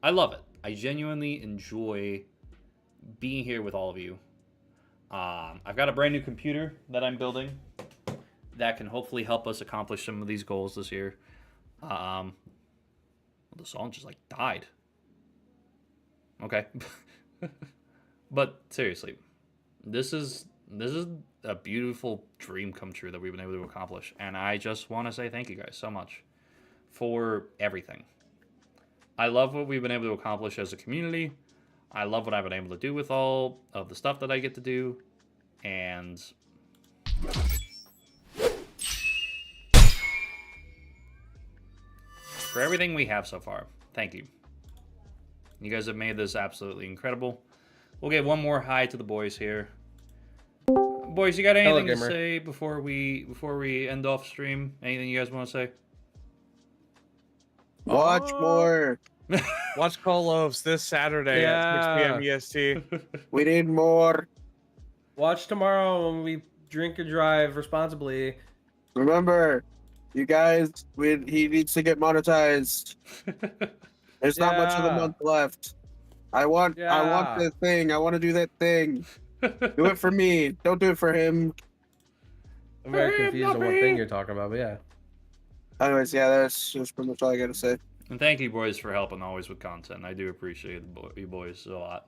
I love it. I genuinely enjoy being here with all of you. I've got a brand new computer that I'm building that can hopefully help us accomplish some of these goals this year. The song just died. Okay. But seriously, this is a beautiful dream come true that we've been able to accomplish. And I just want to say thank you guys so much for everything. I love what we've been able to accomplish as a community. I love what I've been able to do with all of the stuff that I get to do. And for everything we have so far, thank you. You guys have made this absolutely incredible. We'll give one more hi to the boys here. Boys, you got anything to say before we end off stream? Anything you guys want to say? Watch more. Watch Kolovs this Saturday at 6 p.m. EST. We need more. Watch tomorrow when we drink and drive responsibly. Remember, you guys, he needs to get monetized. There's not much of the month left. I want this thing. I want to do that thing. Do it for me. Don't do it for him. I'm very confused on what thing you're talking about, but yeah. Anyways, yeah, that's pretty much all I gotta say. And thank you, boys, for helping always with content. I do appreciate you boys a lot.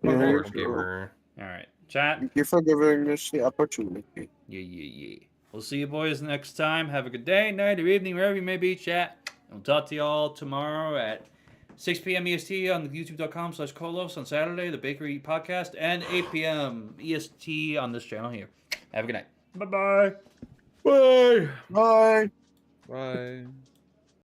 Gamer. All right, chat. Thank you for giving us the opportunity. Yeah. We'll see you boys next time. Have a good day, night, or evening, wherever you may be, chat. And we'll talk to y'all tomorrow at 6 p.m. EST on the youtube.com/Kolos on Saturday, the Bakery Podcast, and 8 p.m. EST on this channel here. Have a good night. Bye-bye. Bye. Bye. Bye.